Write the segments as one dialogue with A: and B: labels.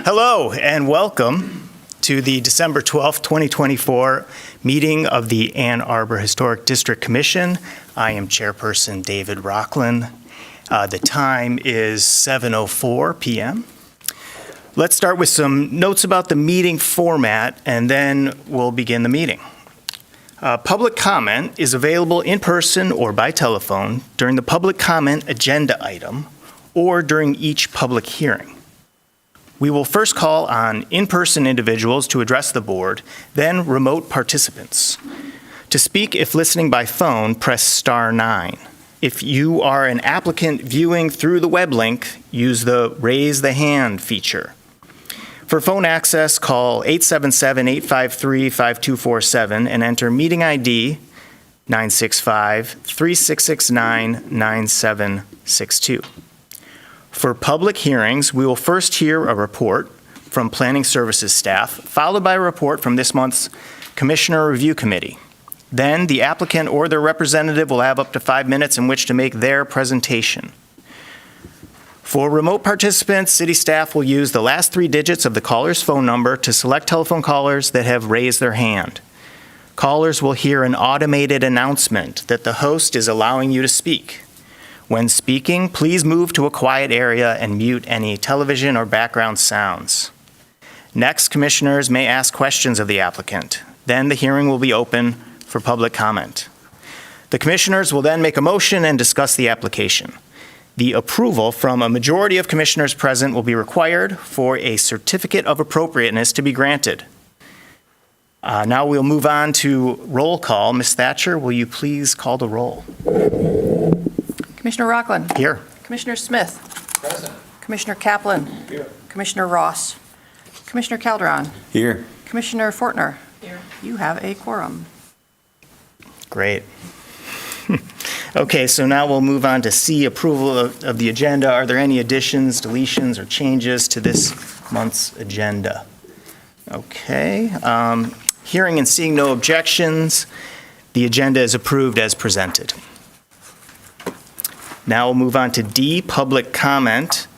A: Hello and welcome to the December 12th, 2024 meeting of the Ann Arbor Historic District Commission. I am Chairperson David Rocklin. The time is 7:04 p.m. Let's start with some notes about the meeting format and then we'll begin the meeting. Public comment is available in person or by telephone during the public comment agenda item or during each public hearing. We will first call on in-person individuals to address the board, then remote participants. To speak, if listening by phone, press star 9. If you are an applicant viewing through the web link, use the raise the hand feature. For phone access, call 877-853-5247 and enter meeting ID 965-3669-9762. For public hearings, we will first hear a report from Planning Services staff, followed by a report from this month's Commissioner Review Committee. Then the applicant or their representative will have up to 5 minutes in which to make their presentation. For remote participants, city staff will use the last 3 digits of the caller's phone number to select telephone callers that have raised their hand. Callers will hear an automated announcement that the host is allowing you to speak. When speaking, please move to a quiet area and mute any television or background sounds. Next, commissioners may ask questions of the applicant. Then the hearing will be open for public comment. The commissioners will then make a motion and discuss the application. The approval from a majority of commissioners present will be required for a certificate of appropriateness to be granted. Now we'll move on to roll call. Ms. Thatcher, will you please call the roll?
B: Commissioner Rocklin.
A: Here.
B: Commissioner Smith.
C: Present.
B: Commissioner Kaplan.
C: Here.
B: Commissioner Ross. Commissioner Calderon.
C: Here.
B: Commissioner Fortner. Here. You have a quorum.
A: Great. Okay, so now we'll move on to C, approval of the agenda. Are there any additions, deletions, or changes to this month's agenda? Okay. Hearing and seeing no objections, the agenda is approved as presented. Now we'll move on to D, public comment.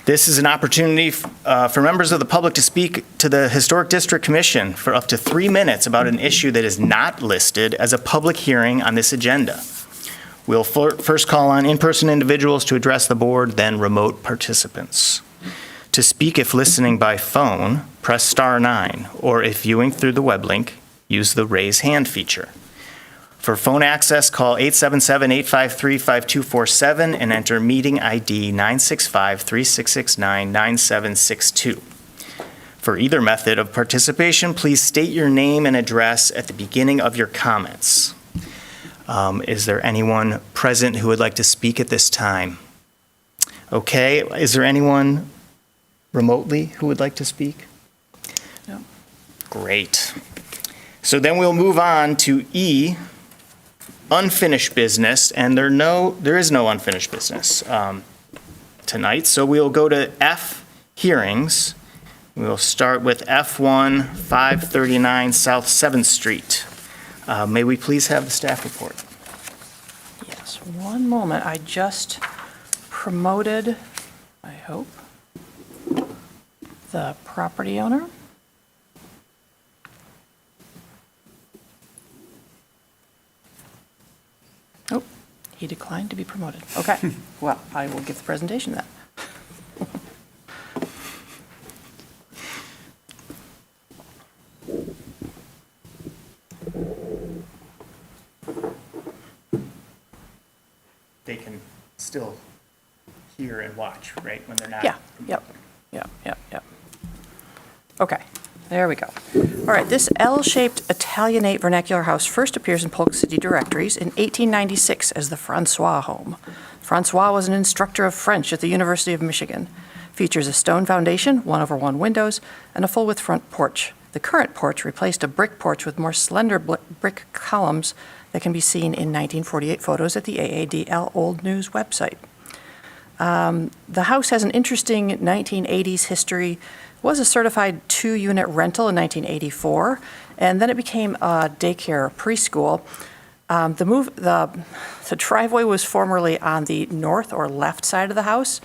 A: This is an opportunity for members of the public to speak to the Historic District Commission for up to 3 minutes about an issue that is not listed as a public hearing on this agenda. We'll first call on in-person individuals to address the board, then remote participants. To speak, if listening by phone, press star 9, or if viewing through the web link, use the raise hand feature. For phone access, call 877-853-5247 and enter meeting ID 965-3669-9762. For either method of participation, please state your name and address at the beginning of your comments. Is there anyone present who would like to speak at this time? Okay, is there anyone remotely who would like to speak?
B: No.
A: Great. So then we'll move on to E, unfinished business, and there is no unfinished business tonight. So we'll go to F, hearings. We'll start with F1, 539 South 7th Street. May we please have the staff report?
B: Yes, one moment. I just promoted, I hope, the property owner. Oh, he declined to be promoted. Okay, well, I will give the presentation then.
A: They can still hear and watch, right, when they're not?
B: Yeah, yep. Okay, there we go. All right, this L-shaped Italianate vernacular house first appears in Polk City directories in 1896 as the Francois home. Francois was an instructor of French at the University of Michigan. Features a stone foundation, 1/1 windows, and a full-width front porch. The current porch replaced a brick porch with more slender brick columns that can be seen in 1948 photos at the AADL Old News website. The house has an interesting 1980s history, was a certified 2-unit rental in 1984, and then it became a daycare preschool. The driveway was formerly on the north or left side of the house,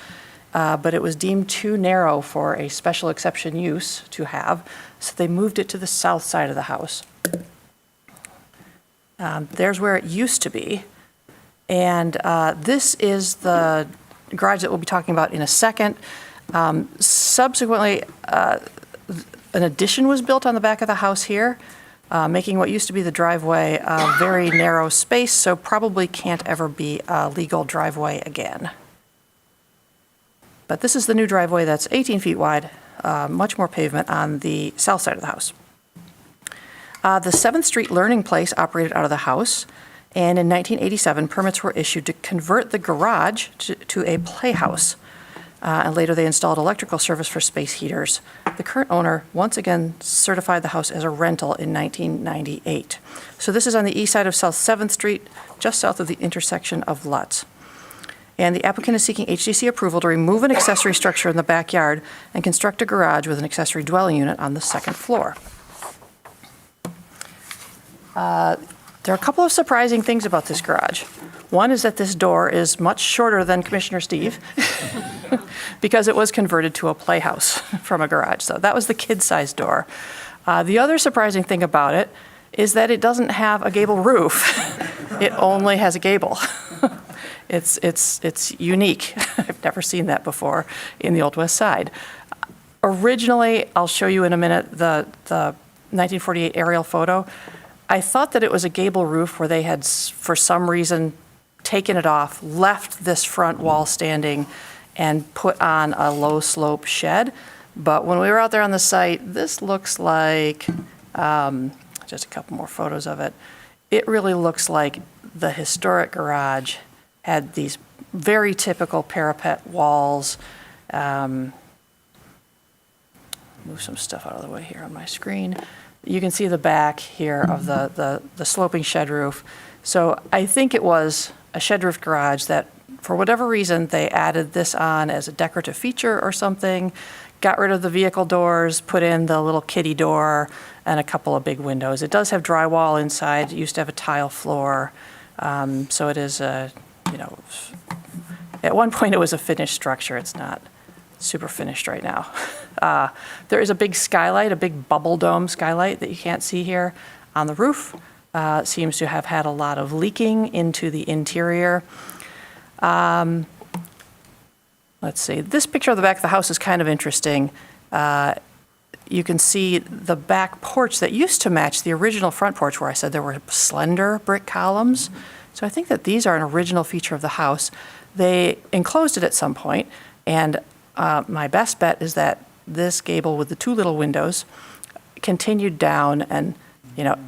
B: but it was deemed too narrow for a special exception use to have, so they moved it to the south side of the house. There's where it used to be, and this is the garage that we'll be talking about in a second. Subsequently, an addition was built on the back of the house here, making what used to be the driveway a very narrow space, so probably can't ever be a legal driveway again. But this is the new driveway that's 18 feet wide, much more pavement on the south side of the house. The 7th Street Learning Place operated out of the house, and in 1987, permits were issued to convert the garage to a playhouse. And later they installed electrical service for space heaters. The current owner once again certified the house as a rental in 1998. So this is on the east side of South 7th Street, just south of the intersection of Lutz. And the applicant is seeking HDC approval to remove an accessory structure in the backyard and construct a garage with an accessory dwelling unit on the second floor. There are a couple of surprising things about this garage. One is that this door is much shorter than Commissioner Steve because it was converted to a playhouse from a garage. So that was the kid-sized door. The other surprising thing about it is that it doesn't have a gable roof. It only has a gable. It's unique. I've never seen that before in the Old West Side. Originally, I'll show you in a minute the 1948 aerial photo. I thought that it was a gable roof where they had, for some reason, taken it off, left this front wall standing, and put on a low slope shed. But when we were out there on the site, this looks like, just a couple more photos of it. It really looks like the historic garage had these very typical parapet walls. Move some stuff out of the way here on my screen. You can see the back here of the sloping shed roof. So I think it was a shed roof garage that, for whatever reason, they added this on as a decorative feature or something, got rid of the vehicle doors, put in the little kiddie door and a couple of big windows. It does have drywall inside. It used to have a tile floor. So it is at one point it was a finished structure. It's not super finished right now. There is a big skylight, a big bubble dome skylight that you can't see here on the roof. Seems to have had a lot of leaking into the interior. Let's see, this picture of the back of the house is kind of interesting. You can see the back porch that used to match the original front porch where I said there were slender brick columns. So I think that these are an original feature of the house. They enclosed it at some point, and my best bet is that this gable with the two little windows continued down and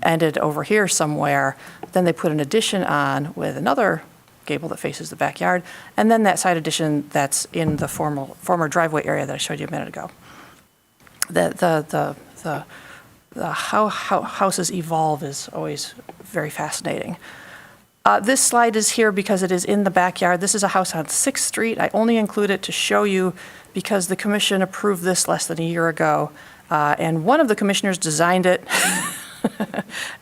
B: ended over here somewhere. Then they put an addition on with another gable that faces the backyard, and then that side addition that's in the former driveway area that I showed you a minute ago. How houses evolve is always very fascinating. This slide is here because it is in the backyard. This is a house on 6th Street. I only include it to show you because the commission approved this less than a year ago, and one of the commissioners designed it.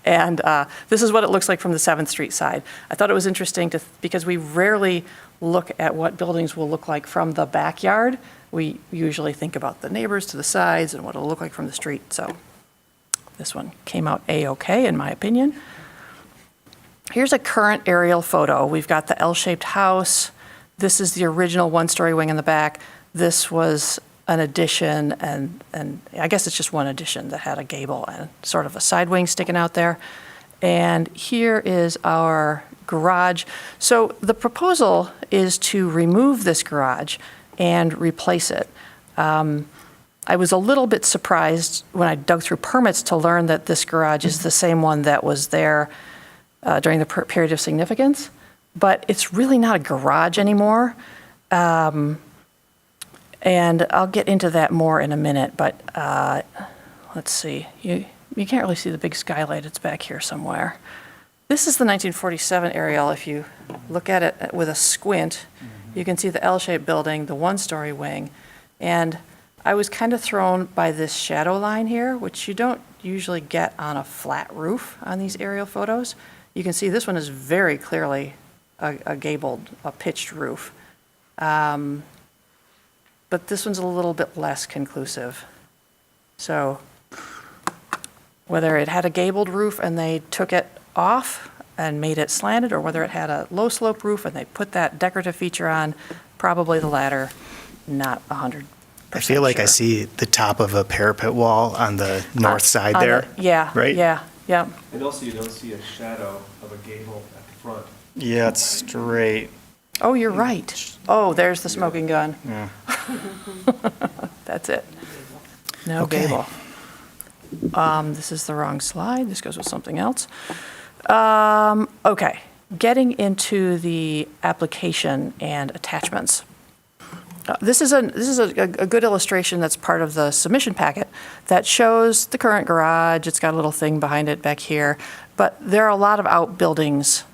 B: And this is what it looks like from the 7th Street side. I thought it was interesting because we rarely look at what buildings will look like from the backyard. We usually think about the neighbors to the sides and what it'll look like from the street. So this one came out A-okay, in my opinion. Here's a current aerial photo. We've got the L-shaped house. This is the original one-story wing in the back. This was an addition, and I guess it's just one addition that had a gable and sort of a side wing sticking out there. And here is our garage. So the proposal is to remove this garage and replace it. I was a little bit surprised when I dug through permits to learn that this garage is the same one that was there during the period of significance, but it's really not a garage anymore. And I'll get into that more in a minute, but let's see. You can't really see the big skylight. It's back here somewhere. This is the 1947 aerial. If you look at it with a squint, you can see the L-shaped building, the one-story wing, and I was kind of thrown by this shadow line here, which you don't usually get on a flat roof on these aerial photos. You can see this one is very clearly a gabled, a pitched roof. but this one's a little bit less conclusive. So whether it had a gabled roof and they took it off and made it slanted, or whether it had a low slope roof and they put that decorative feature on, probably the latter, not 100%.
A: I feel like I
B: sure.
A: see the top of a parapet wall on the north side
B: On
A: there.
B: yeah,
A: Right?
B: yeah.
C: And also, you don't see a shadow of a gable at the front.
A: Yeah, it's straight.
B: Oh, you're right. Oh, there's the smoking gun.
A: Yeah.
B: That's it. No
A: Okay.
B: gable. This is the wrong slide. This goes with something else. Okay, getting into the application and attachments. This is a good illustration that's part of the submission packet that shows the current garage. It's got a little thing behind it back here, but there are a lot of outbuildings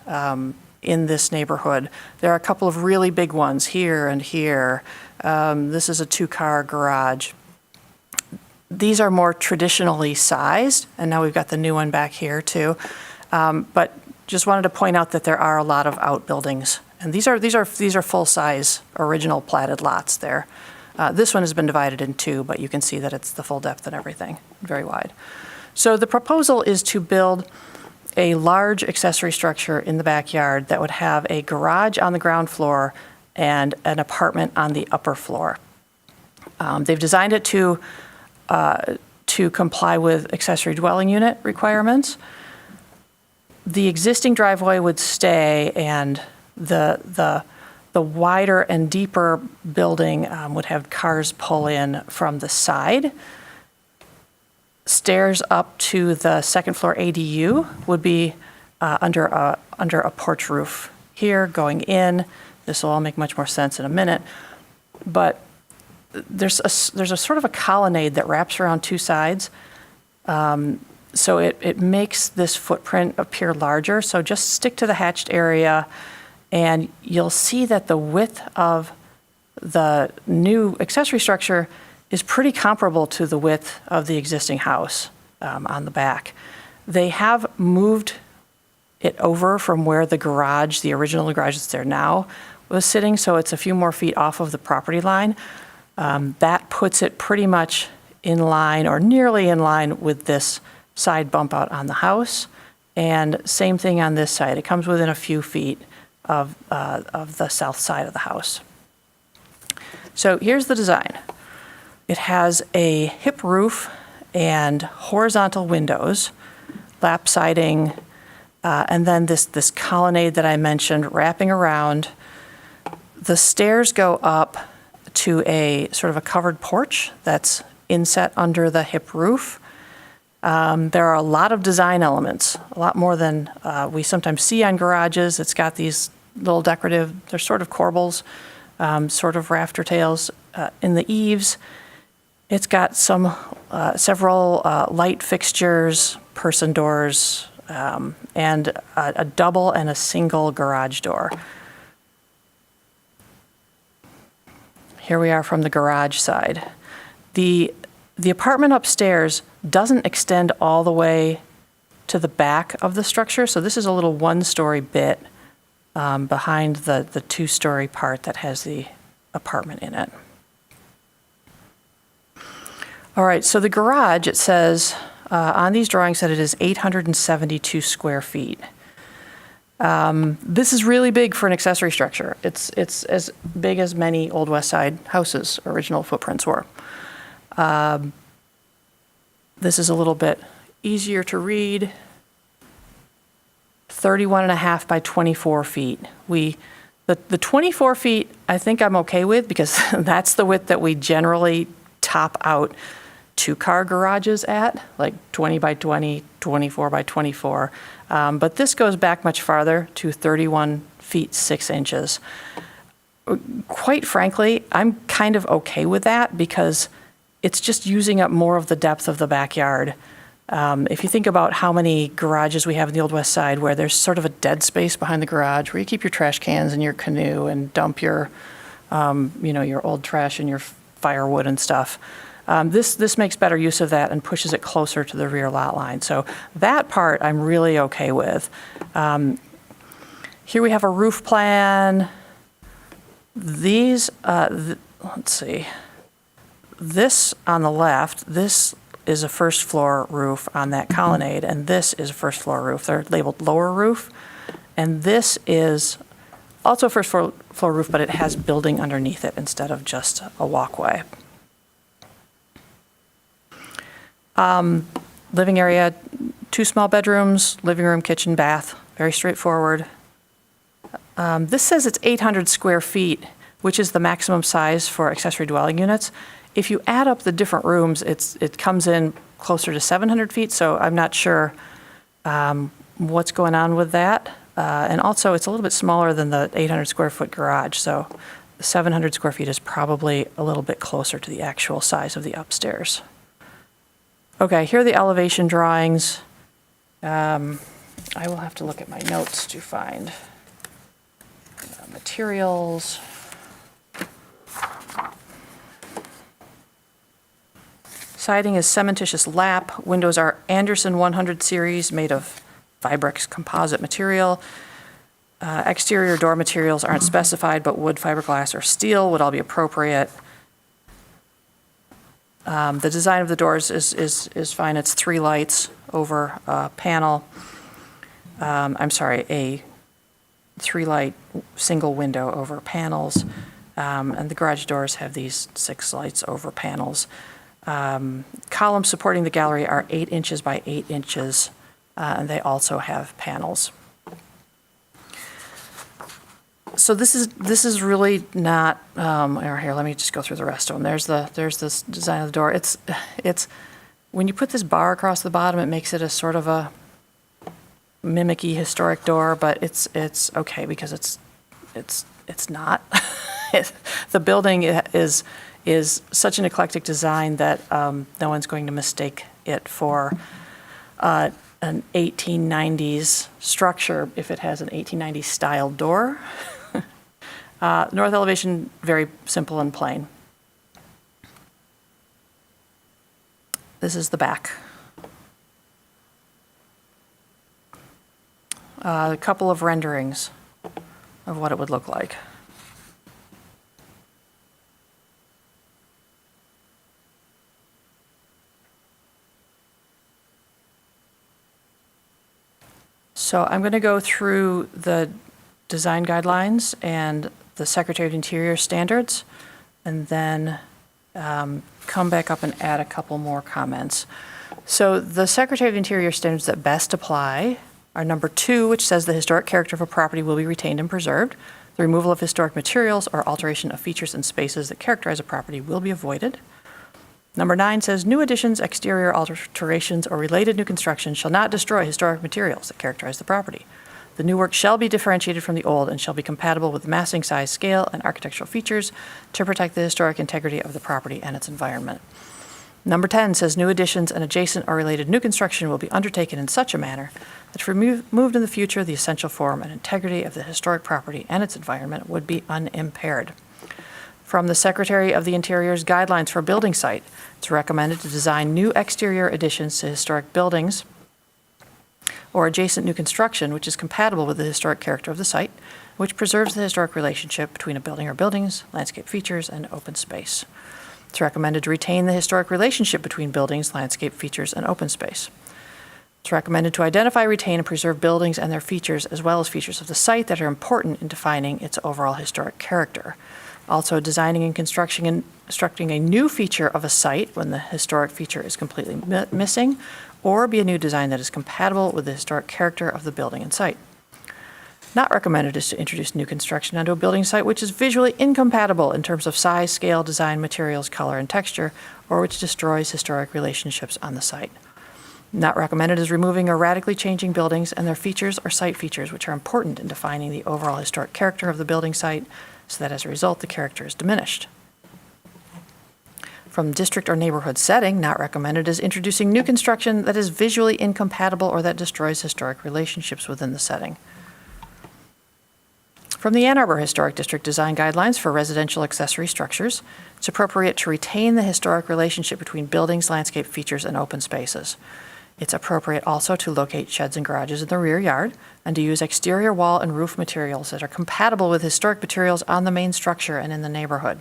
B: in this neighborhood. There are a couple of really big ones here and here. This is a 2-car garage. These are more traditionally sized, and now we've got the new one back here too. But just wanted to point out that there are a lot of outbuildings, and these are full-size original platted lots there. This one has been divided in 2, but you can see that it's the full depth and everything, very wide. So the proposal is to build a large accessory structure in the backyard that would have a garage on the ground floor and an apartment on the upper floor. They've designed it to comply with accessory dwelling unit requirements. The existing driveway would stay, and the wider and deeper building would have cars pull in from the side. Stairs up to the second floor ADU would be under a porch roof here going in. This will all make much more sense in a minute, but there's a sort of a colonnade that wraps around 2 sides. So it makes this footprint appear larger. So just stick to the hatched area, and you'll see that the width of the new accessory structure is pretty comparable to the width of the existing house on the back. They have moved it over from where the garage, the original garage that's there now, was sitting, so it's a few more feet off of the property line. That puts it pretty much in line, or nearly in line, with this side bump out on the house. And same thing on this side. It comes within a few feet of the south side of the house. So here's the design. It has a hip roof and horizontal windows, lap siding, and then this colonnade that I mentioned wrapping around. The stairs go up to a sort of a covered porch that's inset under the hip roof. There are a lot of design elements, a lot more than we sometimes see on garages. It's got these little decorative, they're sort of corbels, sort of rafter tails in the eaves. It's got several light fixtures, person doors, and a double and a single garage door. Here we are from the garage side. The apartment upstairs doesn't extend all the way to the back of the structure, so this is a little 1-story bit behind the 2-story part that has the apartment in it. All right, so the garage, it says on these drawings that it is 872 square feet. This is really big for an accessory structure. It's as big as many Old West Side houses' original footprints were. This is a little bit easier to read. 31.5 by 24 feet. The 24 feet, I think I'm okay with, because that's the width that we generally top out 2-car garages at, like 20 by 20, 24 by 24. But this goes back much farther to 31 feet 6 inches. Quite frankly, I'm kind of okay with that, because it's just using up more of the depth of the backyard. If you think about how many garages we have in the Old West Side, where there's sort of a dead space behind the garage where you keep your trash cans and your canoe and dump your old trash and your firewood and stuff. This makes better use of that and pushes it closer to the rear lot line. So that part I'm really okay with. Here we have a roof plan. These, let's see, this on the left, this is a first floor roof on that colonnade, and this is a first floor roof. They're labeled lower roof. And this is also a first floor roof, but it has building underneath it instead of just a walkway. Living area, 2 small bedrooms, living room, kitchen, bath, very straightforward. This says it's 800 square feet, which is the maximum size for accessory dwelling units. If you add up the different rooms, it comes in closer to 700 feet, so I'm not sure what's going on with that. And also, it's a little bit smaller than the 800 square foot garage, so 700 square feet is probably a little bit closer to the actual size of the upstairs. Okay, here are the elevation drawings. I will have to look at my notes to find materials. Siding is cementitious lap. Windows are Anderson 100 series made of Vibrex composite material. Exterior door materials aren't specified, but wood, fiberglass, or steel would all be appropriate. The design of the doors is fine. It's 3 lights over a panel. A 3-light single window over panels. And the garage doors have these 6 lights over panels. Columns supporting the gallery are 8 inches by 8 inches, and they also have panels. So this is really not. Here, let me just go through the rest of them. There's this design of the door. It's when you put this bar across the bottom, it makes it a sort of a mimicky historic door, but it's okay because it's not. The building is such an eclectic design that no one's going to mistake it for an 1890s structure if it has an 1890s style door. North elevation, very simple and plain. This is the back. A couple of renderings of what it would look like. So I'm going to go through the design guidelines and the Secretary of Interior standards, and then come back up and add a couple more comments. So the Secretary of Interior standards that best apply are number 2, which says the historic character of a property will be retained and preserved. The removal of historic materials or alteration of features and spaces that characterize a property will be avoided. Number 9 says new additions, exterior alterations, or related new construction shall not destroy historic materials that characterize the property. The new work shall be differentiated from the old and shall be compatible with massing, size, scale, and architectural features to protect the historic integrity of the property and its environment. Number 10 says new additions and adjacent or related new construction will be undertaken in such a manner that if removed in the future, the essential form and integrity of the historic property and its environment would be unimpaired. From the Secretary of the Interior's guidelines for building site, it's recommended to design new exterior additions to historic buildings or adjacent new construction which is compatible with the historic character of the site, which preserves the historic relationship between a building or buildings, landscape features, and open space. It's recommended to retain the historic relationship between buildings, landscape features, and open space. It's recommended to identify, retain, and preserve buildings and their features, as well as features of the site that are important in defining its overall historic character. Also, designing and constructing a new feature of a site when the historic feature is completely missing, or be a new design that is compatible with the historic character of the building and site. Not recommended is to introduce new construction onto a building site which is visually incompatible in terms of size, scale, design, materials, color, and texture, or which destroys historic relationships on the site. Not recommended is removing or radically changing buildings and their features or site features which are important in defining the overall historic character of the building site, so that as a result the character is diminished. From district or neighborhood setting, not recommended is introducing new construction that is visually incompatible or that destroys historic relationships within the setting. From the Ann Arbor Historic District Design Guidelines for residential accessory structures, it's appropriate to retain the historic relationship between buildings, landscape features, and open spaces. It's appropriate also to locate sheds and garages in the rear yard and to use exterior wall and roof materials that are compatible with historic materials on the main structure and in the neighborhood.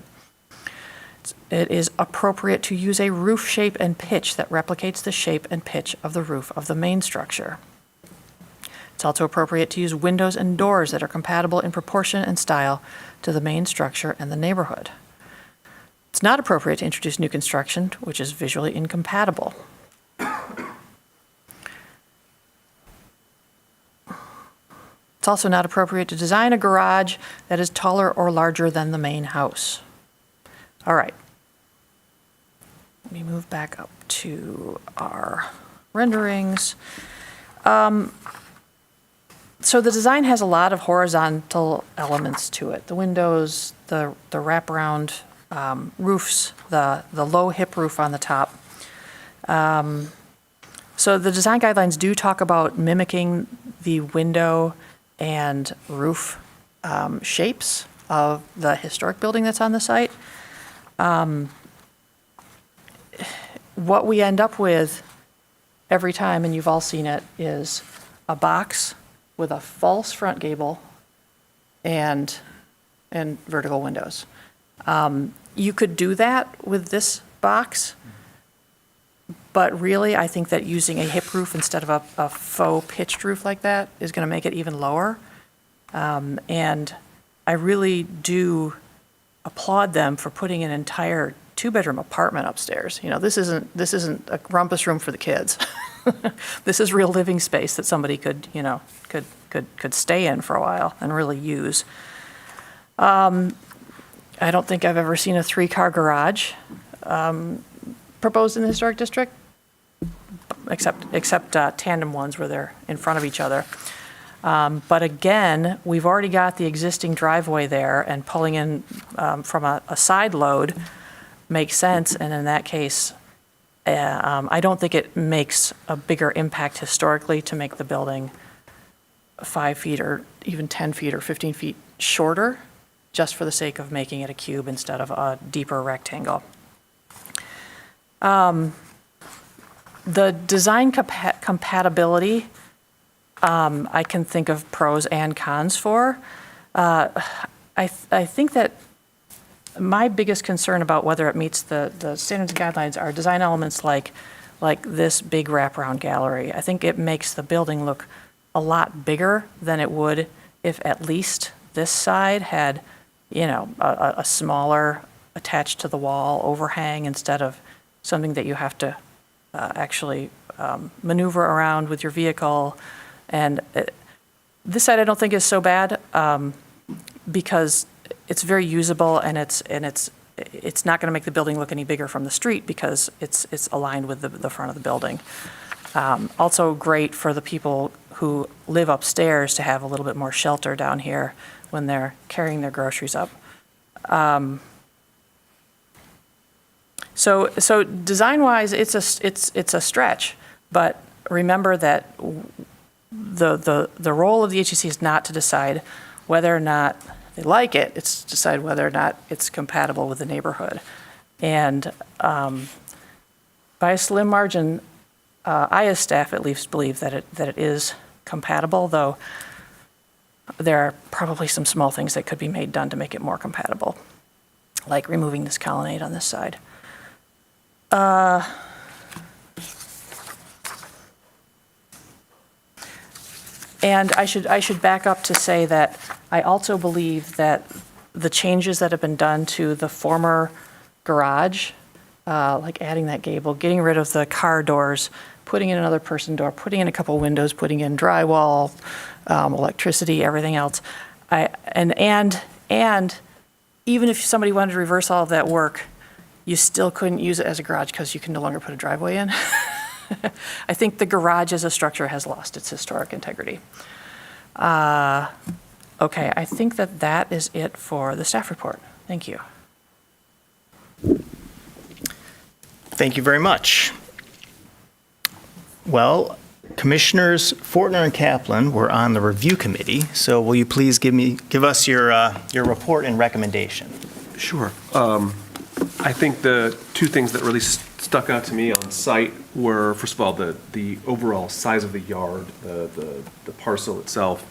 B: It's It is appropriate to use a roof shape and pitch that replicates the shape and pitch of the roof of the main structure. It's also appropriate to use windows and doors that are compatible in proportion and style to the main structure and the neighborhood. It's not appropriate to introduce new construction which is visually incompatible. It's also not appropriate to design a garage that is taller or larger than the main house. All right. Let me move back up to our renderings. So the design has a lot of horizontal elements to it. The windows, the wraparound roofs, the low hip roof on the top. So the design guidelines do talk about mimicking the window and roof shapes of the historic building that's on the site. What we end up with every time, and you've all seen it, is a box with a false front gable and vertical windows. You could do that with this box, but really I think that using a hip roof instead of a faux pitched roof like that is going to make it even lower. And I really do applaud them for putting an entire two-bedroom apartment upstairs. You know, this isn't a rumpus room for the kids. This is real living space that somebody could stay in for a while and really use. I don't think I've ever seen a 3-car garage proposed in the historic district, except tandem ones where they're in front of each other. But again, we've already got the existing driveway there, and pulling in from a side load makes sense. And in that case, I don't think it makes a bigger impact historically to make the building 5 feet or even 10 feet or 15 feet shorter, just for the sake of making it a cube instead of a deeper rectangle. The design compatibility, I can think of pros and cons for. I think that my biggest concern about whether it meets the standards and guidelines are design elements like this big wraparound gallery. I think it makes the building look a lot bigger than it would if at least this side had, you know, a smaller attached to the wall overhang instead of something that you have to actually maneuver around with your vehicle. And this side I don't think is so bad because it's very usable, and it's not going to make the building look any bigger from the street because it's aligned with the front of the building. Also great for the people who live upstairs to have a little bit more shelter down here when they're carrying their groceries up. So design-wise, it's a stretch, but remember that the role of the HEC is not to decide whether or not they like it. It's to decide whether or not it's compatible with the neighborhood. And by a slim margin, I as staff at least believe that it is compatible, though there are probably some small things that could be done to make it more compatible, like removing this colonnade on this side. And I should back up to say that I also believe that the changes that have been done to the former garage, like adding that gable, getting rid of the car doors, putting in another person door, putting in a couple windows, putting in drywall, electricity, everything else, and even if somebody wanted to reverse all of that work, you still couldn't use it as a garage because you can no longer put a driveway in. I think the garage as a structure has lost its historic integrity. Okay, I think that is it for the staff report. Thank you.
A: Thank you very much. Well, Commissioners Fortner and Kaplan were on the review committee, so will you please give us your report and recommendation?
C: Sure. I think the two things that really stuck out to me on site were, first of all, the overall size of the yard, the parcel itself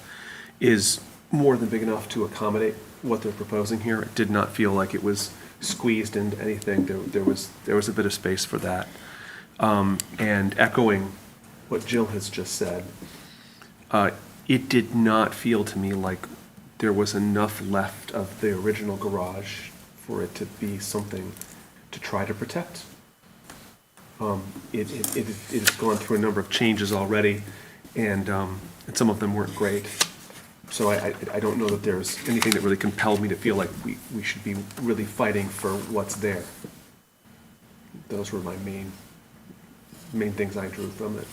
C: is more than big enough to accommodate what they're proposing here. It did not feel like it was squeezed into anything. There was a bit of space for that. And echoing what Jill has just said, it did not feel to me like there was enough left of the original garage for it to be something to try to protect. It has gone through a number of changes already, and some of them weren't great. So I don't know that there's anything that really compelled me to feel like we should be really fighting for what's there. Those were my main things I drew from it.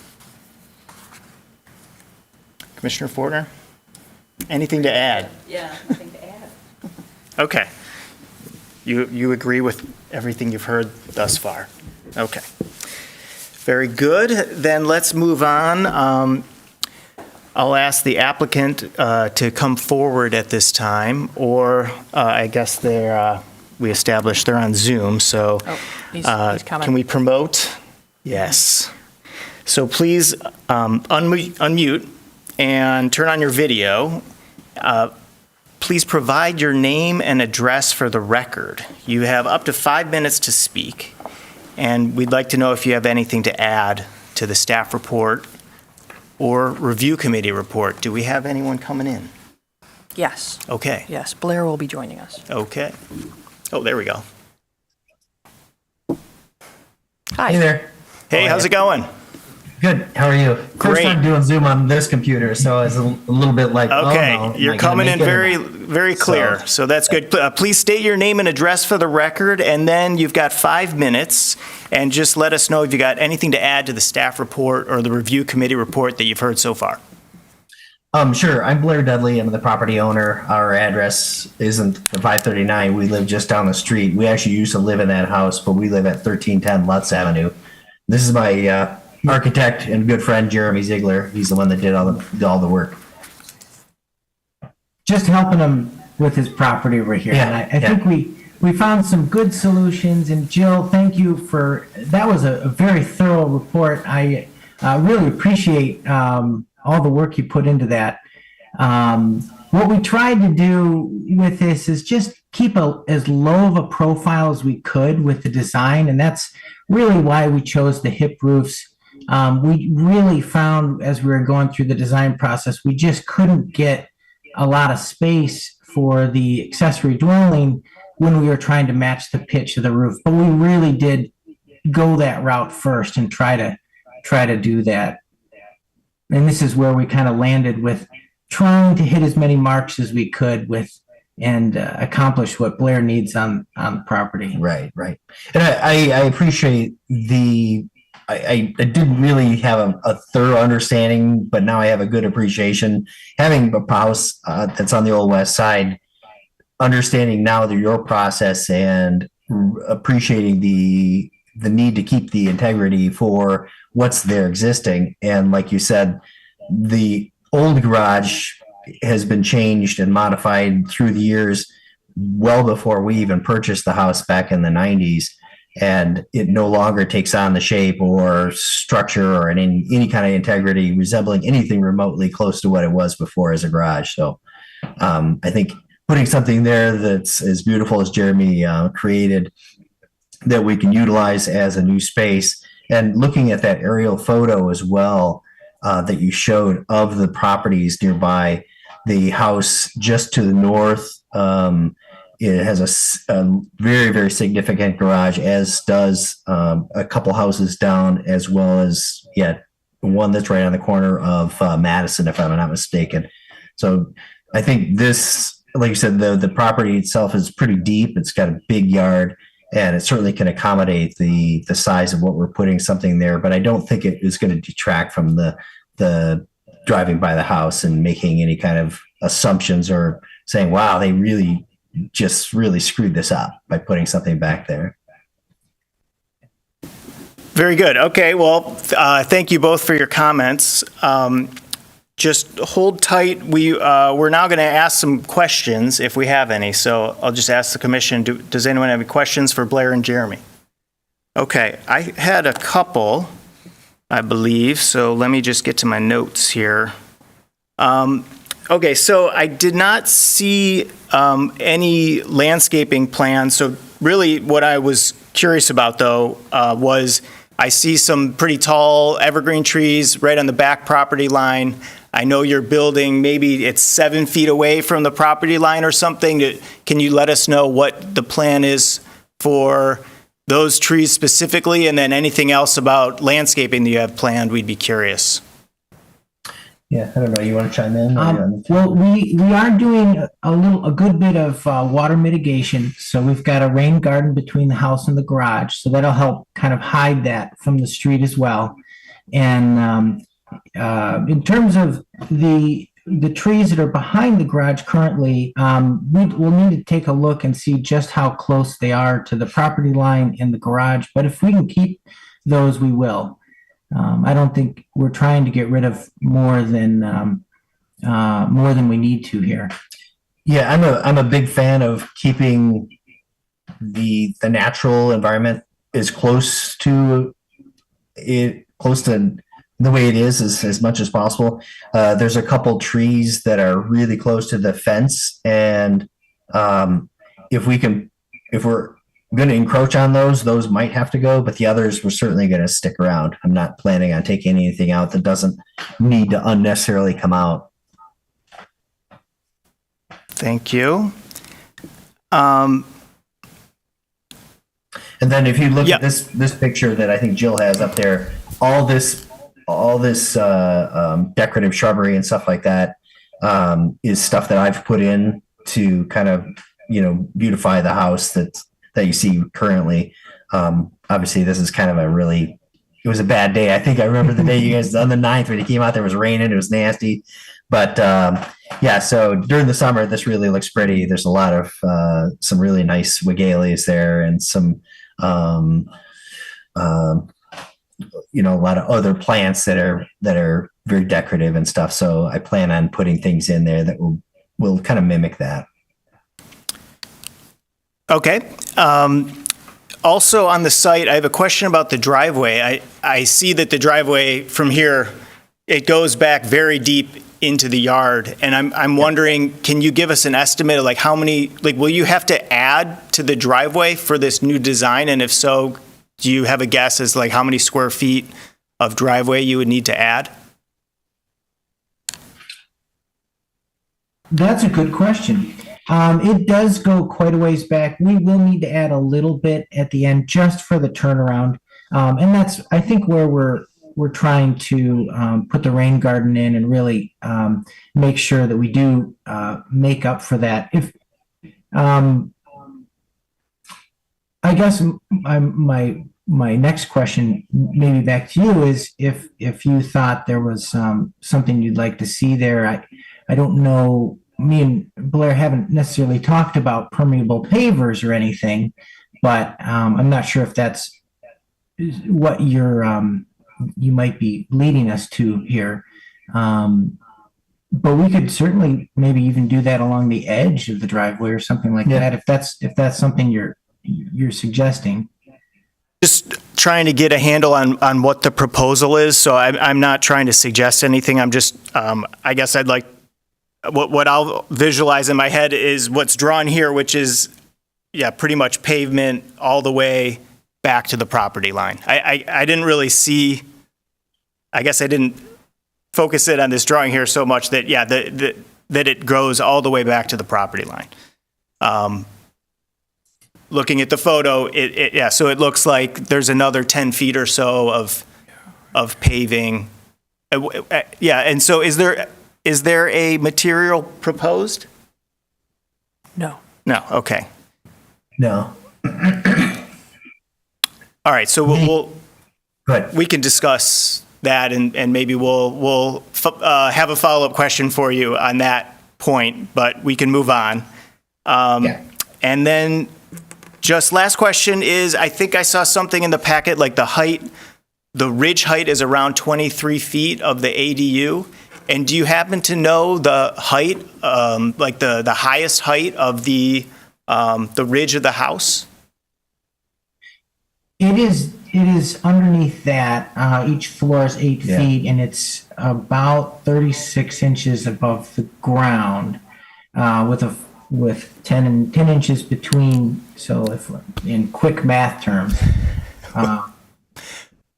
A: Commissioner Fortner, anything to add?
D: Yeah, nothing to add.
A: Okay. You agree with everything you've heard thus far? Okay. Very good. Then let's move on. I'll ask the applicant to come forward at this time, or I guess we established they're on Zoom, so
B: He's coming.
A: can we promote? Yes. So please unmute and turn on your video. Please provide your name and address for the record. You have up to 5 minutes to speak, and we'd like to know if you have anything to add to the staff report or review committee report. Do we have anyone coming in?
B: Yes.
A: Okay.
B: Yes, Blair will be joining us.
A: Okay. Oh, there we go.
B: Hi.
E: Hey there.
A: Hey, how's it going?
E: Good. How are you?
A: Great.
E: First time doing Zoom on this computer, so it's a little bit like,
A: Okay,
E: oh no,
A: you're
E: am I gonna
A: coming in
E: make it or
A: very,
E: not?
A: very clear, so that's good. Please state your name and address for the record, and then you've got 5 minutes, and just let us know if you got anything to add to the staff report or the review committee report that you've heard so far.
E: Sure. I'm Blair Dudley. I'm the property owner. Our address isn't 539. We live just down the street. We actually used to live in that house, but we live at 1310 Lutz Avenue. This is my architect and good friend, Jeremy Ziegler. He's the one that did all the work.
F: Just helping him with his property over here.
E: Yeah,
F: And I think we found some good solutions. And Jill, thank you that was a very thorough report. I really appreciate all the work you put into that. What we tried to do with this is just keep as low of a profile as we could with the design. And that's really why we chose the hip roofs. We really found as we were going through the design process, we just couldn't get a lot of space for the accessory dwelling when we were trying to match the pitch of the roof. But we really did go that route first and try to do that. And this is where we kind of landed with trying to hit as many marks as we could and accomplish what Blair needs on the property.
E: Right. And I appreciate I didn't really have a thorough understanding, but now I have a good appreciation. Having a house that's on the Old West Side, understanding now your process and appreciating the need to keep the integrity for what's there existing. And like you said, the old garage has been changed and modified through the years, well before we even purchased the house back in the 90s. And it no longer takes on the shape or structure or any kind of integrity resembling anything remotely close to what it was before as a garage. So I think putting something there that's as beautiful as Jeremy created that we can utilize as a new space, and looking at that aerial photo as well that you showed of the properties nearby, the house just to the north, it has a very, very significant garage, as does a couple houses down, as well as one that's right on the corner of Madison, if I'm not mistaken. So I think this, like you said, the property itself is pretty deep. It's got a big yard, and it certainly can accommodate the size of what we're putting something there. But I don't think it is going to detract from the driving by the house and making any kind of assumptions or saying, wow, they really screwed this up by putting something back there.
A: Very good. Okay, well, thank you both for your comments. Just hold tight. We're now going to ask some questions if we have any. So I'll just ask the commission, does anyone have any questions for Blair and Jeremy? Okay, I had a couple, I believe, so let me just get to my notes here. Okay, so I did not see any landscaping plans. So really what I was curious about, though, was I see some pretty tall evergreen trees right on the back property line. I know you're building, maybe it's 7 feet away from the property line or something. Can you let us know what the plan is for those trees specifically? And then anything else about landscaping that you have planned, we'd be curious.
E: Yeah, I don't know. You want to chime in?
F: Well, we are doing a good bit of water mitigation. So we've got a rain garden between the house and the garage. So that'll help kind of hide that from the street as well. And in terms of the trees that are behind the garage currently, we'll need to take a look and see just how close they are to the property line and the garage. But if we can keep those, we will. I don't think we're trying to get rid of more than we need to here.
E: Yeah, I'm a big fan of keeping the natural environment as close to the way it is as much as possible. There's a couple trees that are really close to the fence, and if we're going to encroach on those might have to go, but the others we're certainly going to stick around. I'm not planning on taking anything out that doesn't need to unnecessarily come out.
A: Thank you.
E: And then if you look
A: Yeah.
E: at this picture that I think Jill has up there, all this decorative shrubbery and stuff like that is stuff that I've put in to kind of beautify the house that you see currently. Obviously, this is kind of it was a bad day. I think I remember the day you guys on the 9th when it came out, there was raining, it was nasty. But yeah, so during the summer, this really looks pretty. There's a lot of some really nice wigalias there and some, a lot of other plants that are very decorative and stuff. So I plan on putting things in there that will kind of mimic that.
A: Okay. Also on the site, I have a question about the driveway. I see that the driveway from here, it goes back very deep into the yard. And I'm wondering, can you give us an estimate of how many, will you have to add to the driveway for this new design? And if so, do you have a guess as how many square feet of driveway you would need to add?
F: That's a good question. It does go quite a ways back. We will need to add a little bit at the end just for the turnaround. And that's, I think, where we're trying to put the rain garden in and really make sure that we do make up for that. I guess my next question, maybe back to you, is if you thought there was something you'd like to see there. I don't know. Me and Blair haven't necessarily talked about permeable pavers or anything, but I'm not sure if that's what you might be leading us to here. But we could certainly maybe even do that along the edge of the driveway or something like that. If that's something you're suggesting.
A: Just trying to get a handle on what the proposal is. So I'm not trying to suggest anything. I'm just, I guess I'd like, what I'll visualize in my head is what's drawn here, which is, pretty much pavement all the way back to the property line. I didn't really see, I guess I didn't focus it on this drawing here so much that, that it goes all the way back to the property line. Looking at the photo, so it looks like there's another 10 feet or so of paving. And so is there a material proposed?
B: No.
A: No, okay.
E: No.
A: All right, so we can discuss that and maybe we'll have a follow-up question for you on that point, but we can move on. And then just last question is, I think I saw something in the packet, the ridge height is around 23 feet of the ADU. And do you happen to know the height, the highest height of the ridge of the house?
F: It is it is underneath that. Each floor is 8
E: Yeah.
F: feet, and it's about 36 inches above the ground, with 10 inches between. So, if in quick math terms,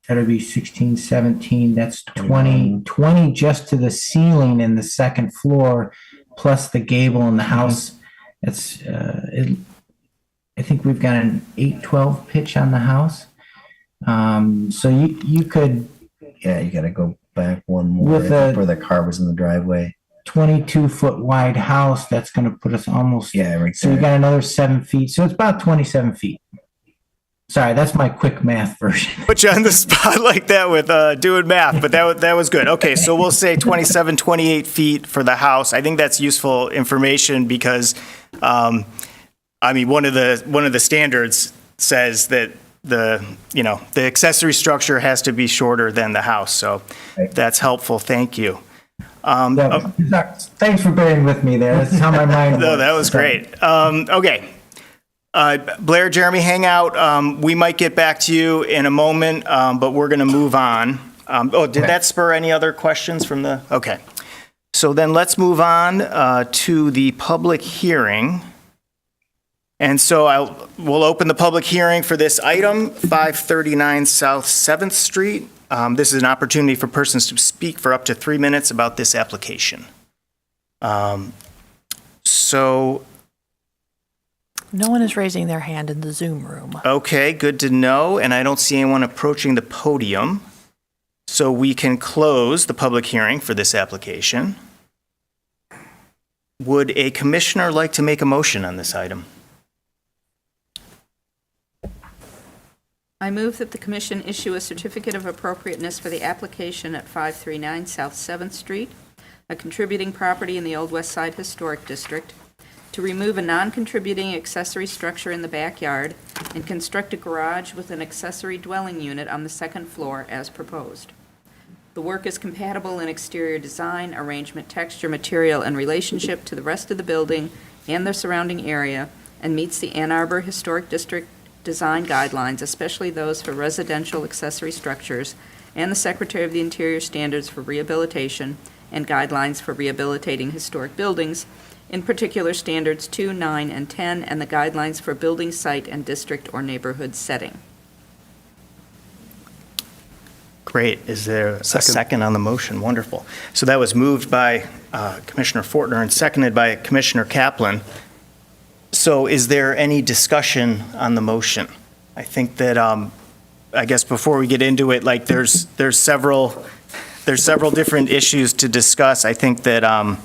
F: that'd be 16, 17. That's 20 just to the ceiling in the second floor, plus the gable in the house. That's I think we've got an 812 pitch on the house. So you could,
E: Yeah, you gotta go back one more
F: With a-
E: where the car was in the driveway.
F: 22-foot wide house, that's going to put us almost.
E: Yeah, right
F: So you
E: there.
F: got another 7 feet. So it's about 27 feet. Sorry, that's my quick math version.
A: Put you on the spot like that with doing math, but that was good. Okay, so we'll say 27, 28 feet for the house. I think that's useful information because, I mean, one of the standards says that the accessory structure has to be shorter than the house. So
E: Right.
A: that's helpful. Thank you.
F: Thanks for bearing with me there. That's how my mind
A: No,
F: works.
A: that was great. Okay. Blair, Jeremy, hang out. We might get back to you in a moment, but we're going to move on. Did that spur any other questions from the? Okay. So then let's move on to the public hearing. And so we'll open the public hearing for this item, 539 South 7th Street. This is an opportunity for persons to speak for up to 3 minutes about this application. So,
B: No one is raising their hand in the Zoom room.
A: okay, good to know, and I don't see anyone approaching the podium. So we can close the public hearing for this application. Would a commissioner like to make a motion on this item?
D: I move that the commission issue a certificate of appropriateness for the application at 539 South 7th Street, a contributing property in the Old West Side Historic District, to remove a non-contributing accessory structure in the backyard and construct a garage with an accessory dwelling unit on the second floor as proposed. The work is compatible in exterior design, arrangement, texture, material, and relationship to the rest of the building and the surrounding area, and meets the Ann Arbor Historic District design guidelines, especially those for residential accessory structures, and the Secretary of the Interior standards for rehabilitation and guidelines for rehabilitating historic buildings, in particular standards 2, 9, and 10, and the guidelines for building site and district or neighborhood setting.
A: Great. Is there a second on the motion? Wonderful. So that was moved by Commissioner Fortner and seconded by Commissioner Kaplan. So is there any discussion on the motion? I think that, I guess before we get into it, like there's several different issues to discuss. I think that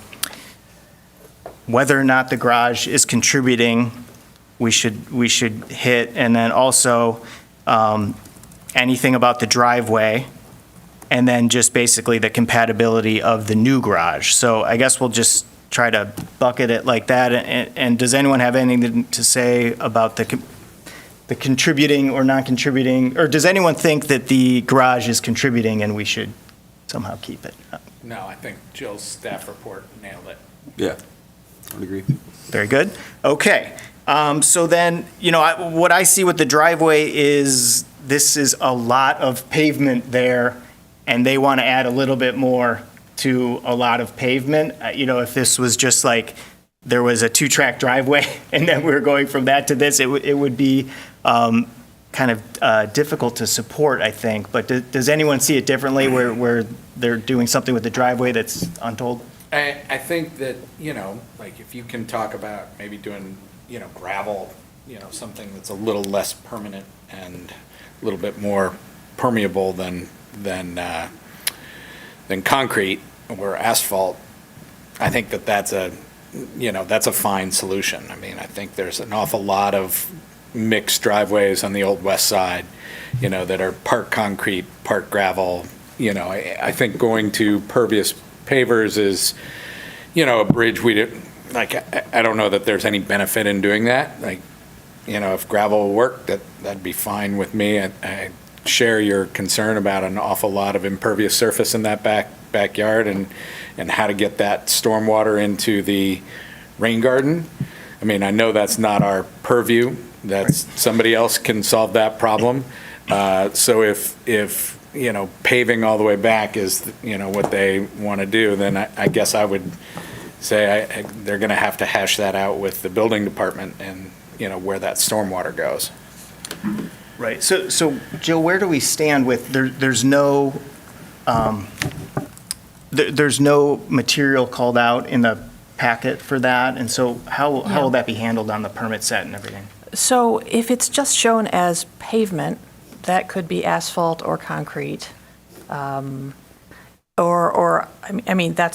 A: whether or not the garage is contributing, we should hit, and then also anything about the driveway, and then just basically the compatibility of the new garage. So I guess we'll just try to bucket it like that. And does anyone have anything to say about the contributing or non-contributing, or does anyone think that the garage is contributing and we should somehow keep it?
G: No, I think Jill's staff report nailed it.
C: Yeah, I would agree.
A: Very good. Okay. So then, what I see with the driveway is this is a lot of pavement there, and they want to add a little bit more to a lot of pavement. If this was just like there was a 2-track driveway and then we were going from that to this, it would be kind of difficult to support, I think. But does anyone see it differently where they're doing something with the driveway that's untold?
G: I think that, like if you can talk about maybe doing, gravel, something that's a little less permanent and a little bit more permeable than concrete or asphalt, I think that's a fine solution. I mean, I think there's an awful lot of mixed driveways on the Old West Side, that are part concrete, part gravel. I think going to pervious pavers is, a bridge I don't know that there's any benefit in doing that. If gravel will work, that'd be fine with me. I share your concern about an awful lot of impervious surface in that backyard and how to get that stormwater into the rain garden. I mean, I know that's not our purview. That's somebody else can solve that problem. So if, paving all the way back is, what they want to do, then I guess I would say they're going to have to hash that out with the building department and, where that stormwater goes.
A: Right, so Jill, where do we stand with, there's no material called out in the packet for that, and so how will that be handled on the permit set and everything?
B: So if it's just shown as pavement, that could be asphalt or concrete. That's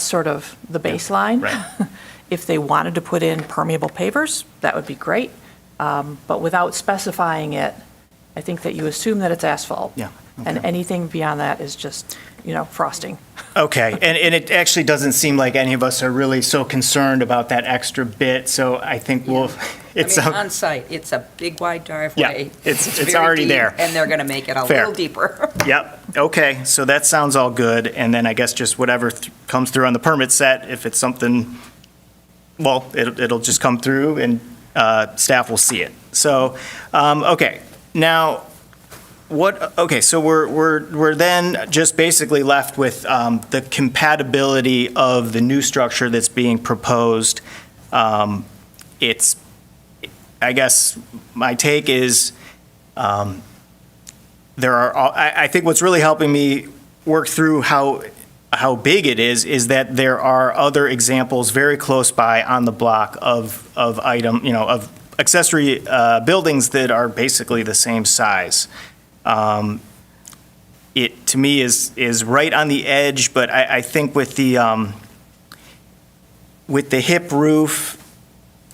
B: sort of the baseline.
A: Right.
B: If they wanted to put in permeable pavers, that would be great. But without specifying it, I think that you assume that it's asphalt.
A: Yeah,
B: And
A: okay.
B: anything beyond that is just, frosting.
A: Okay, and it actually doesn't seem like any of us are really so concerned about that extra bit, so I think
H: On site, it's a big wide driveway.
A: it's
H: very
A: already
H: deep,
A: there.
H: And they're going to make it a
A: Fair.
H: little deeper.
A: Yep, okay, so that sounds all good, and then I guess just whatever comes through on the permit set, if it's something, well, it'll just come through and staff will see it. So, okay, now, so we're then just basically left with the compatibility of the new structure that's being proposed. I guess my take is, I think what's really helping me work through how big it is that there are other examples very close by on the block of accessory buildings that are basically the same size. It, to me, is right on the edge, but I think with the hip roof,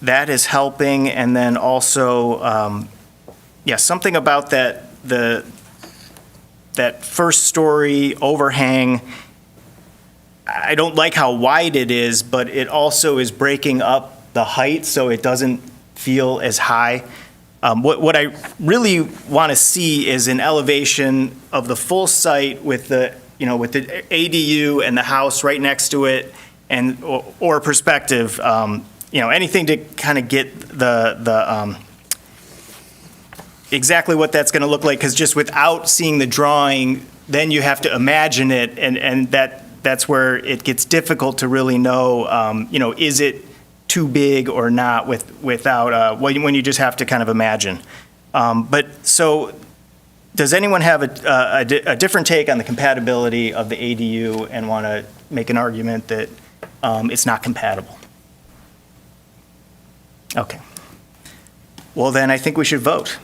A: that is helping, and then also, something about that first story overhang. I don't like how wide it is, but it also is breaking up the height, so it doesn't feel as high. What I really want to see is an elevation of the full site with the ADU and the house right next to it, and or perspective. Anything to kind of get the exactly what that's going to look like, because just without seeing the drawing, then you have to imagine it, and that's where it gets difficult to really know. Is it too big or not without when you just have to kind of imagine. But so, does anyone have a different take on the compatibility of the ADU and want to make an argument that it's not compatible? Okay. Well, then I think we should vote.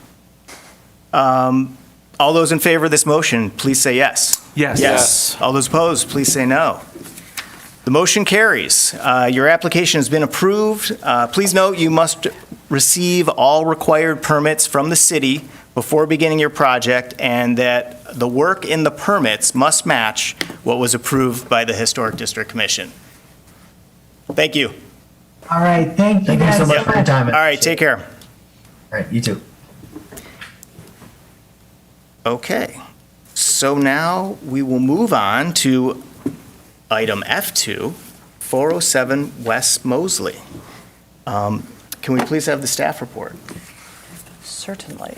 A: All those in favor of this motion, please say yes.
C: Yes.
A: Yes. All those opposed, please say no. The motion carries. Your application has been approved. Please note you must receive all required permits from the city before beginning your project, and that the work in the permits must match what was approved by the Historic District Commission. Thank you.
F: All right, thank you
E: Thank you
F: guys.
E: so much for your time.
A: All right, take care.
E: All right, you too.
A: Okay, so now we will move on to item F2, 407 West Mosley. Can we please have the staff report?
B: Certainly.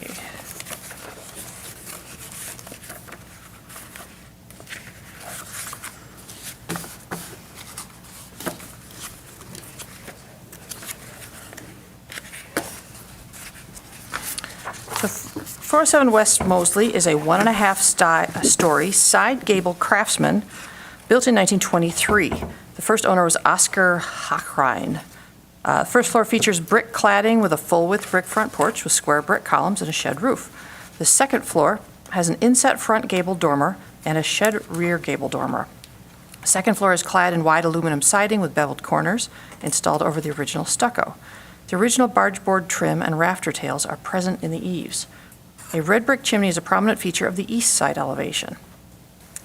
B: The 407 West Mosley is a 1.5-story side gable craftsman built in 1923. The first owner was Oscar Hochrein. First floor features brick cladding with a full-width brick front porch with square brick columns and a shed roof. The second floor has an inset front gable dormer and a shed rear gable dormer. The second floor is clad in wide aluminum siding with beveled corners installed over the original stucco. The original barge board trim and rafter tails are present in the eaves. A red brick chimney is a prominent feature of the east side elevation.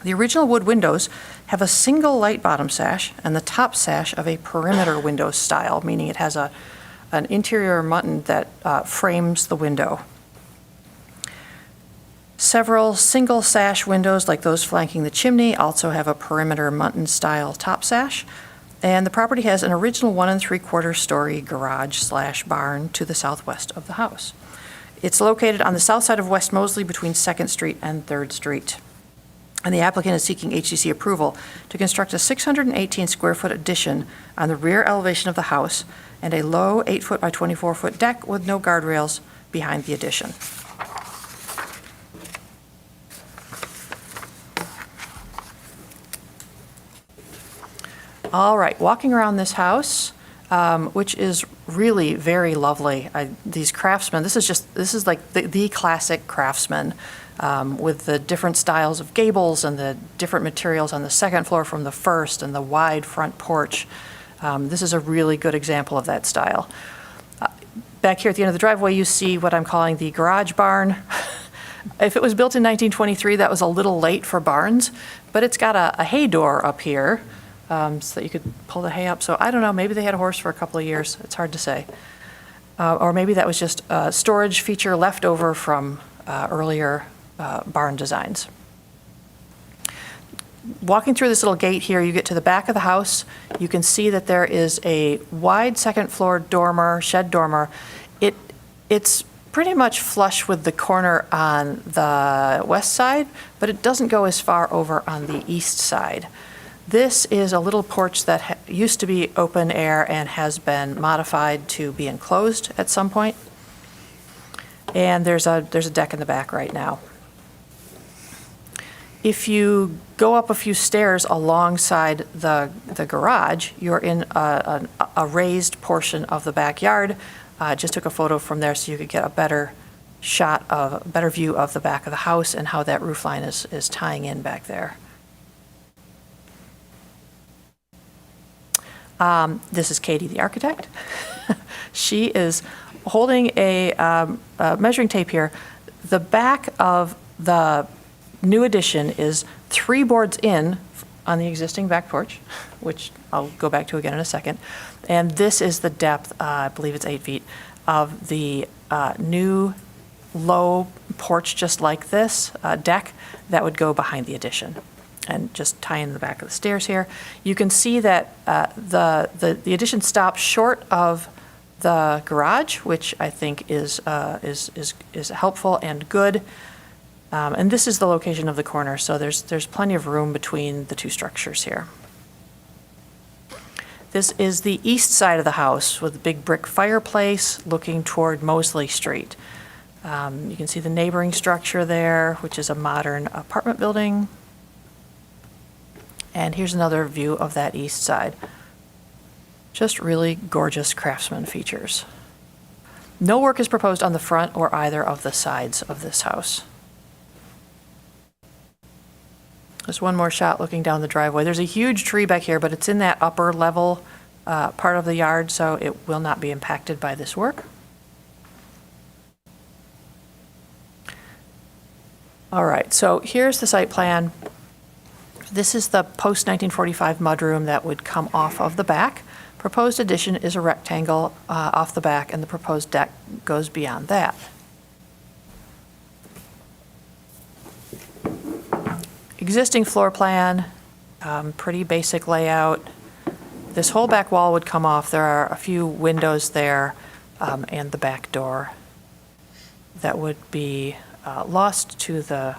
B: The original wood windows have a single light bottom sash and the top sash of a perimeter window style, meaning it has an interior mutton that frames the window. Several single sash windows, like those flanking the chimney, also have a perimeter mutton style top sash. And the property has an original 1 3/4 story garage/barn to the southwest of the house. It's located on the south side of West Mosley between 2nd Street and 3rd Street. And the applicant is seeking HCC approval to construct a 618 square foot addition on the rear elevation of the house and a low 8-foot by 24-foot deck with no guardrails behind the addition. All right, walking around this house, which is really very lovely. These craftsmen, this is like the classic craftsman with the different styles of gables and the different materials on the second floor from the first and the wide front porch. This is a really good example of that style. Back here at the end of the driveway, you see what I'm calling the garage barn. If it was built in 1923, that was a little late for barns, but it's got a hay door up here. So that you could pull the hay up. So I don't know, maybe they had a horse for a couple of years. It's hard to say. Or maybe that was just a storage feature left over from earlier barn designs. Walking through this little gate here, you get to the back of the house. You can see that there is a wide second floor dormer, shed dormer. It's pretty much flush with the corner on the west side, but it doesn't go as far over on the east side. This is a little porch that used to be open air and has been modified to be enclosed at some point. And there's a deck in the back right now. If you go up a few stairs alongside the garage, you're in a raised portion of the backyard. Just took a photo from there so you could get a better view of the back of the house and how that roof line is tying in back there. This is Katie, the architect. She is holding a measuring tape here. The back of the new addition is 3 boards in on the existing back porch, which I'll go back to again in a second. And this is the depth, I believe it's 8 feet, of the new low porch just like this deck that would go behind the addition. And just tie in the back of the stairs here. You can see that the addition stops short of the garage, which I think is helpful and good. And this is the location of the corner, so there's plenty of room between the two structures here. This is the east side of the house with a big brick fireplace looking toward Mosley Street. You can see the neighboring structure there, which is a modern apartment building. And here's another view of that east side. Just really gorgeous craftsman features. No work is proposed on the front or either of the sides of this house. Just one more shot looking down the driveway. There's a huge tree back here, but it's in that upper level part of the yard, so it will not be impacted by this work. All right, so here's the site plan. This is the post-1945 mudroom that would come off of the back. Proposed addition is a rectangle off the back, and the proposed deck goes beyond that. Existing floor plan, pretty basic layout. This whole back wall would come off. There are a few windows there and the back door that would be lost to the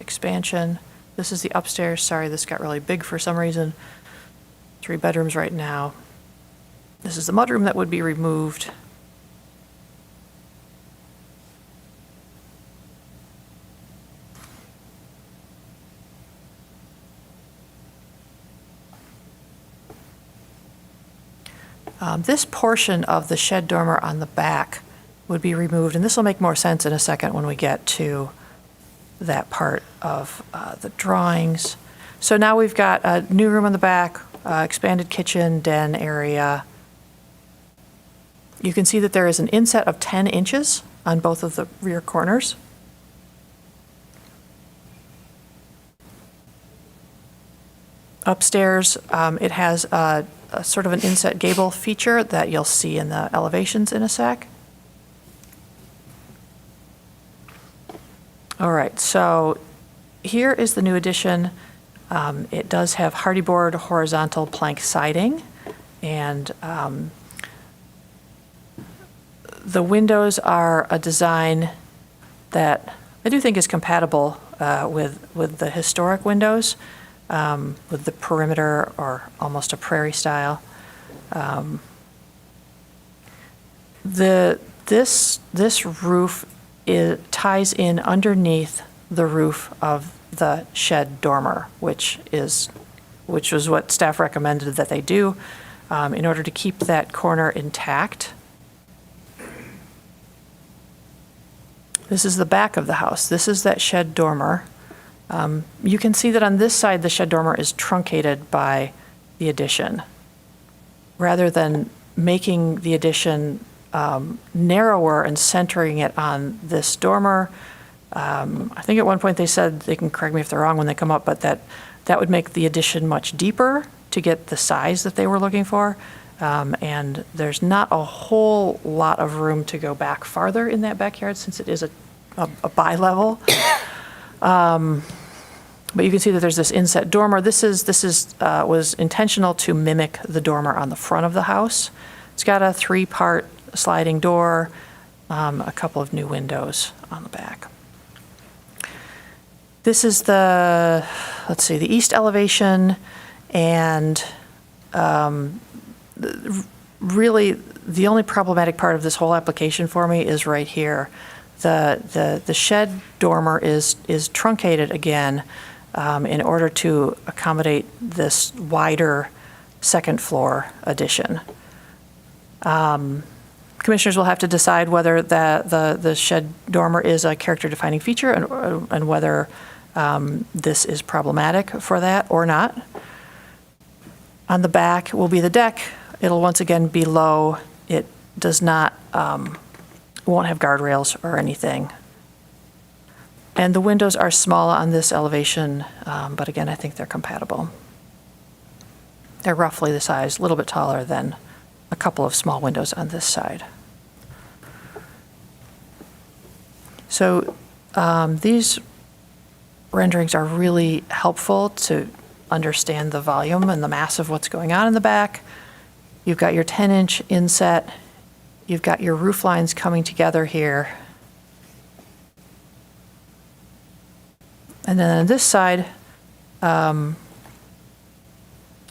B: expansion. This is the upstairs. Sorry, this got really big for some reason. 3 bedrooms right now. This is the mudroom that would be removed. This portion of the shed dormer on the back would be removed, and this will make more sense in a second when we get to that part of the drawings. So now we've got a new room on the back, expanded kitchen, den area. You can see that there is an inset of 10 inches on both of the rear corners. Upstairs, it has a sort of an inset gable feature that you'll see in the elevations in a sec. All right, so here is the new addition. It does have hardy board horizontal plank siding, and The windows are a design that I do think is compatible with the historic windows, with the perimeter or almost a prairie style. This roof ties in underneath the roof of the shed dormer, which was what staff recommended that they do in order to keep that corner intact. This is the back of the house. This is that shed dormer. You can see that on this side, the shed dormer is truncated by the addition. Rather than making the addition narrower and centering it on this dormer, I think at one point they said, they can correct me if they're wrong when they come up, but that would make the addition much deeper to get the size that they were looking for. And there's not a whole lot of room to go back farther in that backyard since it is a bi-level. But you can see that there's this inset dormer. This was intentional to mimic the dormer on the front of the house. It's got a 3-part sliding door, a couple of new windows on the back. This is the east elevation, and really the only problematic part of this whole application for me is right here. The shed dormer is truncated again in order to accommodate this wider second floor addition. Commissioners will have to decide whether the shed dormer is a character defining feature and whether this is problematic for that or not. On the back will be the deck. It'll once again be low. It does not, won't have guardrails or anything. And the windows are small on this elevation, but again, I think they're compatible. They're roughly the size, a little bit taller than a couple of small windows on this side. So these renderings are really helpful to understand the volume and the mass of what's going on in the back. You've got your 10-inch inset. You've got your roof lines coming together here. And then on this side,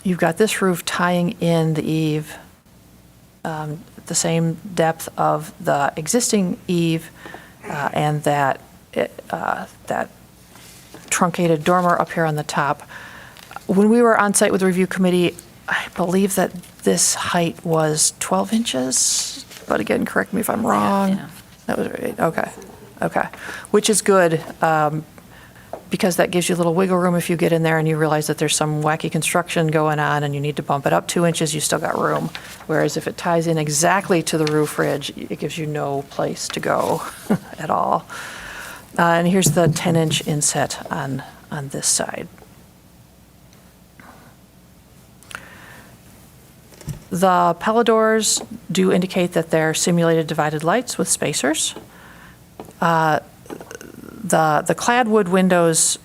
B: you've got this roof tying in the eave, the same depth of the existing eave, and that truncated dormer up here on the top. When we were on site with the review committee, I believe that this height was 12 inches, but again, correct me if I'm wrong.
D: Yeah.
B: That was right, okay. Which is good, because that gives you a little wiggle room if you get in there and you realize that there's some wacky construction going on and you need to bump it up 2 inches, you still got room. Whereas if it ties in exactly to the roof ridge, it gives you no place to go at all. And here's the 10-inch inset on this side. The Pelladors do indicate that they're simulated divided lights with spacers. The clad wood windows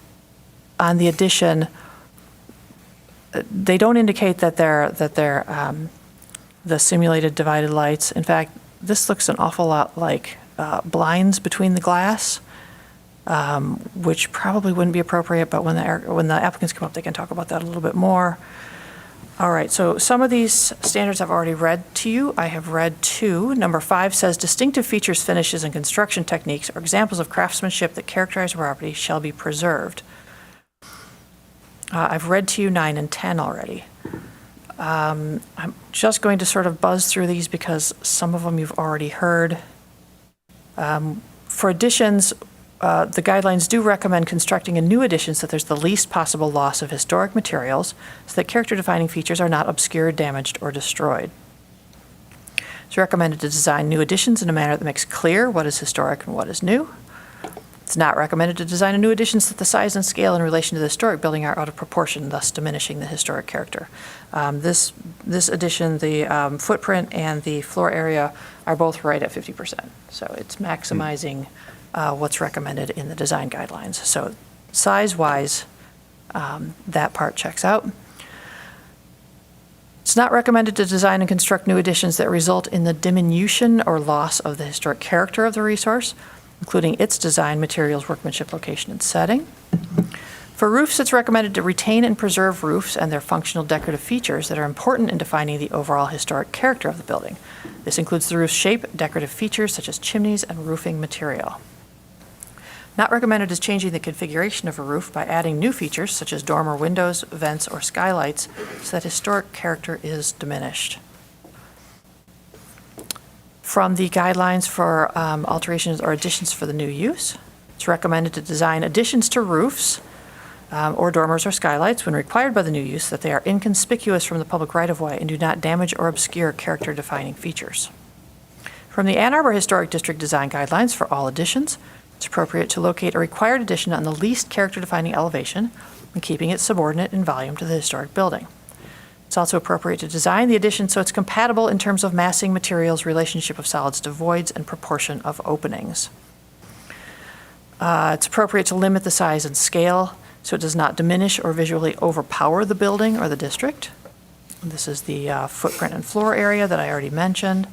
B: on the addition, they don't indicate that they're the simulated divided lights. In fact, this looks an awful lot like blinds between the glass, which probably wouldn't be appropriate, but when the applicants come up, they can talk about that a little bit more. All right, so some of these standards I've already read to you. I have read 2. Number 5 says distinctive features, finishes, and construction techniques or examples of craftsmanship that characterize a property shall be preserved. I've read to you 9 and 10 already. I'm just going to sort of buzz through these because some of them you've already heard. For additions, the guidelines do recommend constructing a new addition so that there's the least possible loss of historic materials so that character-defining features are not obscured, damaged, or destroyed. It's recommended to design new additions in a manner that makes clear what is historic and what is new. It's not recommended to design a new addition so that the size and scale in relation to the historic building are out of proportion, thus diminishing the historic character. This addition, the footprint and the floor area are both right at 50%. So it's maximizing what's recommended in the design guidelines. So size-wise, that part checks out. It's not recommended to design and construct new additions that result in the diminution or loss of the historic character of the resource, including its design, materials, workmanship, location, and setting. For roofs, it's recommended to retain and preserve roofs and their functional decorative features that are important in defining the overall historic character of the building. This includes the roof's shape, decorative features such as chimneys, and roofing material. Not recommended is changing the configuration of a roof by adding new features such as dormer windows, vents, or skylights so that historic character is diminished. From the guidelines for alterations or additions for the new use, it's recommended to design additions to roofs or dormers or skylights when required by the new use that they are inconspicuous from the public right-of-way and do not damage or obscure character-defining features. From the Ann Arbor Historic District Design Guidelines for all additions, it's appropriate to locate a required addition on the least character-defining elevation and keeping it subordinate in volume to the historic building. It's also appropriate to design the addition so it's compatible in terms of massing, materials, relationship of solids to voids, and proportion of openings. It's appropriate to limit the size and scale so it does not diminish or visually overpower the building or the district. This is the footprint and floor area that I already mentioned.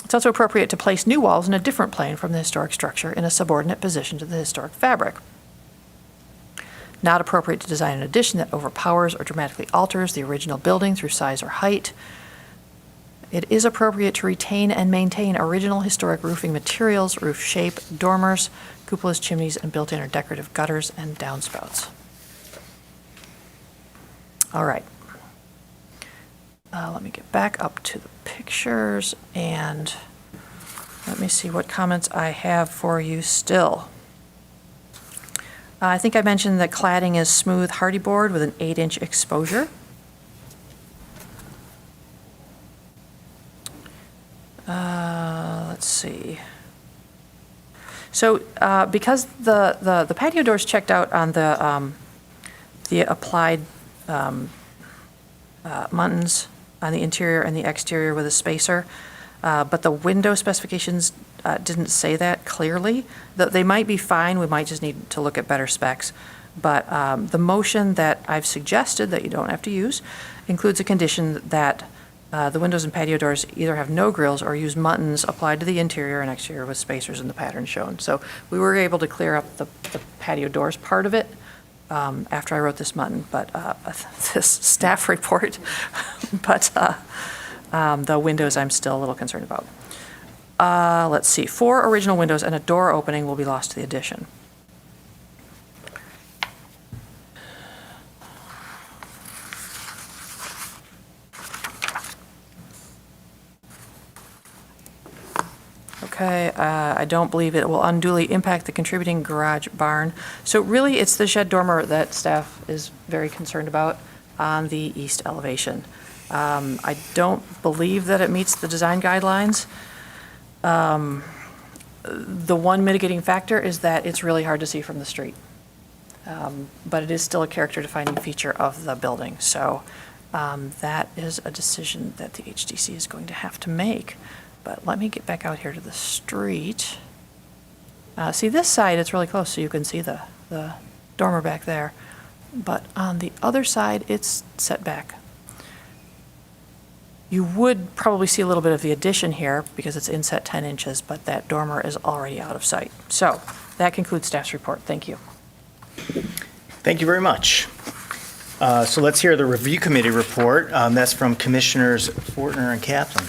B: It's also appropriate to place new walls in a different plane from the historic structure in a subordinate position to the historic fabric. Not appropriate to design an addition that overpowers or dramatically alters the original building through size or height. It is appropriate to retain and maintain original historic roofing materials, roof shape, dormers, cupolas, chimneys, and built-in or decorative gutters and downspouts. All right. Let me get back up to the pictures and let me see what comments I have for you still. I think I mentioned that cladding is smooth hardy board with an 8-inch exposure. Let's see. So because the patio doors checked out on the applied muntins on the interior and the exterior with a spacer, but the window specifications didn't say that clearly. They might be fine, we might just need to look at better specs. But the motion that I've suggested that you don't have to use includes a condition that the windows and patio doors either have no grills or use muntins applied to the interior and exterior with spacers in the pattern shown. So we were able to clear up the patio doors part of it after I wrote this mutton, but this staff report, but the windows I'm still a little concerned about. Let's see, 4 original windows and a door opening will be lost to the addition. Okay, I don't believe it will unduly impact the contributing garage barn. So really, it's the shed dormer that staff is very concerned about on the east elevation. I don't believe that it meets the design guidelines. The one mitigating factor is that it's really hard to see from the street. But it is still a character-defining feature of the building. So that is a decision that the HDC is going to have to make. But let me get back out here to the street. See, this side, it's really close, so you can see the dormer back there. But on the other side, it's set back. You would probably see a little bit of the addition here because it's inset 10 inches, but that dormer is already out of sight. So that concludes staff's report. Thank you.
A: Thank you very much. So let's hear the review committee report. That's from Commissioners Fortner and Kaplan.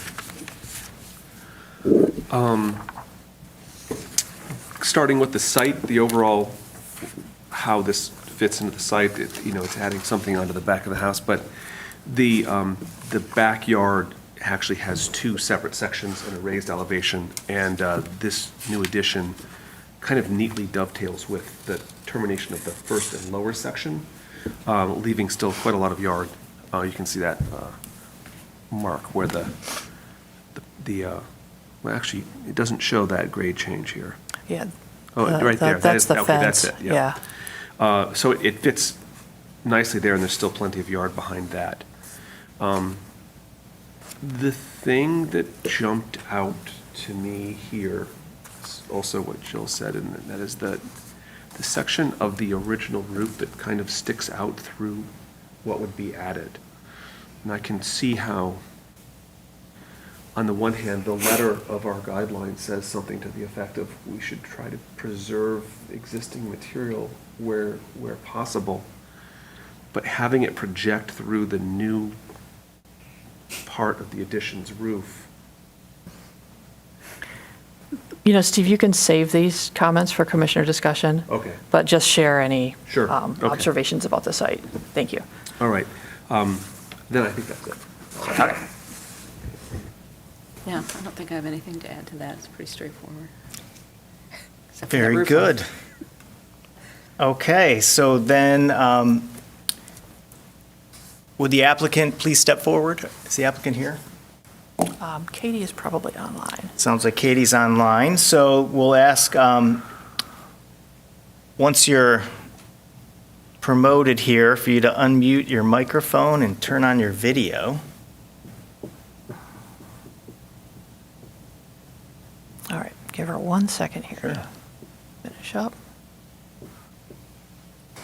C: Starting with the site, the overall, how this fits into the site, it's adding something onto the back of the house, but the backyard actually has 2 separate sections and a raised elevation, and this new addition kind of neatly dovetails with the termination of the first and lower section, leaving still quite a lot of yard. You can see that mark where well, actually, it doesn't show that grade change here.
B: Yeah.
C: Oh, right there.
B: That's the
C: okay,
B: fence.
C: That's it, yeah. So it fits nicely there, and there's still plenty of yard behind that. The thing that jumped out to me here is also what Jill said, and that is the section of the original roof that kind of sticks out through what would be added. And I can see how, on the one hand, the letter of our guideline says something to the effect of we should try to preserve existing material where possible. But having it project through the new part of the addition's roof.
B: You know, Steve, you can save these comments for commissioner discussion.
C: Okay.
B: But just share any
C: Sure. Okay.
B: observations about the site. Thank you.
C: All right. Then I think that's it.
B: Okay.
D: Yeah, I don't think I have anything to add to that. It's pretty straightforward. Except for that
A: Very
D: roof line.
A: good. Okay, so then, would the applicant please step forward? Is the applicant here?
B: Katie is probably online.
A: Sounds like Katie's online, so we'll ask, once you're promoted here, for you to unmute your microphone and turn on your video.
B: All right, give her 1 second here to finish up.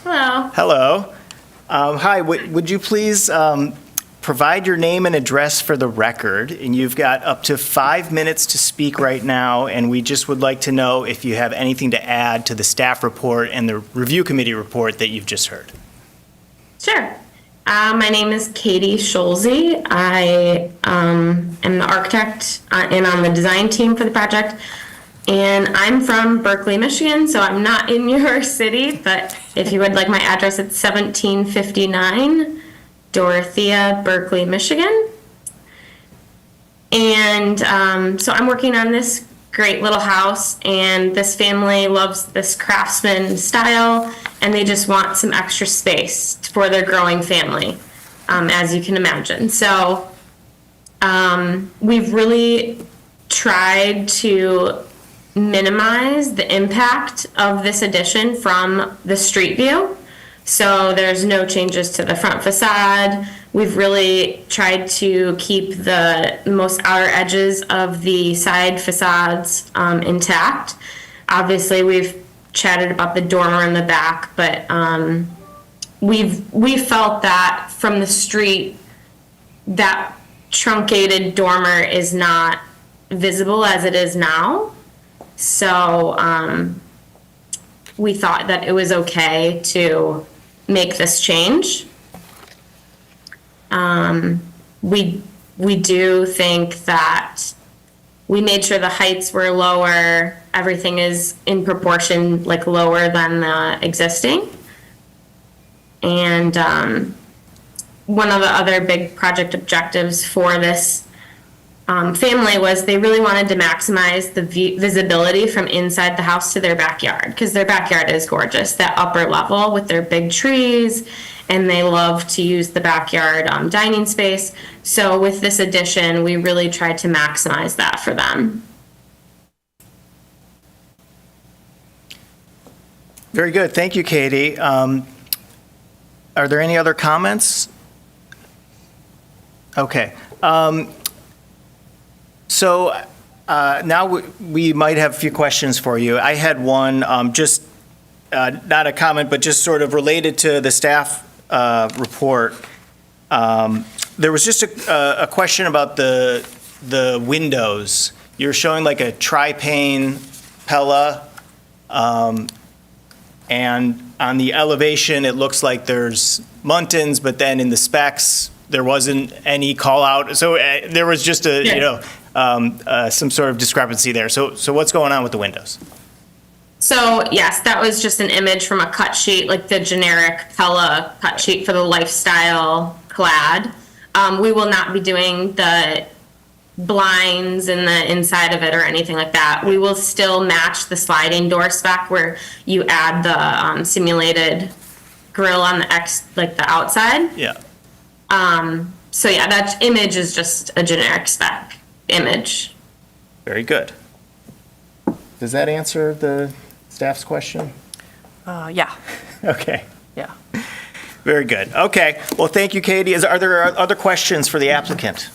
I: Hello.
A: Hello. Hi, would you please provide your name and address for the record? And you've got up to 5 minutes to speak right now, and we just would like to know if you have anything to add to the staff report and the review committee report that you've just heard.
I: Sure. My name is Katie Scholze. I am the architect and on the design team for the project. And I'm from Berkeley, Michigan, so I'm not in your city, but if you would like my address, it's 1759 Dorothea, Berkeley, Michigan. And so I'm working on this great little house, and this family loves this craftsman style, and they just want some extra space for their growing family, as you can imagine. So we've really tried to minimize the impact of this addition from the street view. So there's no changes to the front facade. We've really tried to keep the most outer edges of the side facades intact. Obviously, we've chatted about the dormer in the back, but we felt that from the street, that truncated dormer is not visible as it is now. So we thought that it was okay to make this change. We do think that we made sure the heights were lower, everything is in proportion, like lower than the existing. And one of the other big project objectives for this family was they really wanted to maximize the visibility from inside the house to their backyard, because their backyard is gorgeous, that upper level with their big trees, and they love to use the backyard dining space. So with this addition, we really tried to maximize that for them.
A: Very good. Thank you, Katie. Are there any other comments? Okay. So now we might have a few questions for you. I had one, just not a comment, but just sort of related to the staff report. There was just a question about the windows. You're showing like a tri-pane Pella, and on the elevation, it looks like there's Muntins, but then in the specs, there wasn't any call out. So there was just some sort of discrepancy there. So what's going on with the windows?
I: So yes, that was just an image from a cut sheet, like the generic Pella cut sheet for the lifestyle clad. We will not be doing the blinds in the inside of it or anything like that. We will still match the sliding door spec where you add the simulated grill on the outside.
A: Yeah.
I: So yeah, that image is just a generic spec image.
A: Very good. Does that answer the staff's question?
B: Yeah,
A: Okay.
B: yeah.
A: Very good. Okay. Well, thank you, Katie. Are there other questions for the applicant?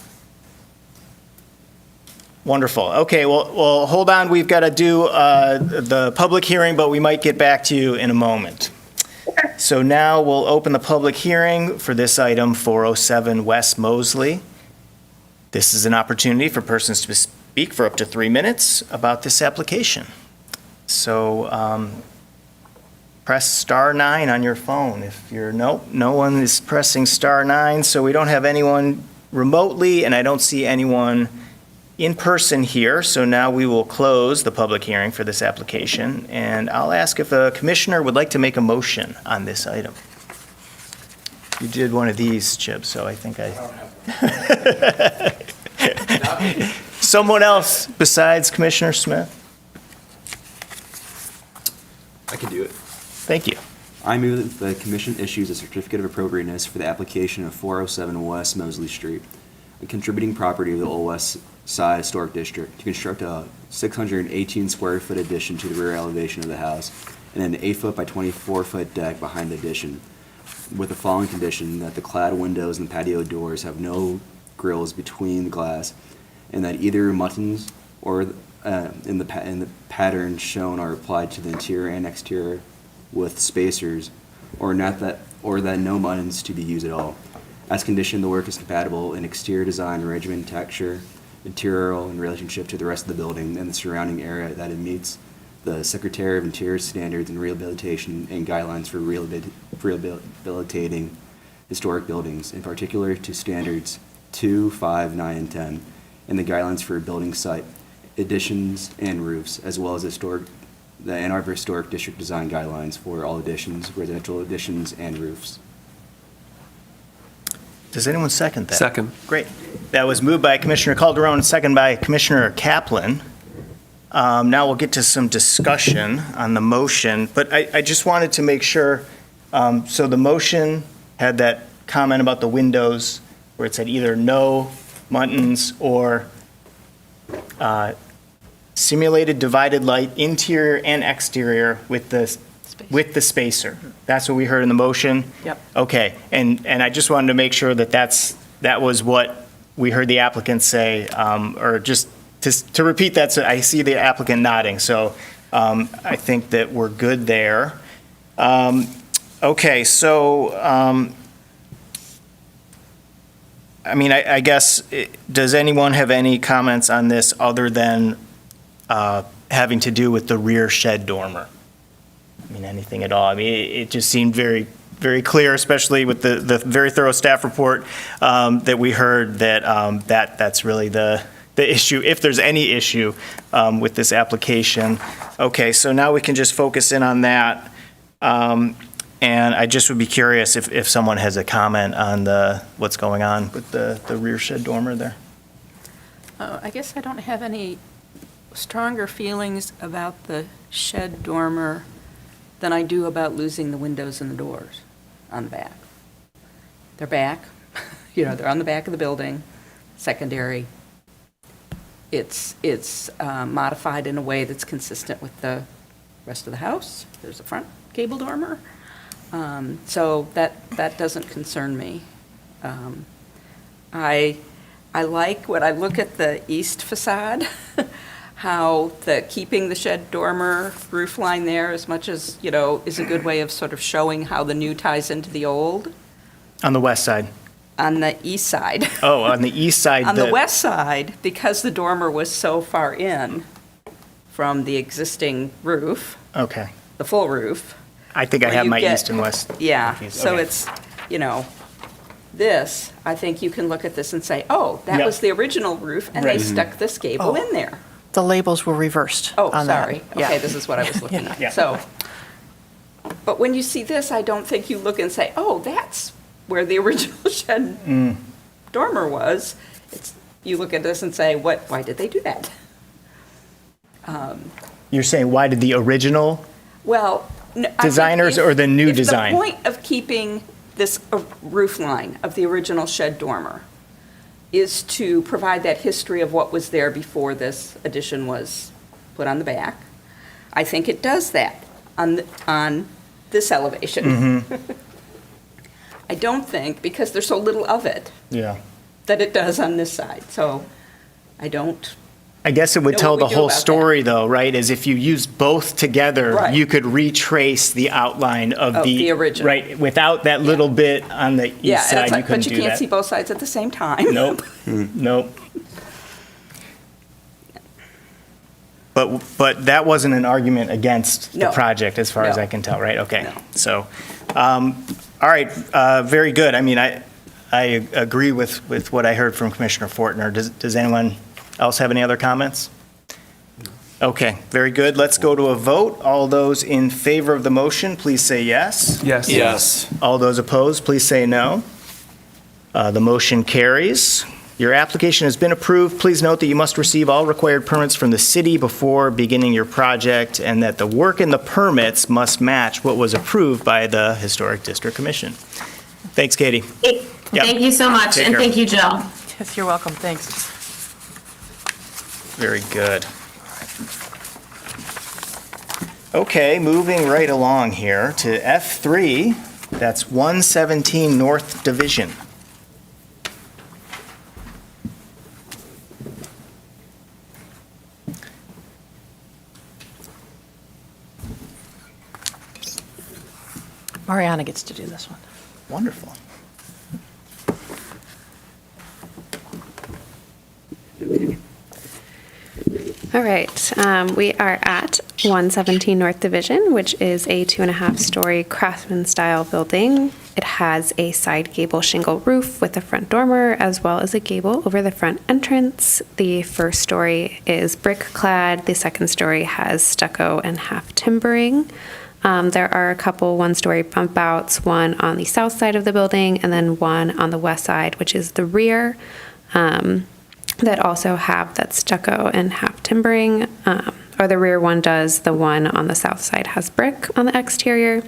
A: Wonderful. Okay. Well, hold on. We've got to do the public hearing, but we might get back to you in a moment. so now we'll open the public hearing for this item, 407 West Mosley. This is an opportunity for persons to speak for up to 3 minutes about this application. So press star 9 on your phone. If you're, nope, no one is pressing star 9, so we don't have anyone remotely, and I don't see anyone in person here, so now we will close the public hearing for this application, and I'll ask if a commissioner would like to make a motion on this item. You did one of these, Chip, so I think someone else besides Commissioner Smith?
J: I can do it.
A: Thank you.
J: I move that the commission issues a certificate of appropriateness for the application of 407 West Mosley Street, a contributing property of the Old West Side Historic District, to construct a 618 square foot addition to the rear elevation of the house and an 8-foot by 24-foot deck behind the addition, with the following condition: that the clad windows and patio doors have no grills between the glass, and that either muttons or in the pattern shown are applied to the interior and exterior with spacers, or that no muttons to be used at all. As conditioned, the work is compatible in exterior design, regimen, texture, interior in relationship to the rest of the building and the surrounding area, that it meets the Secretary of Interior standards and rehabilitation and guidelines for rehabilitating historic buildings, in particular to standards 2, 5, 9, and 10, and the guidelines for building site additions and roofs, as well as the Ann Arbor Historic District design guidelines for all additions, residential additions, and roofs.
A: Does anyone second that?
C: Second.
A: Great. That was moved by Commissioner Calderon, second by Commissioner Kaplan. Now we'll get to some discussion on the motion, but I just wanted to make sure, so the motion had that comment about the windows where it said either no muntins or simulated divided light, interior and exterior with the spacer. That's what we heard in the motion?
B: Yep.
A: Okay, and I just wanted to make sure that that was what we heard the applicant say, or just to repeat that, so I see the applicant nodding, so I think that we're good there. Okay, so, I mean, I guess, does anyone have any comments on this other than having to do with the rear shed dormer? I mean, anything at all? I mean, it just seemed very, very clear, especially with the very thorough staff report that we heard, that that's really the issue, if there's any issue with this application. Okay, so now we can just focus in on that. And I just would be curious if someone has a comment on what's going on with the rear shed dormer there.
D: I guess I don't have any stronger feelings about the shed dormer than I do about losing the windows and the doors on the back. They're back, they're on the back of the building, secondary. It's modified in a way that's consistent with the rest of the house. There's a front gable dormer. So that doesn't concern me. I like, when I look at the east facade, how keeping the shed dormer roof line there as much as, is a good way of sort of showing how the new ties into the old.
A: On the west side?
D: On the east side.
A: Oh, on the east side.
D: On the west side, because the dormer was so far in from the existing roof,
A: Okay.
D: the full roof.
A: I think I
D: where
A: have
D: you
A: my
D: get-
A: east and west.
D: Yeah,
A: confused.
D: so
A: Okay.
D: it's, this, I think you can look at this and say, oh, that
A: Yep.
D: was the original roof, and they
A: Right.
D: stuck this gable in there.
B: The labels were reversed
D: Oh,
B: on that.
D: sorry.
B: Yeah.
D: Okay, this is what I was looking
A: Yeah.
D: at. So, but when you see this, I don't think you look and say, oh, that's where the original shed dormer was. You look at this and say, why did they do that?
A: You're saying, why did the original?
D: Well, no, I think
A: Designers or the new design?
D: The point of keeping this roof line of the original shed dormer is to provide that history of what was there before this addition was put on the back. I think it does that on this elevation.
A: Mm-hmm.
D: I don't think, because there's so little of it,
A: Yeah.
D: that it does on this side. So I don't
A: I guess it would
H: know
A: tell
H: what we
A: the
H: do
A: whole
H: about that.
A: story, though, right? Is if you use both together,
H: Right.
A: you could retrace the outline of
H: Of
A: the.
H: the original.
A: Right, without that little bit on the
H: Yeah,
A: east
H: and
A: side,
H: it's
A: you
H: like,
A: couldn't
H: but
A: do
H: you can't
A: that.
H: see both sides at the same time.
A: Nope, nope. But that wasn't an argument against the
H: No.
A: project, as far as
H: No.
A: I can tell, right? Okay,
H: No.
A: so, all right, very good. I mean, I agree with what I heard from Commissioner Fortner. Does anyone else have any other comments? Okay, very good. Let's go to a vote. All those in favor of the motion, please say yes.
C: Yes.
G: Yes.
A: All those opposed, please say no. The motion carries. Your application has been approved. Please note that you must receive all required permits from the city before beginning your project, and that the work in the permits must match what was approved by the Historic District Commission. Thanks, Katie. Yep.
I: Thank you so much,
A: Take
I: and
A: care.
I: thank you, Jill.
B: Yes, you're welcome, thanks.
A: Very good. Okay, moving right along here to F3, that's 117 North Division.
B: Mariana gets to do this one.
A: Wonderful.
K: All right, we are at 117 North Division, which is a 2.5-story craftsman-style building. It has a side gable shingle roof with a front dormer, as well as a gable over the front entrance. The first story is brick clad. The second story has stucco and half timbering. There are a couple one-story bump outs, one on the south side of the building and then one on the west side, which is the rear, that also have that stucco and half timbering, or the rear one does. The one on the south side has brick on the exterior.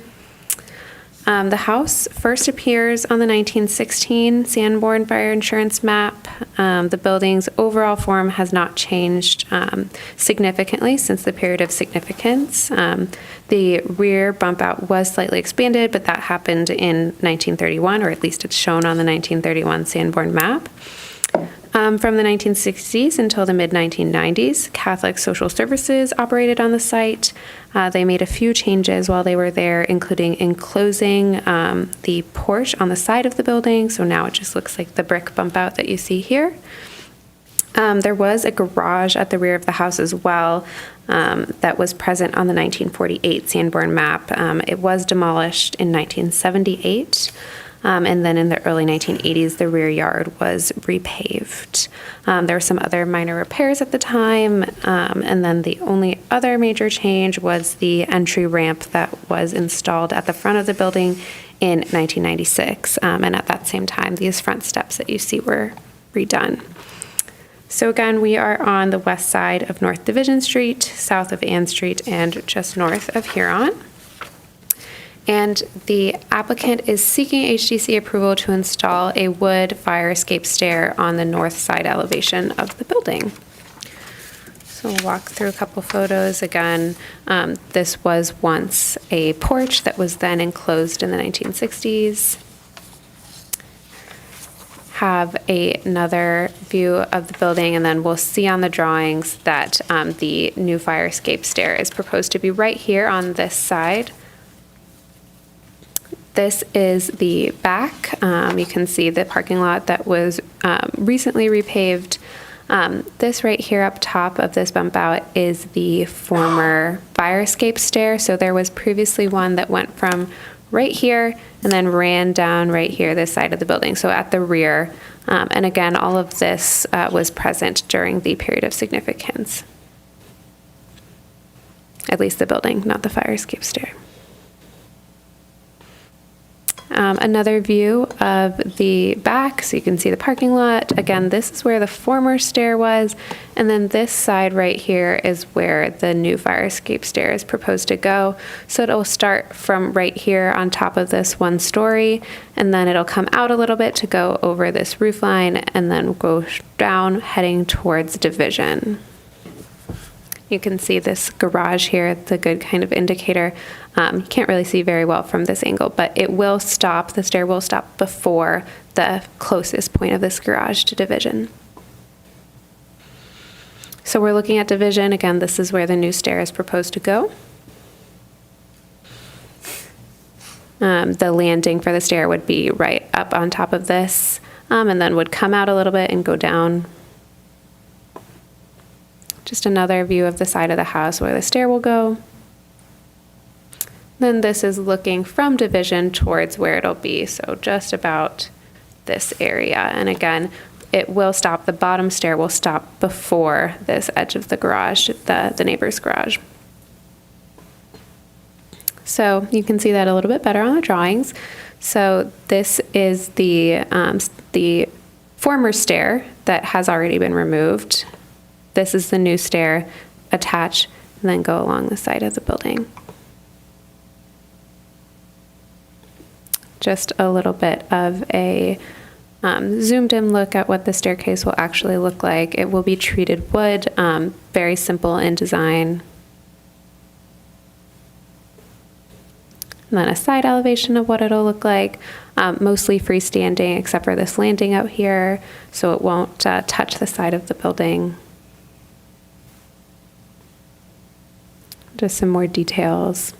K: The house first appears on the 1916 Sanborn Fire Insurance map. The building's overall form has not changed significantly since the period of significance. The rear bump out was slightly expanded, but that happened in 1931, or at least it's shown on the 1931 Sanborn map. From the 1960s until the mid-1990s, Catholic Social Services operated on the site. They made a few changes while they were there, including enclosing the porch on the side of the building, so now it just looks like the brick bump out that you see here. There was a garage at the rear of the house as well that was present on the 1948 Sanborn map. It was demolished in 1978. And then in the early 1980s, the rear yard was repaved. There were some other minor repairs at the time, and then the only other major change was the entry ramp that was installed at the front of the building in 1996. And at that same time, these front steps that you see were redone. So again, we are on the west side of North Division Street, south of Ann Street, and just north of Huron. And the applicant is seeking HDC approval to install a wood fire escape stair on the north side elevation of the building. So we'll walk through a couple photos. Again, this was once a porch that was then enclosed in the 1960s. Have another view of the building, and then we'll see on the drawings that the new fire escape stair is proposed to be right here on this side. This is the back. You can see the parking lot that was recently repaved. This right here up top of this bump out is the former fire escape stair. So there was previously one that went from right here and then ran down right here, this side of the building, so at the rear. And again, all of this was present during the period of significance. At least the building, not the fire escape stair. Another view of the back, so you can see the parking lot. Again, this is where the former stair was, and then this side right here is where the new fire escape stair is proposed to go. So it'll start from right here on top of this one story, and then it'll come out a little bit to go over this roof line, and then go down heading towards Division. You can see this garage here. It's a good kind of indicator. You can't really see very well from this angle, but it will stop, the stair will stop before the closest point of this garage to Division. So we're looking at division. Again, this is where the new stair is proposed to go. The landing for the stair would be right up on top of this, and then would come out a little bit and go down. Just another view of the side of the house where the stair will go. Then this is looking from division towards where it'll be, so just about this area. And again, it will stop, the bottom stair will stop before this edge of the garage, the neighbor's garage. So you can see that a little bit better on the drawings. So this is the former stair that has already been removed. This is the new stair, attach, and then go along the side of the building. Just a little bit of a zoomed in look at what the staircase will actually look like. It will be treated wood, very simple in design. And then a side elevation of what it'll look like, mostly freestanding except for this landing out here, so it won't touch the side of the building. Just some more details,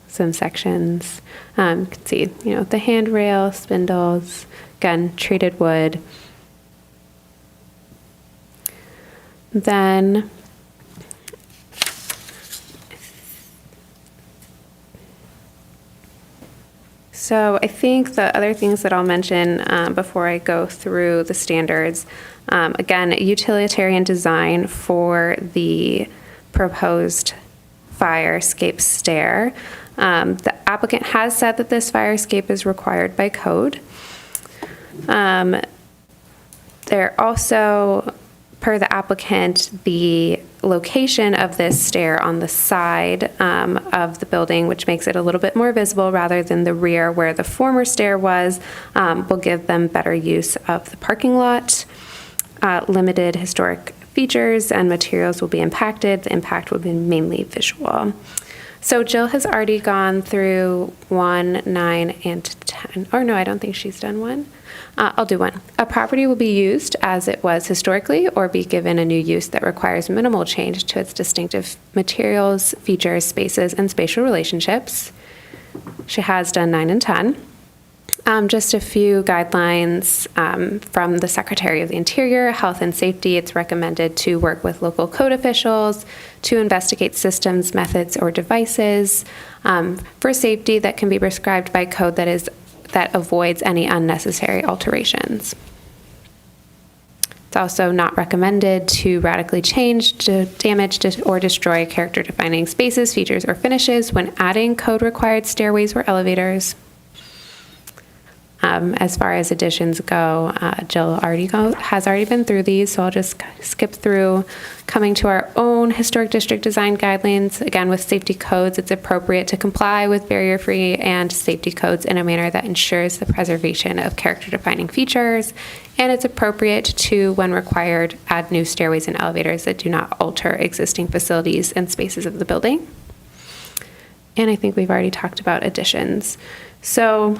K: some sections. You can see, the handrail, spindles, again, treated wood. Then so I think the other things that I'll mention before I go through the standards, again, utilitarian design for the proposed fire escape stair. The applicant has said that this fire escape is required by code. There also, per the applicant, the location of this stair on the side of the building, which makes it a little bit more visible rather than the rear where the former stair was, will give them better use of the parking lot. Limited historic features and materials will be impacted. The impact will be mainly visual. So Jill has already gone through 1, 9, and 10. Or no, I don't think she's done 1. I'll do 1. A property will be used as it was historically or be given a new use that requires minimal change to its distinctive materials, features, spaces, and spatial relationships. She has done 9 and 10. Just a few guidelines from the Secretary of the Interior, Health and Safety. It's recommended to work with local code officials to investigate systems, methods, or devices for safety that can be prescribed by code that avoids any unnecessary alterations. It's also not recommended to radically change, damage, or destroy character-defining spaces, features, or finishes when adding code-required stairways or elevators. As far as additions go, Jill has already been through these, so I'll just skip through. Coming to our own historic district design guidelines, again with safety codes, it's appropriate to comply with barrier-free and safety codes in a manner that ensures the preservation of character-defining features, and it's appropriate to, when required, add new stairways and elevators that do not alter existing facilities and spaces of the building. And I think we've already talked about additions. So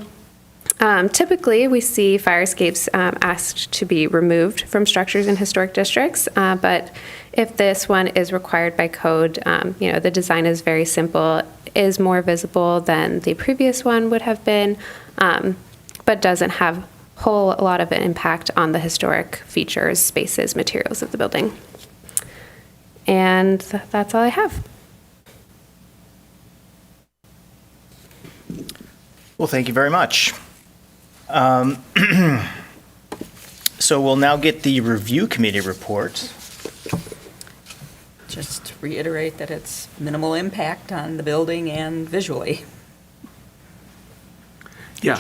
K: typically, we see fire escapes asked to be removed from structures in historic districts, but if this one is required by code, the design is very simple, is more visible than the previous one would have been, but doesn't have a whole lot of an impact on the historic features, spaces, materials of the building. And that's all I have.
A: Well, thank you very much. So we'll now get the review committee report.
H: Just reiterate that it's minimal impact on the building and visually.
C: Yeah,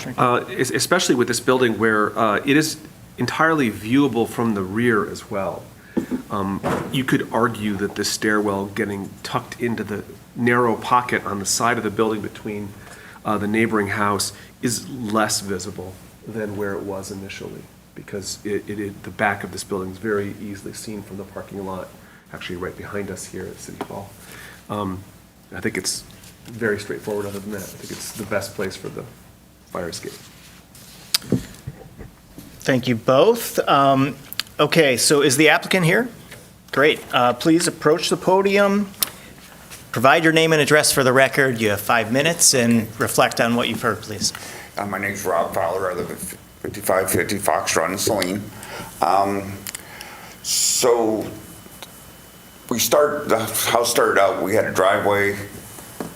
C: especially with this building where it is entirely viewable from the rear as well. You could argue that this stairwell getting tucked into the narrow pocket on the side of the building between the neighboring house is less visible than where it was initially, because the back of this building is very easily seen from the parking lot, actually right behind us here at City Hall. I think it's very straightforward other than that. I think it's the best place for the fire escape.
A: Thank you both. Okay, so is the applicant here? Great. Please approach the podium. Provide your name and address for the record. You have 5 minutes, and reflect on what you've heard, please.
L: My name's Rob Fowler. I live at 5550 Fox Run in Saline. So the house started out, we had a driveway,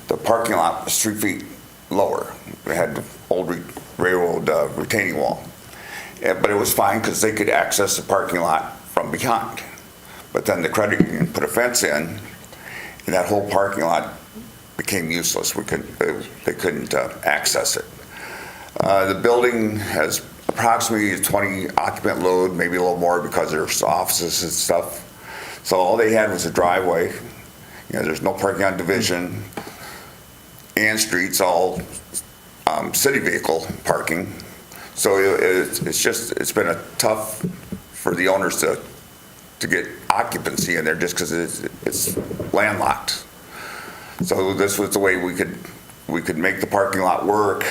L: the parking lot was 3 feet lower. We had the old railroad retaining wall. Yeah, but it was fine because they could access the parking lot from behind. But then the credit union put a fence in, and that whole parking lot became useless. They couldn't access it. The building has approximately a 20 occupant load, maybe a little more because there's offices and stuff. So all they had was a driveway. There's no parking on Division and streets, all city vehicle parking. So it's been a tough for the owners to get occupancy in there just because it's landlocked. So this was the way we could make the parking lot work.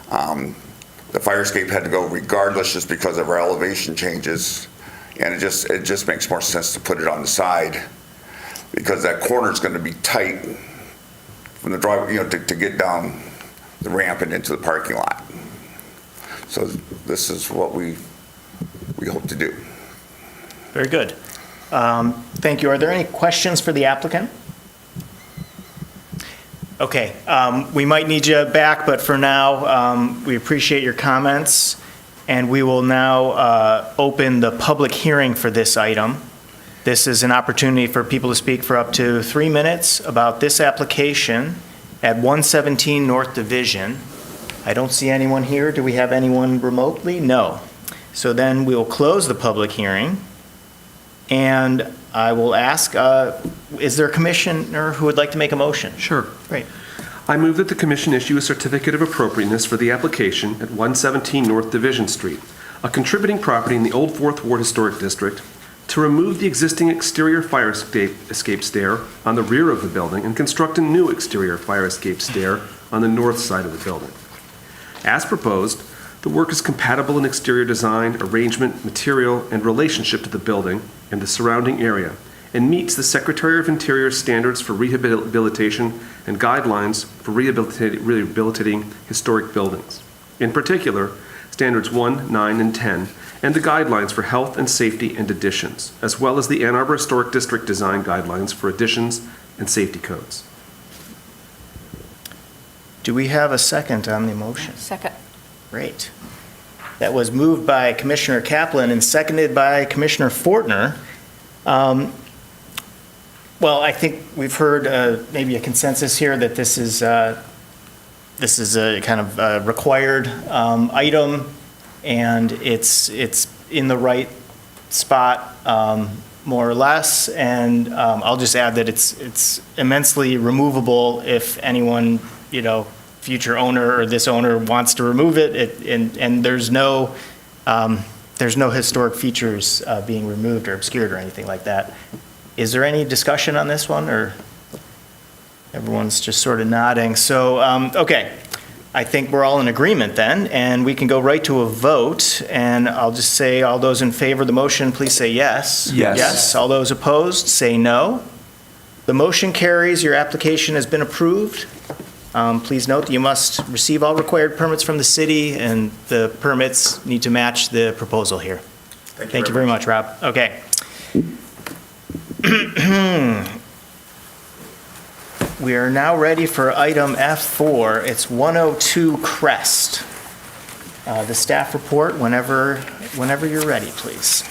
L: The fire escape had to go regardless just because of our elevation changes. And it just makes more sense to put it on the side because that corner is going to be tight from the driveway, to get down the ramp and into the parking lot. So this is what we hope to do.
A: Very good. Thank you. Are there any questions for the applicant? Okay, we might need you back, but for now, we appreciate your comments, and we will now open the public hearing for this item. This is an opportunity for people to speak for up to 3 minutes about this application at 117 North Division. I don't see anyone here. Do we have anyone remotely? No. So then we will close the public hearing, and I will ask, is there a commissioner who would like to make a motion?
C: Sure.
A: Great.
C: I move that the commission issue a certificate of appropriateness for the application at 117 North Division Street, a contributing property in the Old Fourth Ward Historic District, to remove the existing exterior fire escape stair on the rear of the building and construct a new exterior fire escape stair on the north side of the building. As proposed, the work is compatible in exterior design, arrangement, material, and relationship to the building and the surrounding area, and meets the Secretary of Interior standards for rehabilitation and guidelines for rehabilitating historic buildings. In particular, standards 1, 9, and 10, and the guidelines for health and safety and additions, as well as the Ann Arbor Historic District design guidelines for additions and safety codes.
A: Do we have a second on the motion?
H: Second.
A: Great. That was moved by Commissioner Kaplan and seconded by Commissioner Fortner. Well, I think we've heard maybe a consensus here that this is a kind of required item, and it's in the right spot, more or less. And I'll just add that it's immensely removable if anyone, future owner or this owner wants to remove it. And there's no historic features being removed or obscured or anything like that. Is there any discussion on this one, or everyone's just sort of nodding? So, okay, I think we're all in agreement then, and we can go right to a vote. And I'll just say, all those in favor of the motion, please say yes.
C: Yes.
A: Yes. All those opposed, say no. The motion carries. Your application has been approved. Please note that you must receive all required permits from the city, and the permits need to match the proposal here. Thank you very much, Rob. Okay. We are now ready for item F4. It's 102 Crest. The staff report, whenever you're ready, please.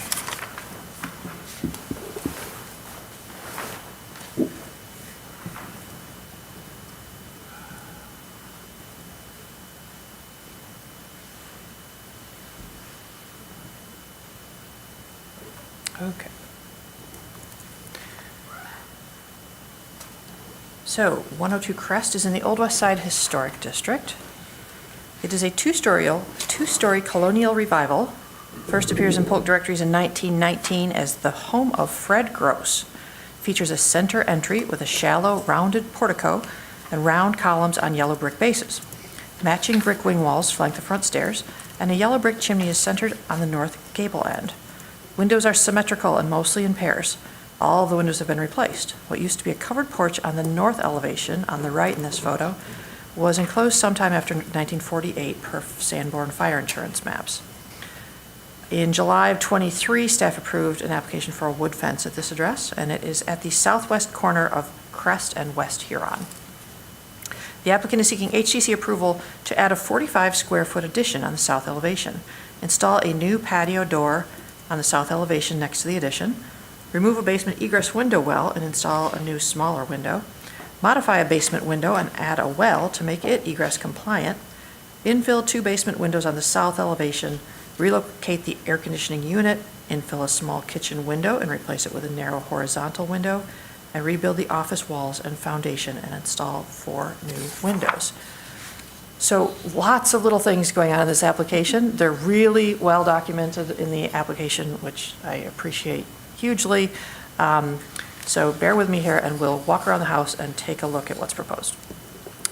A: Okay.
B: So 102 Crest is in the Old West Side Historic District. It is a two-story colonial revival. First appears in Polk directories in 1919 as the home of Fred Gross. Features a center entry with a shallow, rounded portico and round columns on yellow brick bases. Matching brick wing walls flank the front stairs, and a yellow brick chimney is centered on the north gable end. Windows are symmetrical and mostly in pairs. All the windows have been replaced. What used to be a covered porch on the north elevation, on the right in this photo, was enclosed sometime after 1948 per Sanborn fire insurance maps. In July of '23, staff approved an application for a wood fence at this address, and it is at the southwest corner of Crest and West Huron. The applicant is seeking HCC approval to add a 45-square-foot addition on the south elevation, install a new patio door on the south elevation next to the addition, remove a basement egress window well and install a new smaller window, modify a basement window and add a well to make it egress compliant, infill 2 basement windows on the south elevation, relocate the air conditioning unit, infill a small kitchen window and replace it with a narrow horizontal window, and rebuild the office walls and foundation and install 4 new windows. So lots of little things going on in this application. They're really well documented in the application, which I appreciate hugely. So bear with me here and we'll walk around the house and take a look at what's proposed.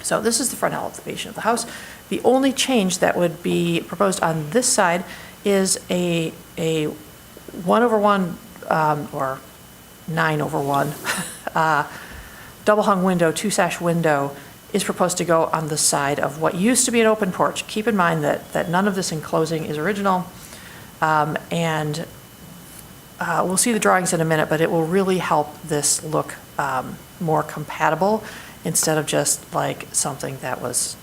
B: So this is the front elevation of the house. The only change that would be proposed on this side is a 1/1 or 9/1 double hung window, 2-sash window is proposed to go on the side of what used to be an open porch. Keep in mind that none of this enclosing is original, and we'll see the drawings in a minute, but it will really help this look more compatible instead of just like something that was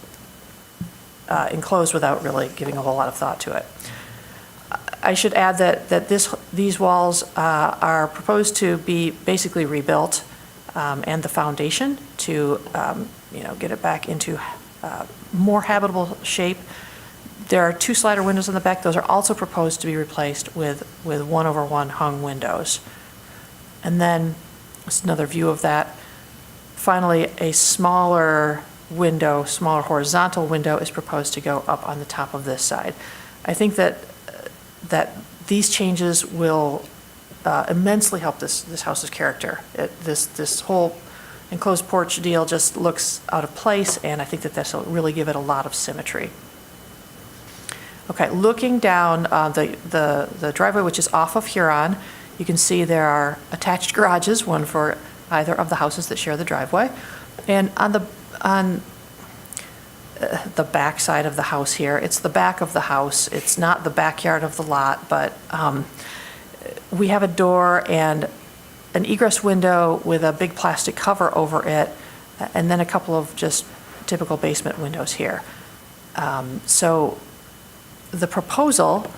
B: enclosed without really giving a whole lot of thought to it. I should add that these walls are proposed to be basically rebuilt, and the foundation to get it back into more habitable shape. There are 2 slider windows on the back. Those are also proposed to be replaced with 1/1 hung windows. And then, just another view of that. Finally, a smaller window, smaller horizontal window is proposed to go up on the top of this side. I think that these changes will immensely help this house's character. This whole enclosed porch deal just looks out of place, and I think that this will really give it a lot of symmetry. Okay, looking down the driveway, which is off of Huron, you can see there are attached garages, one for either of the houses that share the driveway. And on the back side of the house here, it's the back of the house. It's not the backyard of the lot, but we have a door and an egress window with a big plastic cover over it, and then a couple of just typical basement windows here. So the proposal,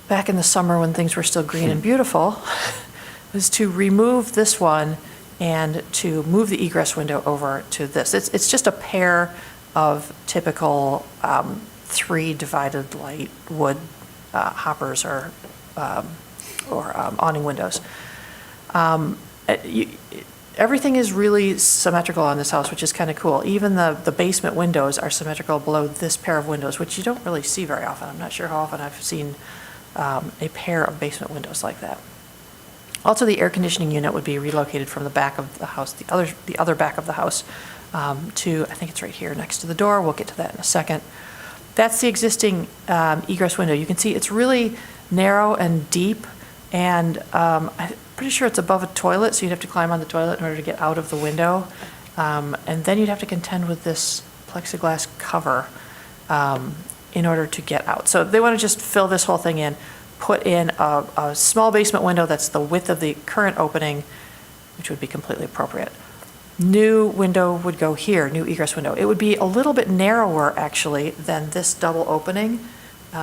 B: back in the summer when things were still green and beautiful, was to remove this one and to move the egress window over to this. It's just a pair of typical 3 divided light wood hoppers or awning windows. Everything is really symmetrical on this house, which is kind of cool. Even the basement windows are symmetrical below this pair of windows, which you don't really see very often. I'm not sure how often I've seen a pair of basement windows like that. Also, the air conditioning unit would be relocated from the back of the house, the other back of the house, to, I think it's right here next to the door. We'll get to that in a second. That's the existing egress window. You can see it's really narrow and deep, and I'm pretty sure it's above a toilet, so you'd have to climb on the toilet in order to get out of the window. And then you'd have to contend with this plexiglass cover in order to get out. So they want to just fill this whole thing in, put in a small basement window that's the width of the current opening, which would be completely appropriate. New window would go here, new egress window. It would be a little bit narrower, actually, than this double opening,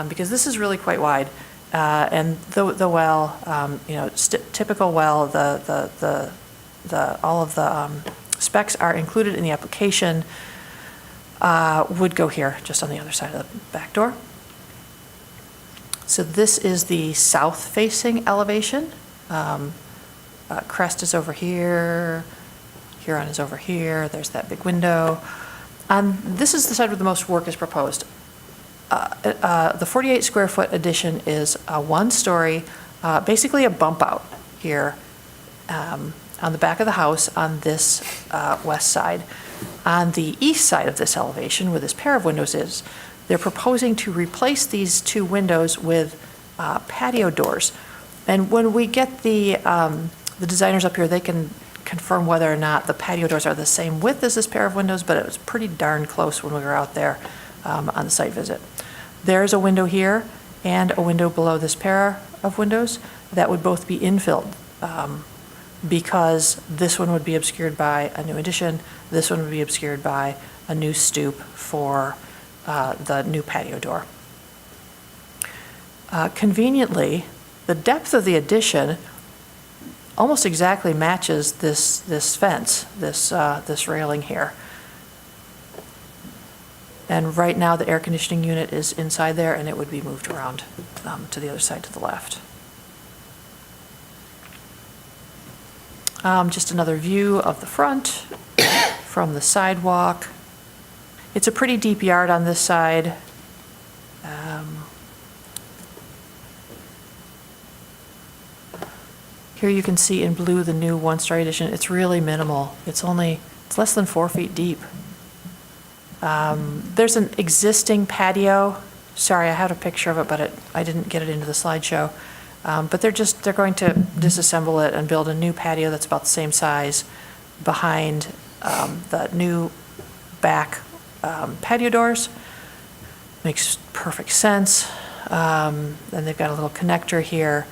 B: because this is really quite wide. And the well, typical well, all of the specs are included in the application, would go here, just on the other side of the back door. So this is the south-facing elevation. Crest is over here, Huron is over here, there's that big window. This is the side where the most work is proposed. The 48-square-foot addition is a 1-story, basically a bump out here on the back of the house on this west side. On the east side of this elevation, where this pair of windows is, they're proposing to replace these 2 windows with patio doors. And when we get the The designers up here, they can confirm whether or not the patio doors are the same width as this pair of windows, but it was pretty darn close when we were out there on the site visit. There's a window here and a window below this pair of windows that would both be infilled because this one would be obscured by a new addition, this one would be obscured by a new stoop for the new patio door. Conveniently, the depth of the addition almost exactly matches this fence, this railing here. And right now, the air conditioning unit is inside there, and it would be moved around to the other side to the left. Just another view of the front from the sidewalk. It's a pretty deep yard on this side. Here you can see in blue the new one-story addition. It's really minimal. It's less than 4 feet deep. There's an existing patio. Sorry, I had a picture of it, but I didn't get it into the slideshow. But they're going to disassemble it and build a new patio that's about the same size behind the new back patio doors. Makes perfect sense. And they've got a little connector here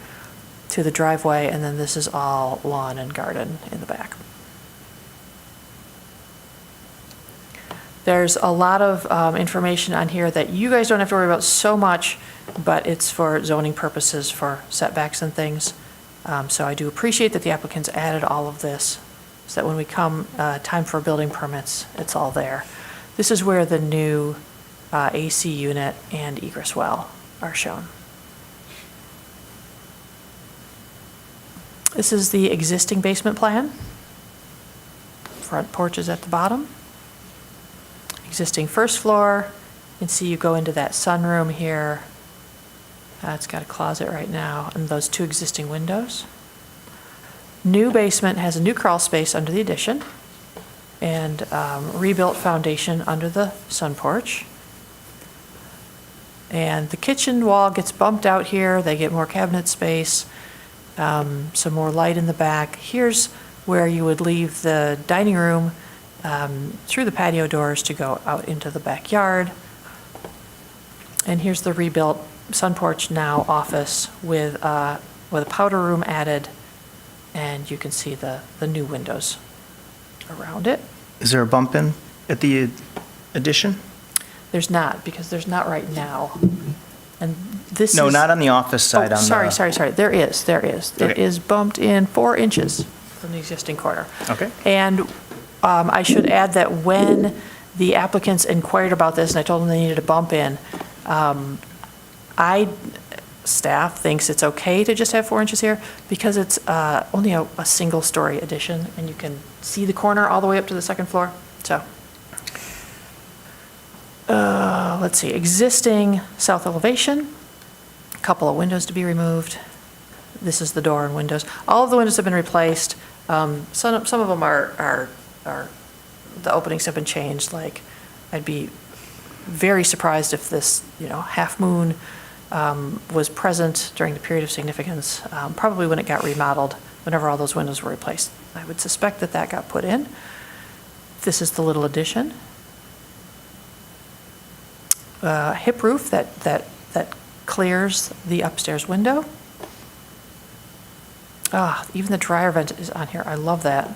B: to the driveway, and then this is all lawn and garden in the back. There's a lot of information on here that you guys don't have to worry about so much, but it's for zoning purposes for setbacks and things. So I do appreciate that the applicants added all of this so that when we come time for building permits, it's all there. This is where the new AC unit and egress well are shown. This is the existing basement plan. Front porch is at the bottom. Existing first floor. You can see you go into that sunroom here. It's got a closet right now, and those two existing windows. New basement has a new crawl space under the addition and rebuilt foundation under the sun porch. And the kitchen wall gets bumped out here. They get more cabinet space. Some more light in the back. Here's where you would leave the dining room through the patio doors to go out into the backyard. And here's the rebuilt sun porch now office with a powder room added, and you can see the new windows around it.
A: Is there a bump in at the addition?
B: There's not, because there's not right now. And this
A: No,
B: is...
A: not on the office side.
B: Oh,
A: on
B: sorry. There is.
A: Okay.
B: It is bumped in 4 inches from the existing corner.
A: Okay.
B: And I should add that when the applicants inquired about this, and I told them they needed a bump in, staff thinks it's okay to just have 4 inches here because it's only a single-story addition, and you can see the corner all the way up to the second floor. So, let's see, existing south elevation, a couple of windows to be removed. This is the door and windows. All of the windows have been replaced. Some of them are the openings have been changed. Like, I'd be very surprised if this, half moon was present during the period of significance, probably when it got remodeled, whenever all those windows were replaced. I would suspect that got put in. This is the little addition. Hip roof that clears the upstairs window. Even the dryer vent is on here. I love that.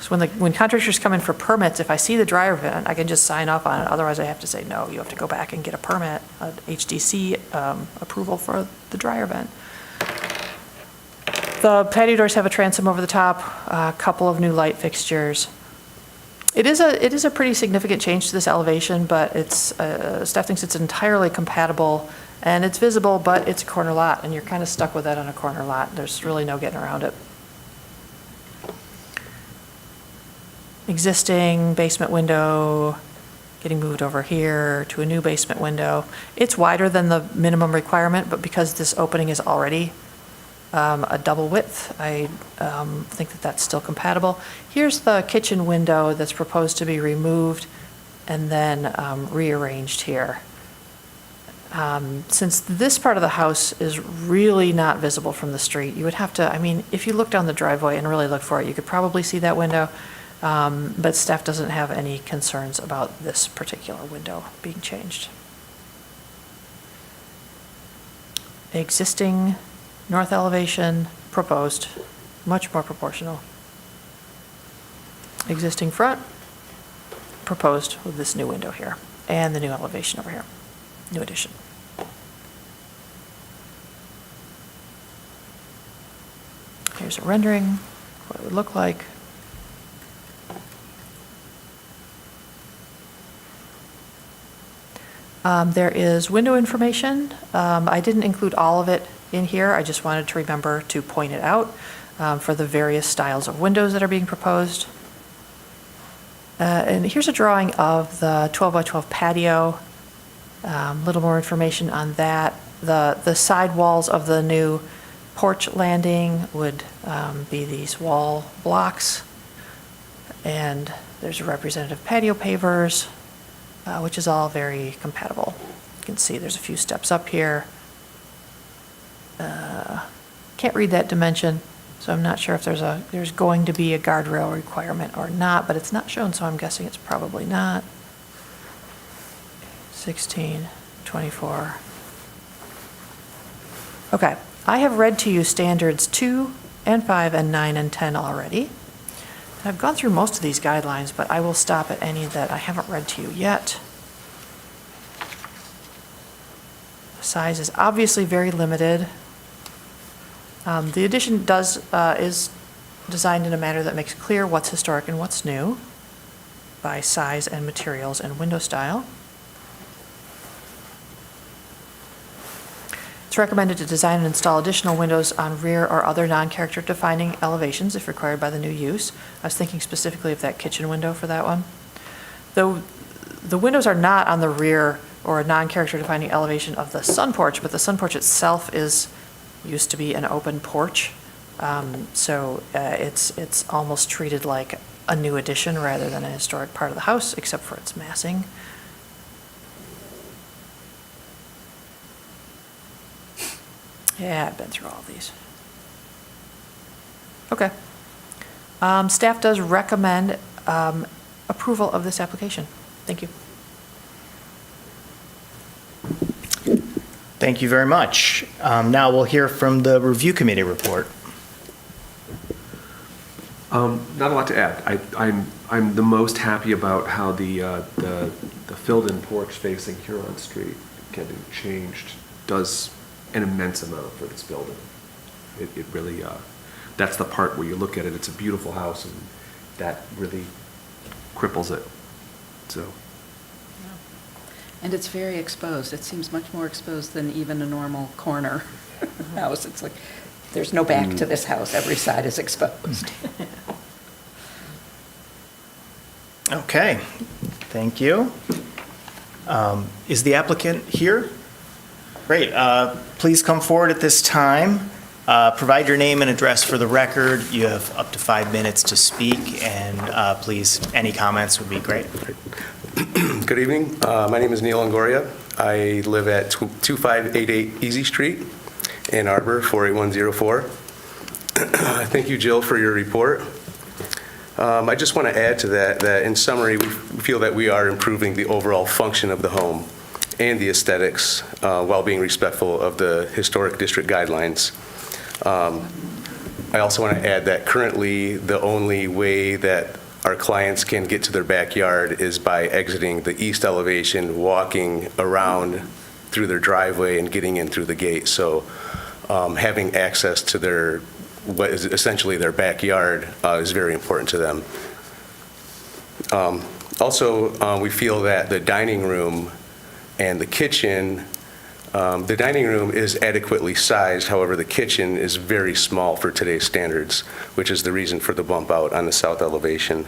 B: So when contractors come in for permits, if I see the dryer vent, I can just sign off on it. Otherwise, I have to say, no, you have to go back and get a permit, an HDC approval for the dryer vent. The patio doors have a transom over the top, a couple of new light fixtures. It is a pretty significant change to this elevation, but staff thinks it's entirely compatible, and it's visible, but it's a corner lot, and you're kind of stuck with that on a corner lot. There's really no getting around it. Existing basement window, getting moved over here to a new basement window. It's wider than the minimum requirement, but because this opening is already a double width, I think that's still compatible. Here's the kitchen window that's proposed to be removed and then rearranged here. Since this part of the house is really not visible from the street, you would have to, I mean, if you look down the driveway and really look for it, you could probably see that window. But staff doesn't have any concerns about this particular window being changed. Existing north elevation proposed, much more proportional. Existing front proposed with this new window here and the new elevation over here, new addition. Here's a rendering, what it would look like. There is window information. I didn't include all of it in here. I just wanted to remember to point it out for the various styles of windows that are being proposed. And here's a drawing of the 12 by 12 patio. A little more information on that. The side walls of the new porch landing would be these wall blocks. And there's a representative patio pavers, which is all very compatible. You can see there's a few steps up here. Can't read that dimension, so I'm not sure if there's going to be a guardrail requirement or not, but it's not shown, so I'm guessing it's probably not. 16, 24. Okay, I have read to you standards 2 and 5 and 9 and 10 already. And I've gone through most of these guidelines, but I will stop at any that I haven't read to you yet. The size is obviously very limited. The addition is designed in a manner that makes clear what's historic and what's new by size and materials and window style. It's recommended to design and install additional windows on rear or other non-character defining elevations if required by the new use. I was thinking specifically of that kitchen window for that one. Though the windows are not on the rear or a non-character defining elevation of the sun porch, but the sun porch itself used to be an open porch. So it's almost treated like a new addition rather than a historic part of the house, except for its massing. Yeah, I've been through all these. Okay. Staff does recommend approval of this application. Thank you.
A: Thank you very much. Now we'll hear from the review committee report.
C: Not a lot to add. I'm the most happy about how the filled-in porch facing Huron Street getting changed does an immense amount for this building. It really, that's the part where you look at it, it's a beautiful house, and that really cripples it, so.
H: And it's very exposed. It seems much more exposed than even a normal corner house. It's like, there's no back to this house. Every side is exposed.
A: Okay, thank you. Is the applicant here? Great. Please come forward at this time. Provide your name and address for the record. You have up to 5 minutes to speak, and please, any comments would be great.
M: Good evening. My name is Neil Longoria. I live at 2588 Easy Street in Arbor, 48104. Thank you, Jill, for your report. I just want to add to that in summary, we feel that we are improving the overall function of the home and the aesthetics while being respectful of the historic district guidelines. I also want to add that currently the only way that our clients can get to their backyard is by exiting the east elevation, walking around through their driveway and getting in through the gate. So having access to what is essentially their backyard is very important to them. Also, we feel that the dining room and the kitchen, the dining room is adequately sized. However, the kitchen is very small for today's standards, which is the reason for the bump out on the south elevation.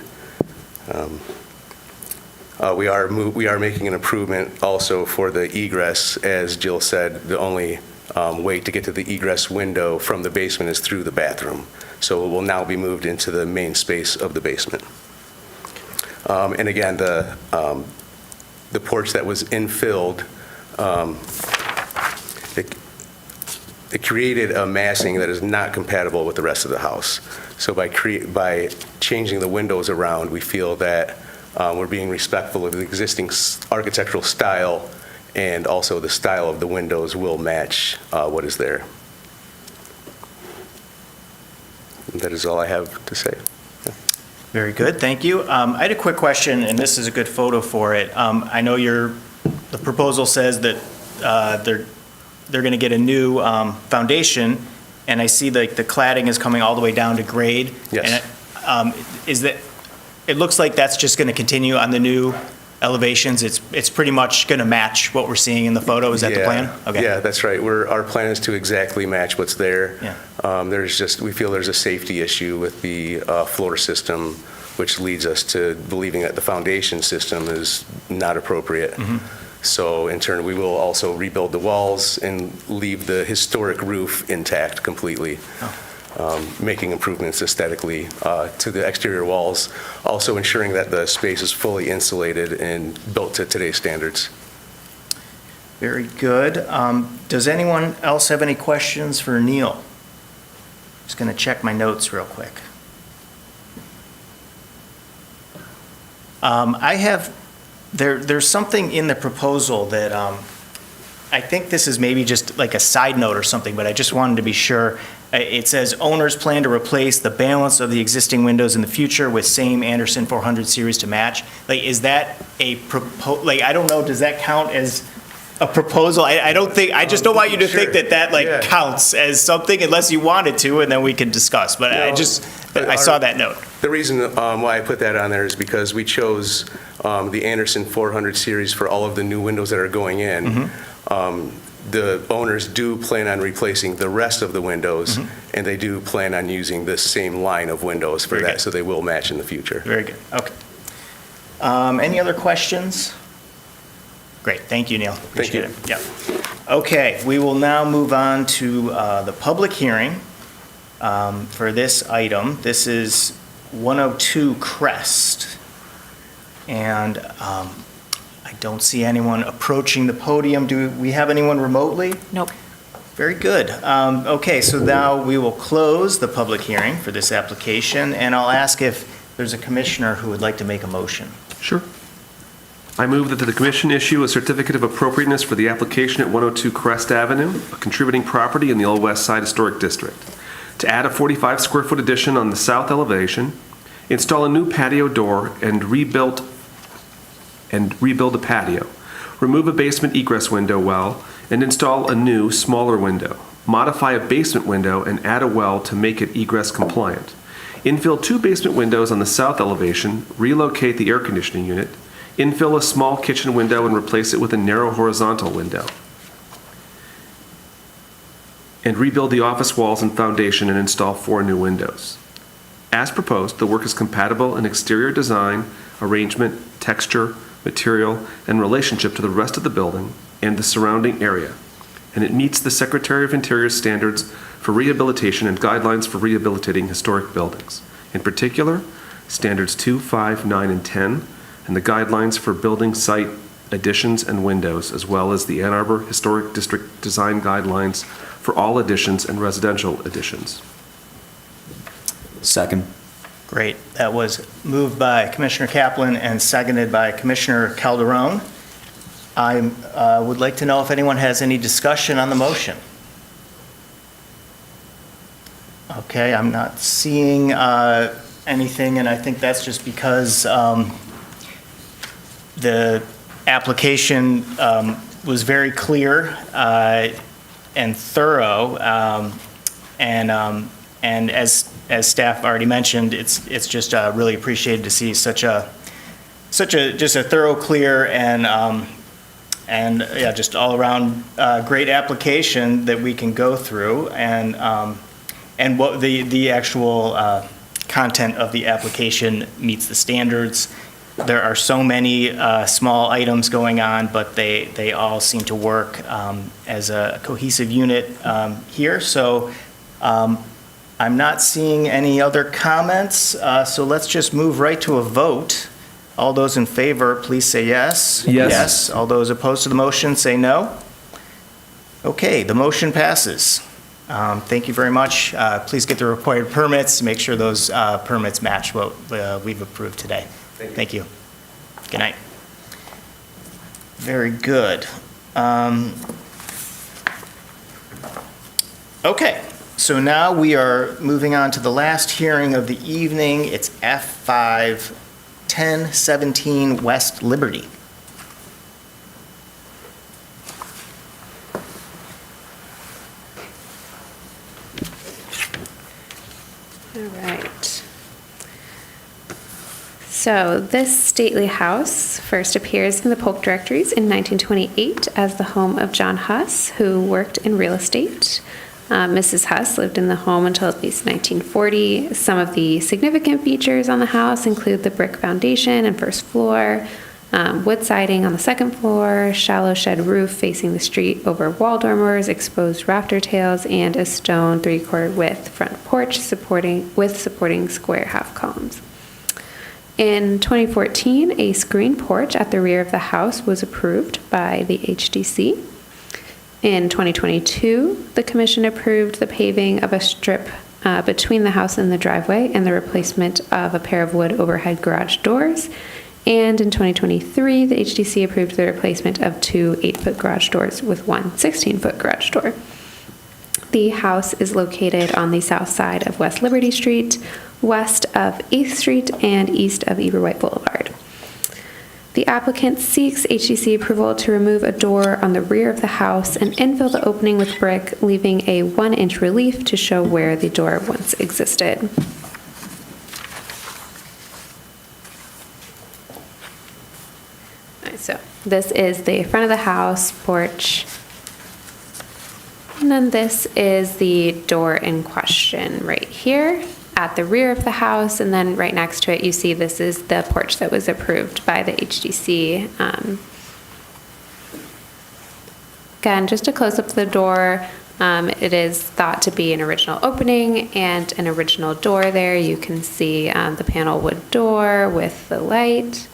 M: We are making an improvement also for the egress. As Jill said, the only way to get to the egress window from the basement is through the bathroom. So it will now be moved into the main space of the basement. And again, the porch that was infilled it created a massing that is not compatible with the rest of the house. So by changing the windows around, we feel that we're being respectful of the existing architectural style, and also the style of the windows will match what is there. And that is all I have to say.
A: Very good, thank you. I had a quick question, and this is a good photo for it. I know the proposal says that they're going to get a new foundation, and I see the cladding is coming all the way down to grade.
M: Yes.
A: And it looks like that's just going to continue on the new elevations. It's pretty much going to match what we're seeing in the photo. Is that the plan? Okay.
M: Yeah, that's right. Our plan is to exactly match what's there.
A: Yeah.
M: We feel there's a safety issue with the floor system, which leads us to believing that the foundation system is not appropriate. So in turn, we will also rebuild the walls and leave the historic roof intact completely, making improvements aesthetically to the exterior walls, also ensuring that the space is fully insulated and built to today's standards.
A: Very good. Does anyone else have any questions for Neil? Just going to check my notes real quick. There's something in the proposal that I think this is maybe just like a side note or something, but I just wanted to be sure. It says owners plan to replace the balance of the existing windows in the future with same Anderson 400 series to match. Like, is that I don't know, does that count as a proposal? I don't think, I just don't want you to think that counts as something unless you want it to, and then we can discuss. But I saw that note.
M: The reason why I put that on there is because we chose the Anderson 400 series for all of the new windows that are going in. The owners do plan on replacing the rest of the windows, and they do plan on using this same line of windows for that, so they will match in the future.
A: Very good. Okay. Any other questions? Great. Thank you, Neil. Appreciate it. Yeah. Okay. We will now move on to the public hearing for this item. This is 102 Crest. And I don't see anyone approaching the podium. Do we have anyone remotely?
B: Nope.
A: Very good. Okay, so now we will close the public hearing for this application, and I'll ask if there's a commissioner who would like to make a motion.
C: Sure. I move that the commission issue a certificate of appropriateness for the application at 102 Crest Avenue, a contributing property in the Old West Side Historic District, to add a 45 square foot addition on the south elevation, install a new patio door, and rebuild a patio, remove a basement egress window well, and install a new, smaller window, modify a basement window, and add a well to make it egress compliant, infill 2 basement windows on the south elevation, relocate the air conditioning unit, infill a small kitchen window and replace it with a narrow horizontal window, and rebuild the office walls and foundation and install 4 new windows. As proposed, the work is compatible in exterior design, arrangement, texture, material, and relationship to the rest of the building and the surrounding area, and it meets the Secretary of Interior standards for rehabilitation and guidelines for rehabilitating historic buildings. In particular, standards 2, 5, 9, and 10, and the guidelines for building site additions and windows, as well as the Ann Arbor Historic District Design Guidelines for all additions and residential additions.
J: Second.
A: Great. That was moved by Commissioner Kaplan and seconded by Commissioner Calderon. I would like to know if anyone has any discussion on the motion. Okay, I'm not seeing anything, and I think that's just because the application was very clear and thorough, and as staff already mentioned, it's just really appreciated to see such a thorough, clear, and yeah, just all around great application that we can go through, and what the actual content of the application meets the standards. There are so many small items going on, but they all seem to work as a cohesive unit here. So I'm not seeing any other comments, so let's just move right to a vote. All those in favor, please say yes.
C: Yes.
A: Yes. All those opposed to the motion, say no. Okay, the motion passes. Thank you very much. Please get the required permits, make sure those permits match what we've approved today. Thank you. Good night. Very good. Okay, so now we are moving on to the last hearing of the evening. It's F5 1017 West Liberty.
K: All right. So this stately house first appears in the Polk directories in 1928 as the home of John Huss, who worked in real estate. Mrs. Huss lived in the home until at least 1940. Some of the significant features on the house include the brick foundation and first floor, wood siding on the second floor, shallow shed roof facing the street over wall dormers, exposed rafter tails, and a stone 3/4 width front porch supporting square half columns. In 2014, a screen porch at the rear of the house was approved by the HDC. In 2022, the commission approved the paving of a strip between the house and the driveway and the replacement of a pair of wood overhead garage doors. And in 2023, the HDC approved the replacement of 2 8-foot garage doors with 1 16-foot garage door. The house is located on the south side of West Liberty Street, west of 8th Street, and east of Eberwhite Boulevard. The applicant seeks HDC approval to remove a door on the rear of the house and infill the opening with brick, leaving a 1-inch relief to show where the door once existed. So this is the front of the house, porch, and then this is the door in question right here at the rear of the house, and then right next to it you see this is the porch that was approved by the HDC. Again, just to close up the door, it is thought to be an original opening and an original door there. You can see the panel wood door with the light.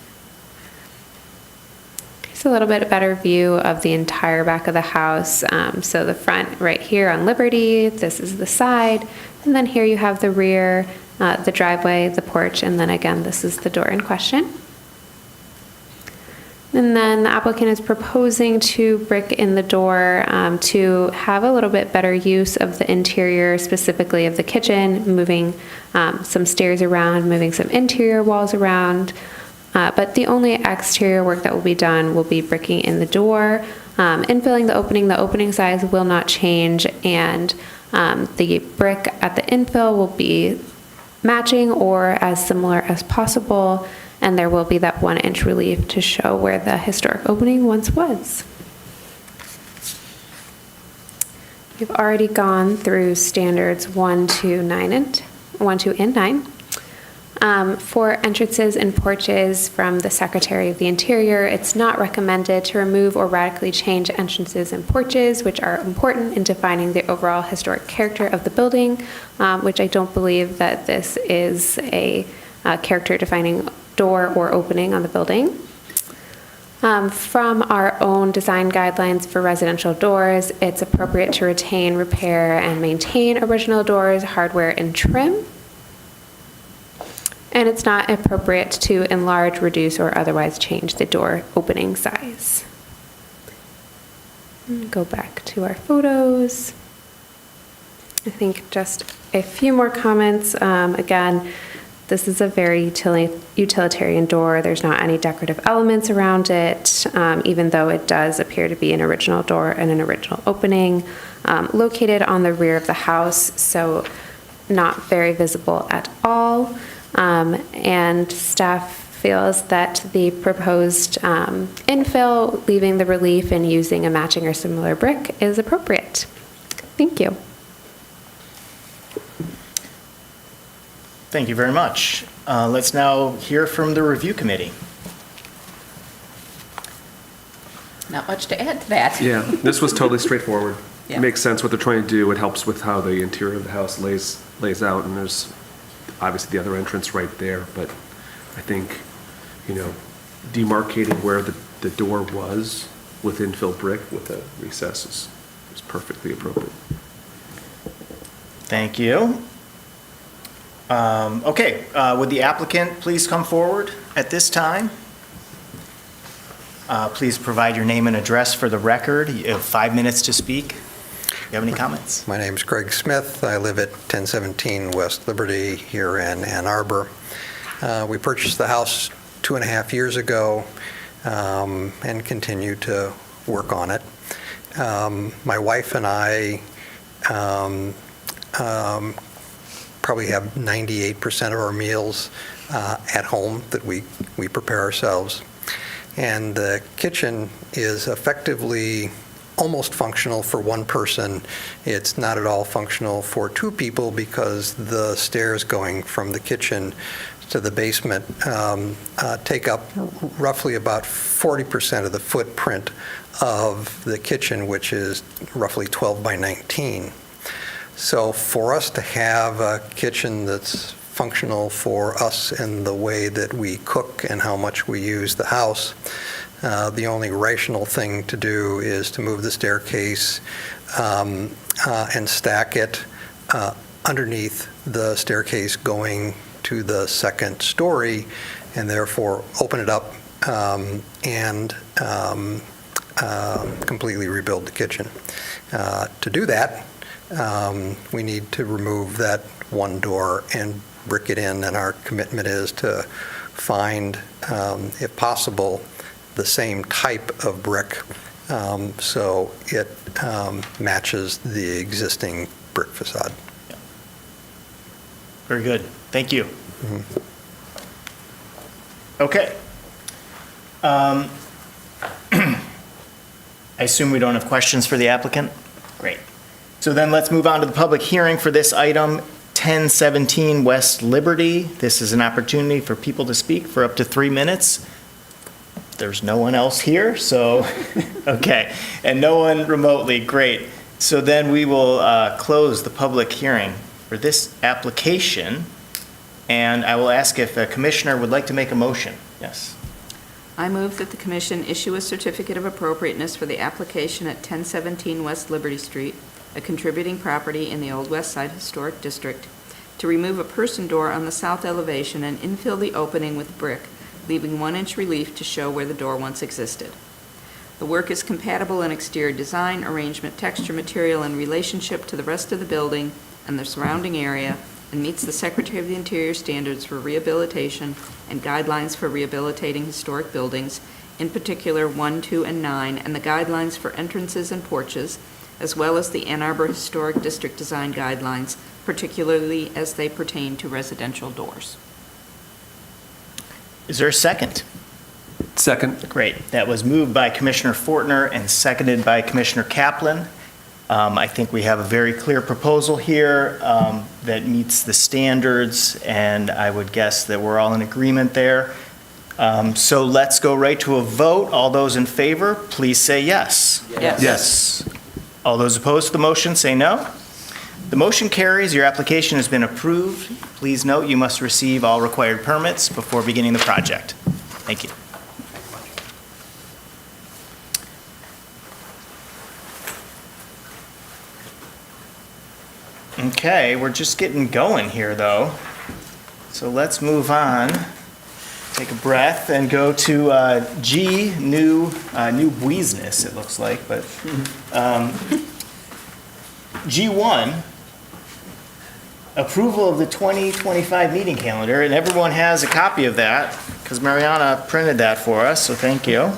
K: A little bit better view of the entire back of the house. So the front right here on Liberty, this is the side, and then here you have the rear, the driveway, the porch, and then again this is the door in question. And then the applicant is proposing to brick in the door to have a little bit better use of the interior, specifically of the kitchen, moving some stairs around, moving some interior walls around. But the only exterior work that will be done will be bricking in the door, infilling the opening size will not change, and the brick at the infill will be matching or as similar as possible, and there will be that 1-inch relief to show where the historic opening once was. We've already gone through standards 1, 2, and 9. For entrances and porches from the Secretary of the Interior, it's not recommended to remove or radically change entrances and porches, which are important in defining the overall historic character of the building, which I don't believe that this is a character-defining door or opening on the building. From our own design guidelines for residential doors, it's appropriate to retain, repair, and maintain original doors, hardware, and trim. And it's not appropriate to enlarge, reduce, or otherwise change the door opening size. Go back to our photos. I think just a few more comments. Again, this is a very utilitarian door. There's not any decorative elements around it, even though it does appear to be an original door and an original opening. Located on the rear of the house, so not very visible at all. And staff feels that the proposed infill, leaving the relief and using a matching or similar brick is appropriate. Thank you.
A: Thank you very much. Let's now hear from the review committee.
H: Not much to add to that.
C: Yeah, this was totally straightforward.
H: Yeah.
C: It makes sense what they're trying to do. It helps with how the interior of the house lays out, and there's obviously the other entrance right there, but I think, demarcating where the door was with infill brick with the recesses was perfectly appropriate.
A: Thank you. Okay, would the applicant please come forward at this time? Please provide your name and address for the record. You have 5 minutes to speak. You have any comments?
N: My name's Greg Smith. I live at 1017 West Liberty here in Ann Arbor. We purchased the house 2.5 years ago and continue to work on it. My wife and I probably have 98% of our meals at home that we prepare ourselves. And the kitchen is effectively almost functional for one person. It's not at all functional for two people because the stairs going from the kitchen to the basement take up roughly about 40% of the footprint of the kitchen, which is roughly 12 by 19. So for us to have a kitchen that's functional for us in the way that we cook and how much we use the house, the only rational thing to do is to move the staircase and stack it underneath the staircase going to the second story, and therefore open it up and completely rebuild the kitchen. To do that, we need to remove that one door and brick it in, and our commitment is to find, if possible, the same type of brick so it matches the existing brick facade.
A: Very good. Thank you. Okay. I assume we don't have questions for the applicant? Great. So then let's move on to the public hearing for this item, 1017 West Liberty. This is an opportunity for people to speak for up to 3 minutes. There's no one else here, so, okay. And no one remotely, great. So then we will close the public hearing for this application, and I will ask if a commissioner would like to make a motion. Yes.
D: I move that the commission issue a certificate of appropriateness for the application at 1017 West Liberty Street, a contributing property in the Old West Side Historic District, to remove a person door on the south elevation and infill the opening with brick, leaving 1-inch relief to show where the door once existed. The work is compatible in exterior design, arrangement, texture, material, and relationship to the rest of the building and the surrounding area, and meets the Secretary of the Interior standards for rehabilitation and guidelines for rehabilitating historic buildings, in particular 1, 2, and 9, and the guidelines for entrances and porches, as well as the Ann Arbor Historic District Design Guidelines, particularly as they pertain to residential doors.
A: Is there a second?
C: Second.
A: Great. That was moved by Commissioner Fortner and seconded by Commissioner Kaplan. I think we have a very clear proposal here that meets the standards, and I would guess that we're all in agreement there. So let's go right to a vote. All those in favor, please say yes.
D: Yes.
C: Yes.
A: All those opposed to the motion, say no. The motion carries. Your application has been approved. Please note you must receive all required permits before beginning the project. Thank you. Okay, we're just getting going here, though. So let's move on. Take a breath and go to G, new business, it looks like, but G1, approval of the 2025 meeting calendar, and everyone has a copy of that because Mariana printed that for us, so thank you.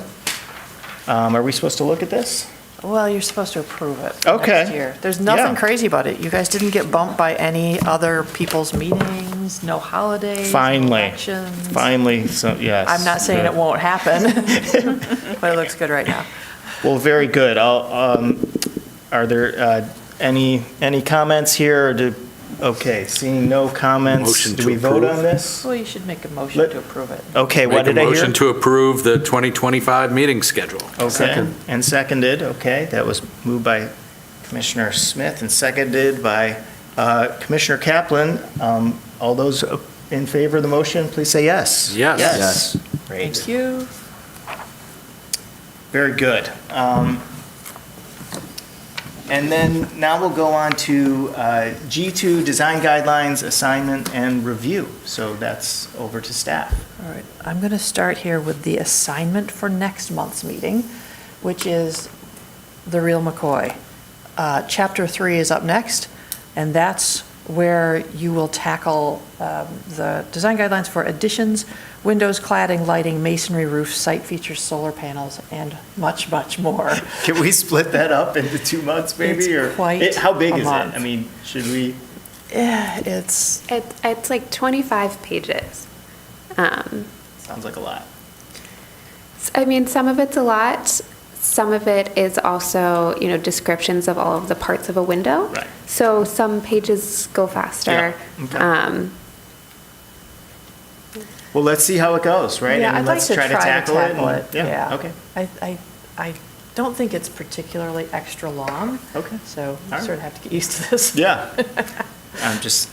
A: Are we supposed to look at this?
B: Well, you're supposed to approve it
A: Okay.
B: next year. There's nothing
A: Yeah.
B: crazy about it. You guys didn't get bumped by any other people's meetings, no holidays, no
A: Finally.
B: elections.
A: Finally, so yes.
B: I'm not saying it won't happen, but it looks good right now.
A: Well, very good. Are there any comments here? Or okay, seeing no comments,
G: Motion
A: do
G: to
A: we vote
G: approve.
A: on this?
B: Well, you should make a motion to approve it.
A: Okay, what did I
G: Make a
A: hear?
G: motion to approve the 2025 meeting schedule.
A: Okay,
C: Second.
A: and seconded, okay. That was moved by Commissioner Smith and seconded by Commissioner Kaplan. All those in favor of the motion, please say yes.
G: Yes.
A: Yes. Great.
B: Thank you.
A: And then now we'll go on to G2, design guidelines, assignment, and review. So that's over to staff.
B: All right, I'm going to start here with the assignment for next month's meeting, which is the real McCoy. Chapter 3 is up next, and that's where you will tackle the design guidelines for additions, windows, cladding, lighting, masonry, roof, site features, solar panels, and much, much more.
A: Can we split that up into 2 months maybe?
B: It's
A: or
B: quite
A: how big
B: a
A: is
B: month.
A: it? I mean, should we?
B: Yeah, it's,
K: It's like 25 pages.
A: Sounds like a lot.
K: I mean, some of it's a lot. Some of it is also, descriptions of all of the parts of a window.
A: Right.
K: So some pages go faster.
A: Yeah, okay. Well, let's see how it goes, right?
B: yeah,
A: I mean,
B: I'd like
A: let's
B: to
A: try to tackle it. and-
B: Yeah.
A: Okay.
B: I don't think it's particularly extra long.
A: Okay.
B: So you
A: right.
B: sort of have to get used to this.
A: Yeah. I'm just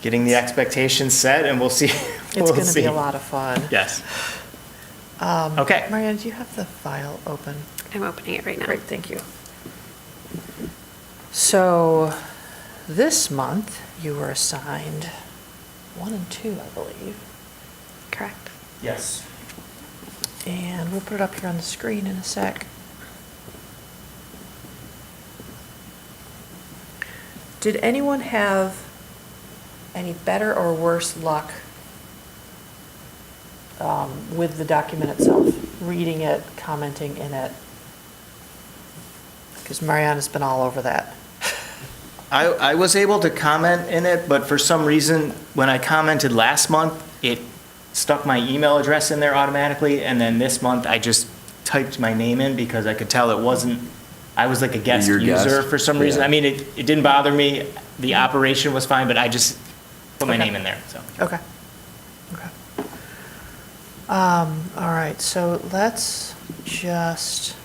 A: getting the expectations set, and we'll see.
B: It's
A: We'll
B: going to be
A: see.
B: a lot of fun.
A: Yes. Okay.
B: Marianne, do you have the file open?
K: I'm opening it right now.
B: Great, thank you. So this month, you were assigned 1 and 2, I believe.
K: Correct.
A: Yes.
B: And we'll put it up here on the screen in a sec. Did anyone have any better or worse luck with the document itself? Reading it, commenting in it? Because Mariana's been all over that.
A: I was able to comment in it, but for some reason, when I commented last month, it stuck my email address in there automatically, and then this month, I just typed my name in because I could tell it wasn't, I was like a guest
J: Your
A: user
J: guest?
A: for some reason.
J: Yeah.
A: I mean, it didn't bother me, the operation was fine, but I just put my
B: Okay.
A: name in there, so.
B: Okay. Okay. All right, so let's just,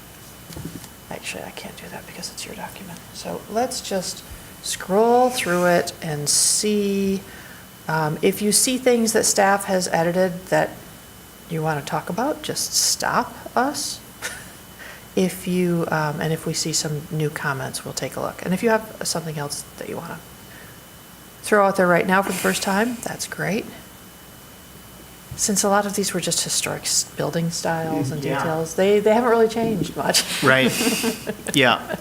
B: actually, I can't do that because it's your document. So let's just scroll through it and see, if you see things that staff has edited that you want to talk about, just stop us. If you, and if we see some new comments, we'll take a look. And if you have something else that you want to throw out there right now for the first time, that's great. Since a lot of these were just historic building styles and
A: Yeah.
B: details, they haven't really changed much.
A: Right. Yeah.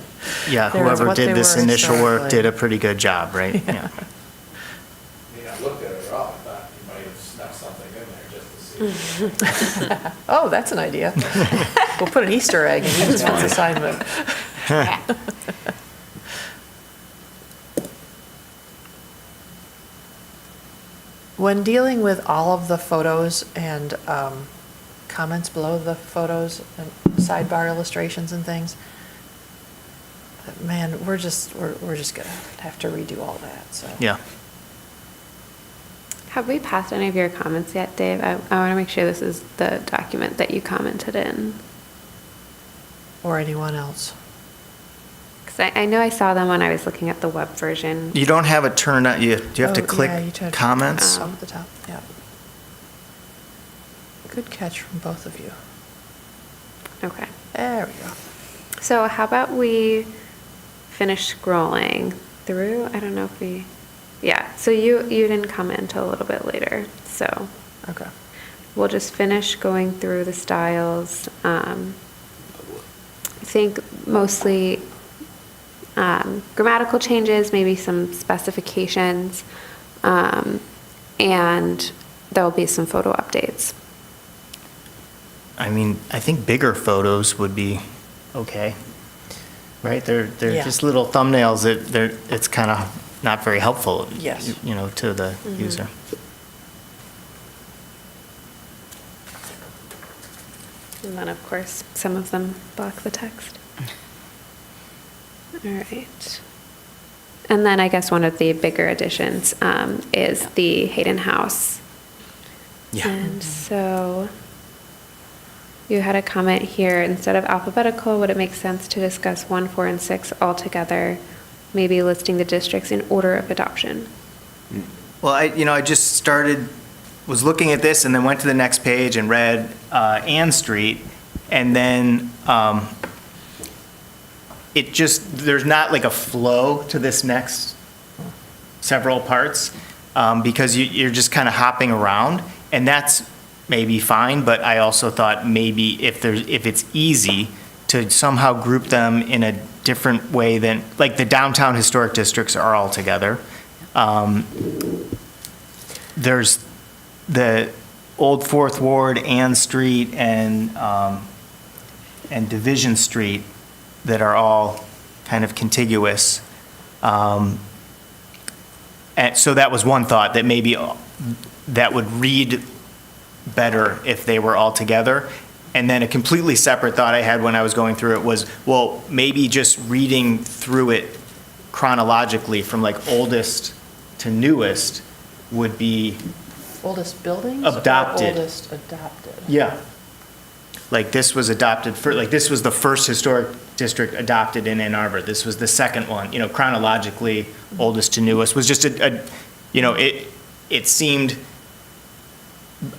A: Yeah,
B: They were
A: whoever
B: what they
A: did this
B: were
A: initial work
B: historically.
A: did a pretty good job, right? Yeah.
G: I looked at it all, I thought you might have snuck something in there just to see.
B: Oh, that's an idea. We'll put an Easter egg in each month's assignment. When dealing with all of the photos and comments below the photos and sidebar illustrations and things, man, we're just gonna have to redo all that, so.
A: Yeah.
K: Have we passed any of your comments yet, Dave? I want to make sure this is the document that you commented in.
B: Or anyone else.
K: Because I know I saw them when I was looking at the web version.
A: You don't have it turned on, do you have to
B: Oh,
A: click
B: yeah, you tried to-
A: comments?
B: Up at the top, yeah. Good catch from both of you.
K: Okay.
B: There we go.
K: So how about we finish scrolling through? I don't know if we, yeah, so you didn't comment until a little bit later, so
B: Okay.
K: we'll just finish going through the styles. I think mostly grammatical changes, maybe some specifications, and there'll be some photo updates.
A: I mean, I think bigger photos would be okay, right? They're
B: Yeah.
A: just little thumbnails that it's kind of not very helpful.
B: Yes.
A: To the user.
K: And then, of course, some of them block the text. All right. And then I guess one of the bigger additions is the Hayden House.
A: Yeah.
K: And so you had a comment here, instead of alphabetical, would it make sense to discuss 1, 4, and 6 all together, maybe listing the districts in order of adoption?
A: Well, I just was looking at this and then went to the next page and read Ann Street, and then there's not like a flow to this next several parts, because you're just kind of hopping around, and that's maybe fine, but I also thought maybe if it's easy to somehow group them in a different way than, like, the downtown historic districts are all together. There's the Old Fourth Ward, Ann Street, and Division Street that are all kind of contiguous. And so that was one thought, that maybe that would read better if they were all together. And then a completely separate thought I had when I was going through it was, well, maybe just reading through it chronologically from like oldest to newest would be
B: Oldest buildings?
A: Adopted.
B: Or oldest adopted?
A: Yeah. Like this was adopted for, like this was the first historic district adopted in Ann Arbor. This was the second one, chronologically, oldest to newest was just it seemed,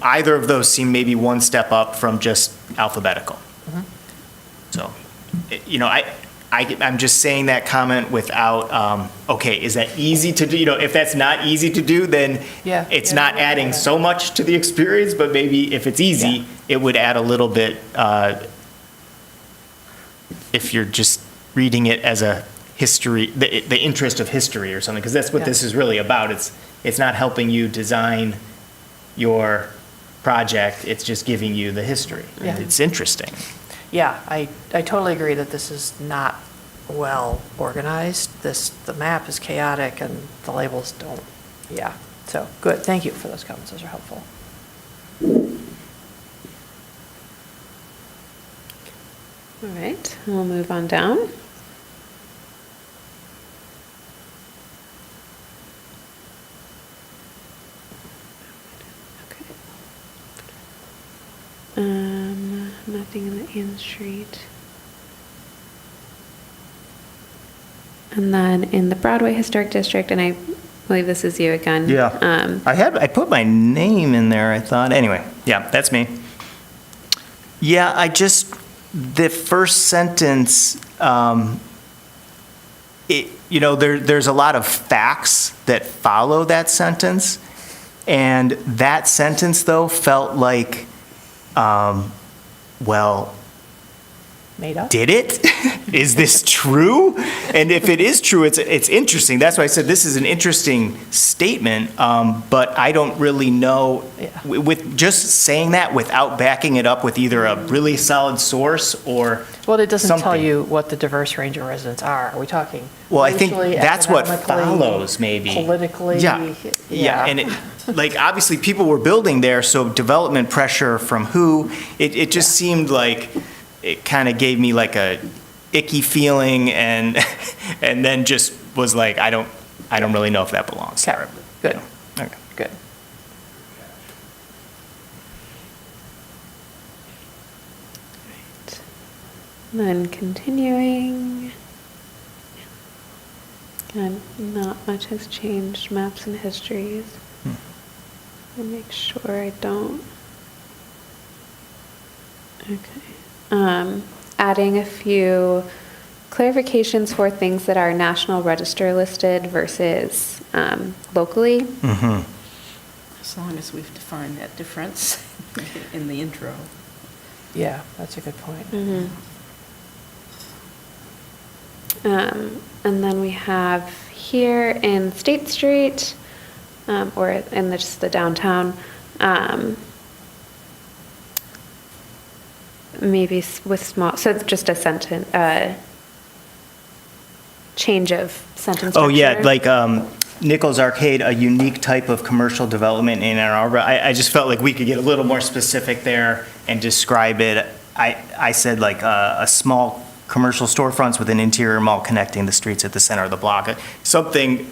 A: either of those seemed maybe one step up from just alphabetical. So, I'm just saying that comment without, okay, is that easy to do? If that's not easy to do, then it's not adding so much to the experience, but maybe if it's easy, it would add a little bit, if you're just reading it as a history, the interest of history or something, because that's what this is really about. It's not helping you design your project, it's just giving you the history.
B: Yeah.
A: It's interesting.
B: Yeah, I totally agree that this is not well organized. The map is chaotic and the labels don't, So, good, thank you for those comments, those are helpful.
K: All right, we'll move on down. Nothing in the Ann Street. And then in the Broadway Historic District, and I believe this is you again.
A: Yeah. I put my name in there, I thought. Anyway, yeah, that's me. Yeah, the first sentence, there's a lot of facts that follow that sentence. And that sentence, though, felt like, well,
B: made up?
A: Did it? Is this true? And if it is true, it's interesting. That's why I said this is an interesting statement, but I don't really know, with just saying that without backing it up with either a really solid source or
B: Well, it doesn't tell
A: something.
B: you what the diverse range of residents are. Are we talking
A: Well, I think
B: racially,
A: that's what
B: economically,
A: follows, maybe.
B: politically?
A: Yeah, and like, obviously, people were building there, so development pressure from who? It just seemed like it kind of gave me like a icky feeling, and and then just was like, I don't really know if that belongs there.
B: Good.
A: Okay.
B: Good.
K: Then continuing. And not much has changed, maps and histories. I'll make sure I don't. Okay. Adding a few clarifications for things that are National Register listed versus locally.
A: Mm-hmm.
H: As long as we've defined that difference in the intro.
B: Yeah, that's a good point.
K: And then we have here in State Street, or in just the downtown, maybe with small, so it's just a sentence, change of sentence
A: Oh, yeah,
K: structure.
A: like Nichols Arcade, a unique type of commercial development in Ann Arbor. I just felt like we could get a little more specific there and describe it. I said like a small commercial storefronts with an interior mall connecting the streets at the center of the block. Something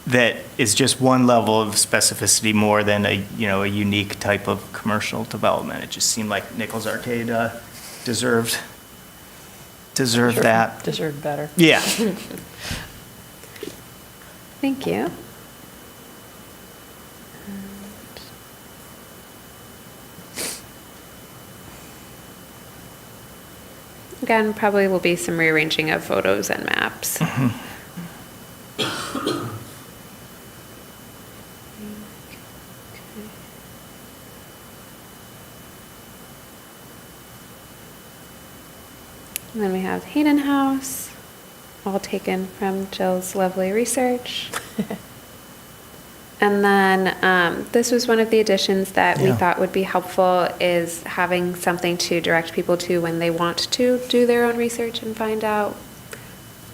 A: that is just one level of specificity more than a unique type of commercial development. It just seemed like Nichols Arcade deserved that.
B: Deserved better.
A: Yeah.
K: Thank you. Again, probably will be some rearranging of photos and maps. And then we have Hayden House, all taken from Jill's lovely research. And then this was one of the additions that we
A: Yeah.
K: thought would be helpful, is having something to direct people to when they want to do their own research and find out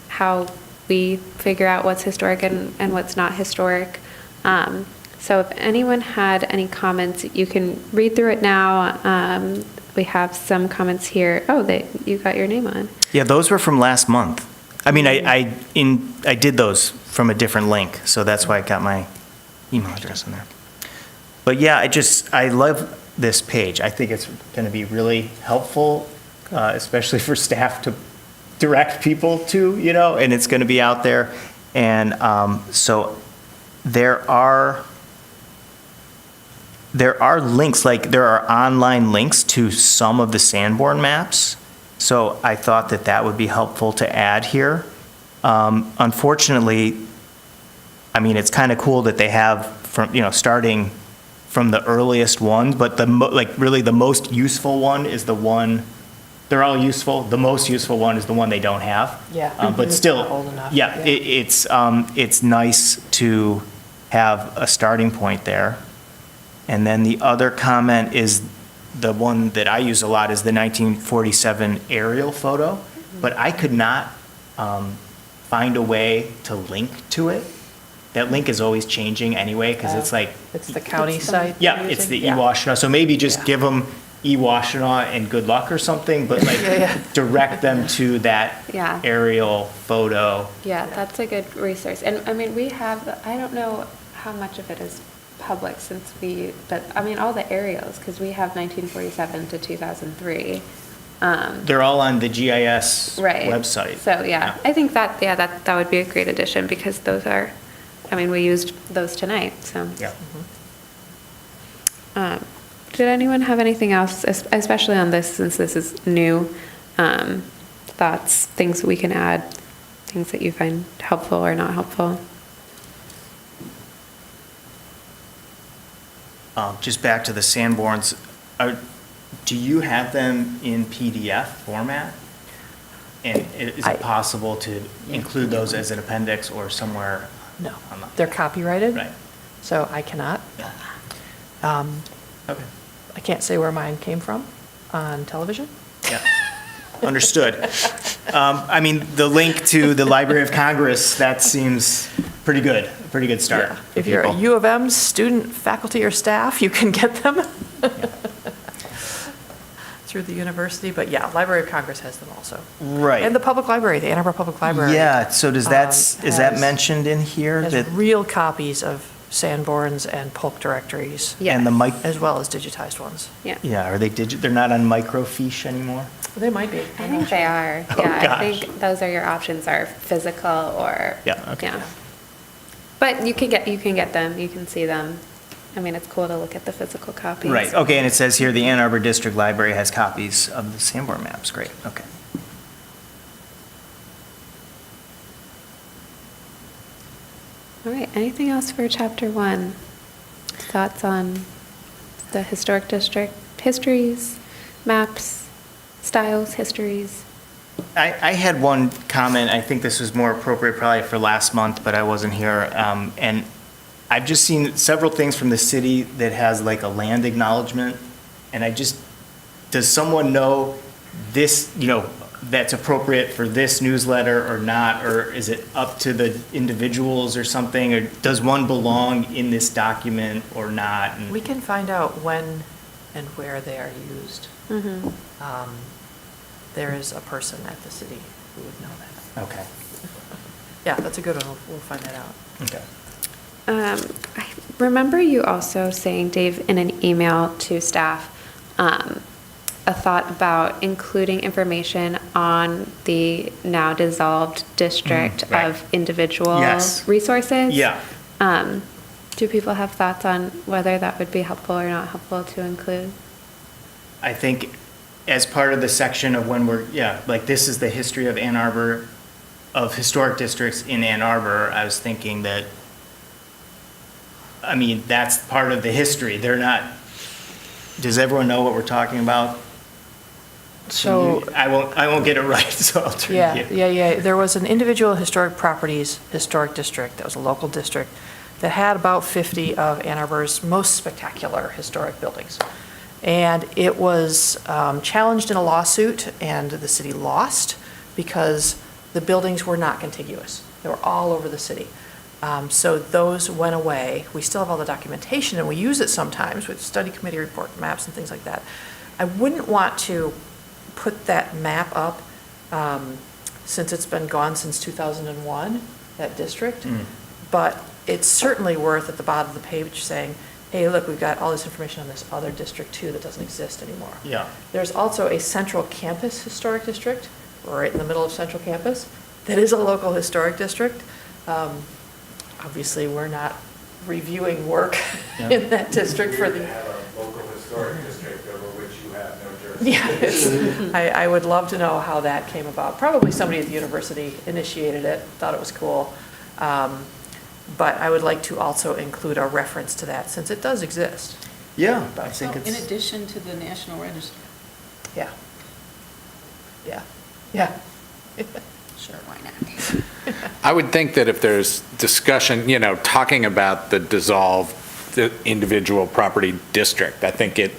K: how we figure out what's historic and what's not historic. So if anyone had any comments, you can read through it now. We have some comments here. Oh, you got your name on.
A: Yeah, those were from last month. I mean, I did those from a different link, so that's why I got my email address in there. But yeah, I love this page. I think it's going to be really helpful, especially for staff to direct people to, and it's going to be out there. And so there are links, like there are online links to some of the Sanborn maps. So I thought that would be helpful to add here. Unfortunately, I mean, it's kind of cool that they have starting from the earliest one, but really the most useful one is the one, they're all useful. The most useful one is the one they don't have.
B: Yeah.
A: But still,
B: Not old enough.
A: yeah, it's nice to have a starting point there. And then the other comment is the one that I use a lot is the 1947 aerial photo, but I could not find a way to link to it. That link is always changing anyway, because it's like,
B: It's the county site.
A: yeah,
B: you're
A: it's the
B: using? Yeah.
A: E-Washtenaw. So maybe just
B: Yeah.
A: give them E-Washtenaw and good luck or something, but like direct them to that
K: Yeah.
A: aerial photo.
K: Yeah, that's a good resource. And I mean, we have, I don't know how much of it is public but I mean, all the aerials, because we have 1947 to 2003.
A: They're all on the GIS
K: Right.
A: website.
K: So, yeah, I think that would be a great addition, because those are, I mean, we used those tonight, so.
A: Yeah.
K: Did anyone have anything else, especially on this, since this is new, thoughts, things we can add, things that you find helpful or not helpful?
A: Just back to the Sanborns, do you have them in PDF format? And is it possible to include those as an appendix or somewhere?
B: No,
A: on the-
B: they're copyrighted.
A: Right.
B: So I cannot.
A: Okay.
B: I can't say where mine came from on television.
A: Yeah. Understood. I mean, the link to the Library of Congress, that seems pretty good, a pretty good start.
B: Yeah.
A: for
B: If you're a
A: people.
B: U of M student, faculty, or staff, you can get them through the university. But yeah, Library of Congress has them also.
A: Right.
B: And the public library, the Ann Arbor Public Library.
A: Yeah, so is that
B: has-
A: mentioned in here?
B: Has
A: That
B: real copies of Sanborns and Polk directories,
A: And the mic,
B: as well as digitized ones.
K: Yeah.
A: yeah, are they're not on microfiche anymore?
B: They might be.
K: I think they are.
A: Oh,
K: Yeah, I
A: gosh.
K: think those are your options, are physical or.
A: Yeah, okay.
K: Yeah. But you can get them, you can see them. I mean, it's cool to look at the physical copies.
A: Right, okay, and it says here, the Ann Arbor District Library has copies of the Sanborn maps, great, okay.
K: All right, anything else for chapter 1? Thoughts on the historic district, histories, maps, styles, histories?
A: I had one comment, I think this was more appropriate probably for last month, but I wasn't here. And I've just seen several things from the city that has like a land acknowledgement. And does someone know this, that's appropriate for this newsletter or not? Or is it up to the individuals or something? Or does one belong in this document or not? And-
B: We can find out when and where they are used.
K: Mm-hmm.
B: There is a person at the city who would know that.
A: Okay,
B: Yeah, that's a good one. We'll find that out.
A: okay.
K: I remember you also saying, Dave, in an email to staff, a thought about including information on the now dissolved district
A: right.
K: of individual
A: Yes.
K: resources.
A: Yeah.
K: Do people have thoughts on whether that would be helpful or not helpful to include?
A: I think as part of the section of when we're, like this is the history of Ann Arbor, of historic districts in Ann Arbor, I was thinking that, I mean, that's part of the history. They're not, does everyone know what we're talking about?
B: So,
A: I won't get it right, so I'll turn to you.
B: yeah. There was an individual historic properties historic district, that was a local district, that had about 50 of Ann Arbor's most spectacular historic buildings. And it was challenged in a lawsuit, and the city lost because the buildings were not contiguous. They were all over the city. So those went away. We still have all the documentation, and we use it sometimes with study committee report maps and things like that. I wouldn't want to put that map up since it's been gone since 2001, that district. But it's certainly worth at the bottom of the page saying, hey, look, we've got all this information on this other district too that doesn't exist anymore.
A: Yeah.
B: There's also a Central Campus Historic District, right in the middle of Central Campus, that is a local historic district. Obviously, we're not reviewing work in that district for the.
G: Have a local historic district over which you have no
B: Yeah,
G: jurisdiction.
B: I would love to know how that came about. Probably somebody at the university initiated it, thought it was cool. But I would like to also include a reference to that since it does exist.
A: Yeah, I think
H: So, in
A: it's,
H: addition to the National Register?
B: Yeah.
H: Sure, why not?
G: I would think that if there's discussion, talking about the dissolved the individual property district, I think it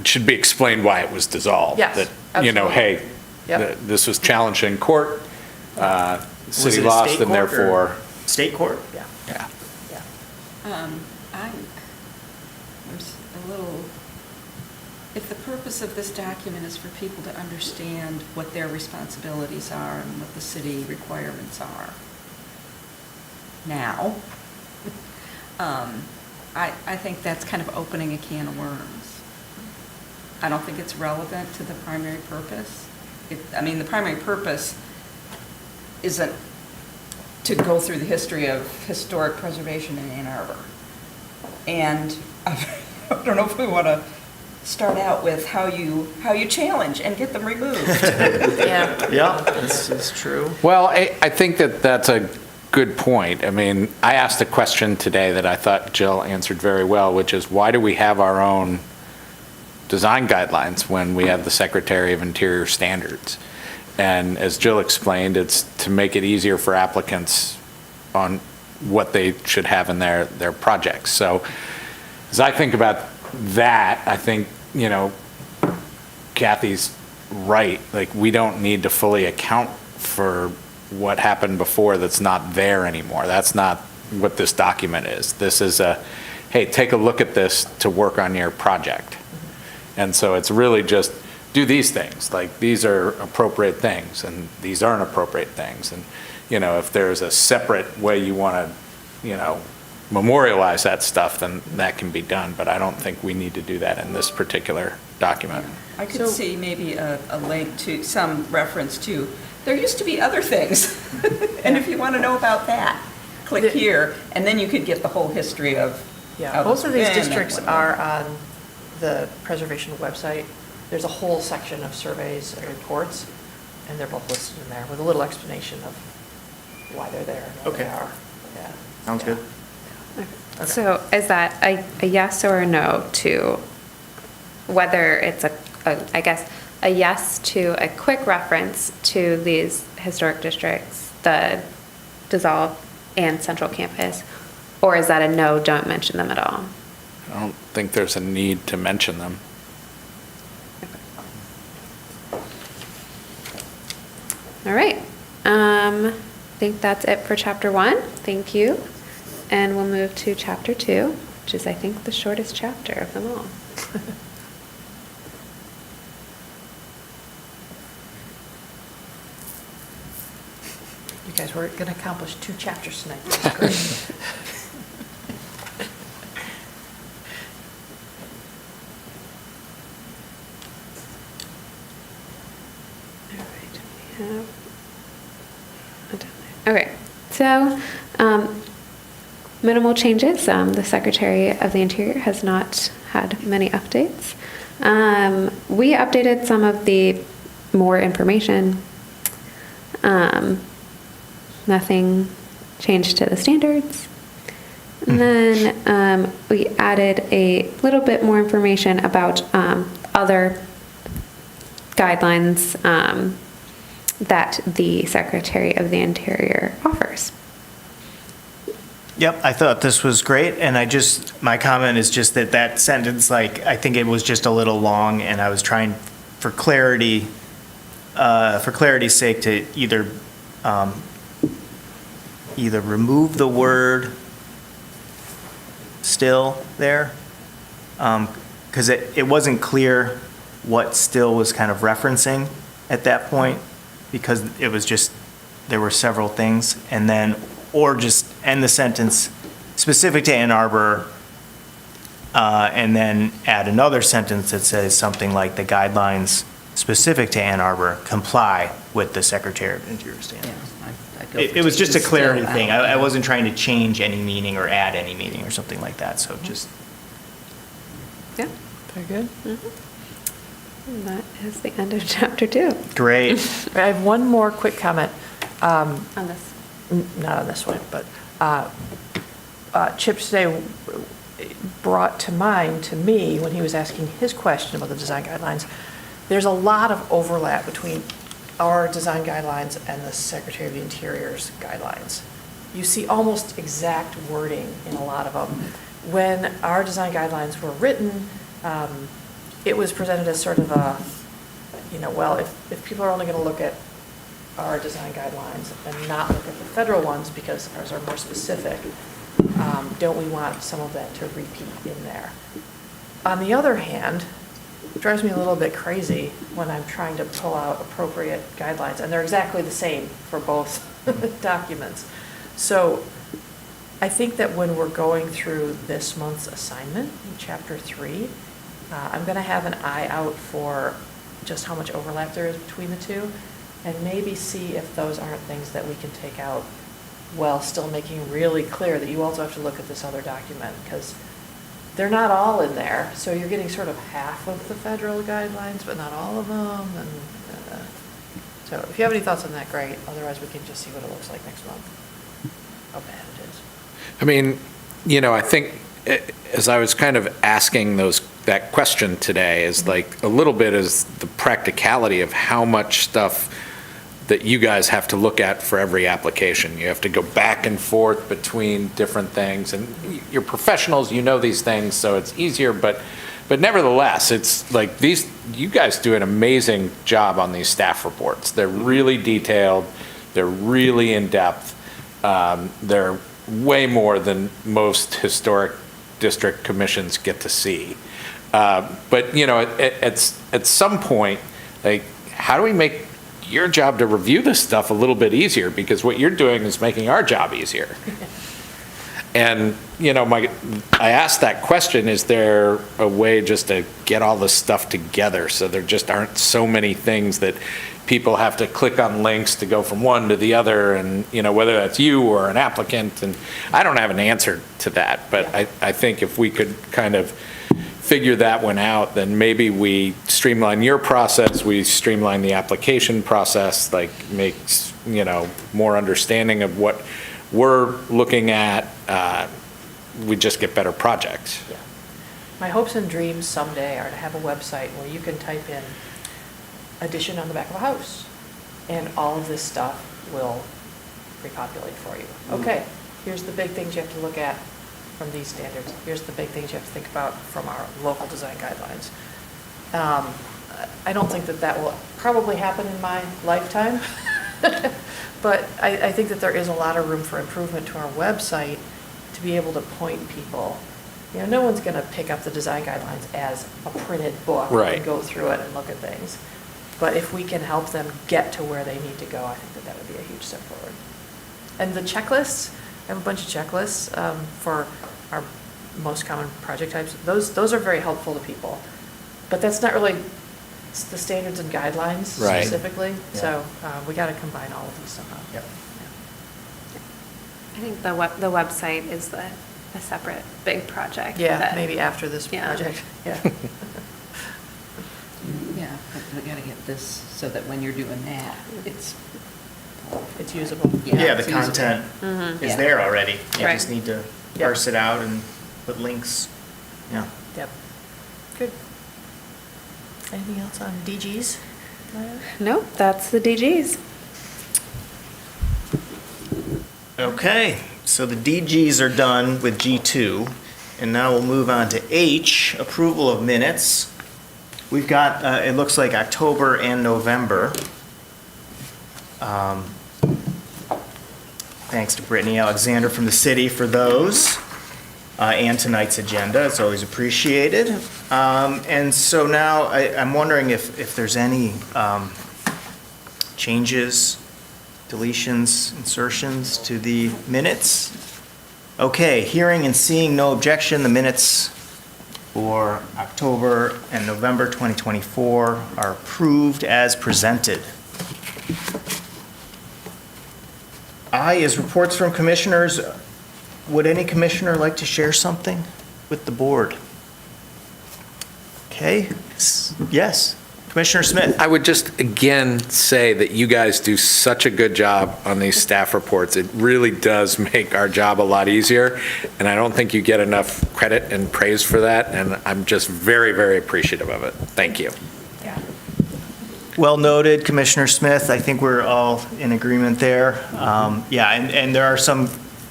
G: should be explained why it was dissolved.
B: Yes,
G: That,
B: absolutely.
G: hey,
B: Yep.
G: this was challenged in court,
A: was
G: city
A: it a
G: lost,
A: state
G: and
A: court or
G: therefore,
A: state court?
B: Yeah.
G: yeah.
H: I'm a little, if the purpose of this document is for people to understand what their responsibilities are and what the city requirements are now, I think that's kind of opening a can of worms. I don't think it's relevant to the primary purpose. The primary purpose isn't to go through the history of historic preservation in Ann Arbor. And I don't know if we want to start out with how you challenge and get them removed.
A: Yeah, this is true.
G: Well, I think that that's a good point. I mean, I asked a question today that I thought Jill answered very well, which is why do we have our own design guidelines when we have the Secretary of Interior standards? And as Jill explained, it's to make it easier for applicants on what they should have in their projects. So as I think about that, I think, Kathy's right. Like, we don't need to fully account for what happened before that's not there anymore. That's not what this document is. This is hey, take a look at this to work on your project. And so it's really just do these things. Like, these are appropriate things, and these aren't appropriate things. And, if there's a separate way you want to, memorialize that stuff, then that can be done. But I don't think we need to do that in this particular document.
H: I could see maybe a link to some reference to, there used to be other things. And if you want to know about that, click here, and then you could get the whole history of how
B: Both of these
H: this began
B: districts
H: and
B: are on the preservation website. There's a whole section of surveys and reports, and they're both listed in there with a little explanation of why they're there and what they
A: Okay.
B: are. Yeah.
A: Sounds good.
B: Okay.
K: So is that a yes or a no to whether it's I guess, a yes to a quick reference to these historic districts, the dissolved and central campus, or is that a no, don't mention them at all?
G: I don't think there's a need to mention them.
K: All right. I think that's it for chapter 1. Thank you. And we'll move to chapter 2, which is, I think, the shortest chapter of them all.
B: You guys were going to accomplish 2 chapters tonight. That's great.
K: Okay, so minimal changes. The Secretary of the Interior has not had many updates. We updated some of the more information. Nothing changed to the standards. And then we added a little bit more information about other guidelines that the Secretary of the Interior offers.
A: Yep, I thought this was great, and my comment is just that sentence, like, I think it was just a little long, and I was trying, for clarity's sake, to either remove the word "still" there, because it wasn't clear what "still" was kind of referencing at that point, because it was just, there were several things, and then, or just end the sentence specific to Ann Arbor, and then add another sentence that says something like the guidelines specific to Ann Arbor comply with the Secretary of Interior standards. It was just a clarity thing. I wasn't trying to change any meaning or add any meaning or something like that, so just.
K: Yeah.
B: Very good.
K: And that is the end of chapter 2.
A: Great.
B: I have one more quick comment.
K: On this.
B: Not on this one, but Chip today brought to mind to me when he was asking his question about the design guidelines, there's a lot of overlap between our design guidelines and the Secretary of the Interior's guidelines. You see almost exact wording in a lot of them. When our design guidelines were written, it was presented as sort of a, well, if people are only going to look at our design guidelines and not look at the federal ones because ours are more specific, don't we want some of that to repeat in there? On the other hand, it drives me a little bit crazy when I'm trying to pull out appropriate guidelines, and they're exactly the same for both documents. So I think that when we're going through this month's assignment in Chapter 3, I'm going to have an eye out for just how much overlap there is between the two, and maybe see if those aren't things that we can take out while still making really clear that you also have to look at this other document, because they're not all in there. So you're getting sort of half of the federal guidelines, but not all of them. And so if you have any thoughts on that, great. Otherwise, we can just see what it looks like next month, how bad it is.
G: I mean, I think as I was kind of asking that question today, is like a little bit is the practicality of how much stuff that you guys have to look at for every application. You have to go back and forth between different things, and you're professionals, these things, so it's easier, but nevertheless, it's like you guys do an amazing job on these staff reports. They're really detailed, they're really in-depth, they're way more than most historic district commissions get to see. But at some point, like, how do we make your job to review this stuff a little bit easier? Because what you're doing is making our job easier. And, I asked that question, is there a way just to get all this stuff together so there just aren't so many things that people have to click on links to go from one to the other, and, whether that's you or an applicant, and I don't have an answer to that, but I think if we could kind of figure that one out, then maybe we streamline your process, we streamline the application process, like makes, more understanding of what we're looking at, we just get better projects.
B: Yeah. My hopes and dreams someday are to have a website where you can type in addition on the back of a house, and all of this stuff will repopulate for you. Okay, here's the big things you have to look at from these standards. Here's the big things you have to think about from our local design guidelines. I don't think that will probably happen in my lifetime, but I think that there is a lot of room for improvement to our website to be able to point people. No one's going to pick up the design guidelines as a printed book and go through it and look at things. But if we can help them get to where they need to go, I think that would be a huge step forward. And the checklists, I have a bunch of checklists for our most common project types. Those are very helpful to people. But that's not really the standards and guidelines specifically. Yeah. So we got to combine all of these somehow.
A: Yep.
K: I think the website is a separate big project.
B: Yeah, maybe after this project. Yeah.
H: We gotta get this so that when you're doing that, it's
B: usable.
A: Yeah, the
H: it's usable.
A: content is
H: Yeah.
A: there already. You
K: Right.
A: just need to parse it out and put links. Yeah.
B: Yep. Good. Anything else on DGs?
K: Nope, that's the DGs.
A: Okay, so the DGs are done with G2, and now we'll move on to H, approval of minutes. We've got, it looks like October and November. Thanks to Brittany Alexander from the city for those, and tonight's agenda. It's always appreciated. And so now I'm wondering if there's any changes, deletions, insertions to the minutes? Okay, hearing and seeing no objection, the minutes for October and November 2024 are approved as presented. I, as reports from commissioners, would any commissioner like to share something with the board? Okay, yes, Commissioner Smith.
G: I would just again say that you guys do such a good job on these staff reports. It really does make our job a lot easier, and I don't think you get enough credit and praise for that, and I'm just very, very appreciative of it. Thank you.
A: Well noted, Commissioner Smith. I think we're all in agreement there. Yeah, and there are some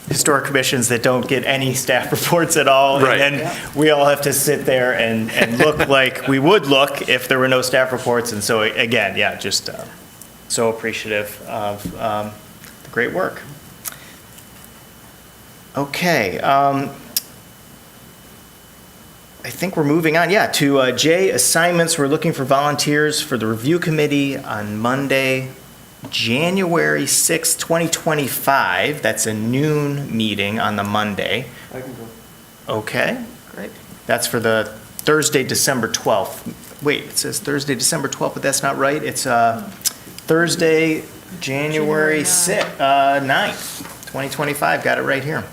A: historic commissions that don't get any staff reports at all.
G: Right.
A: And then we all have to sit there and look like we would look if there were no staff reports. And so, again, yeah, just so appreciative of the great work. Okay. I think we're moving on, yeah, to J, assignments. We're looking for volunteers for the review committee on Monday, January 6th, 2025. That's a noon meeting on the Monday.
C: I can go.
A: Okay.
B: Great.
A: That's for the Thursday, December 12th. Wait, it says Thursday, December 12th, but that's not right. It's Thursday, January 9th, 2025. Got it right here.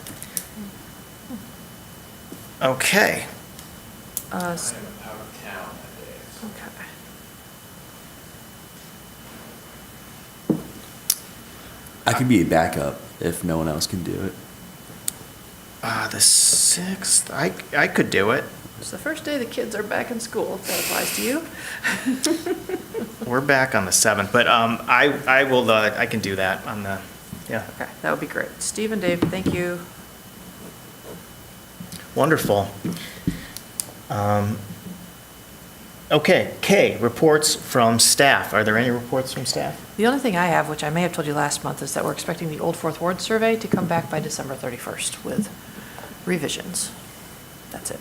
A: Okay.
B: Okay.
J: I could be a backup if no one else can do it.
A: The 6th, I could do it.
B: It's the first day the kids are back in school, if that applies to you.
A: We're back on the 7th, but I will, I can do that on the, yeah.
B: Okay, that would be great. Steve and Dave, thank you.
A: Wonderful. Okay, K, reports from staff. Are there any reports from staff?
B: The only thing I have, which I may have told you last month, is that we're expecting the Old Fourth Ward survey to come back by December 31st with revisions. That's it.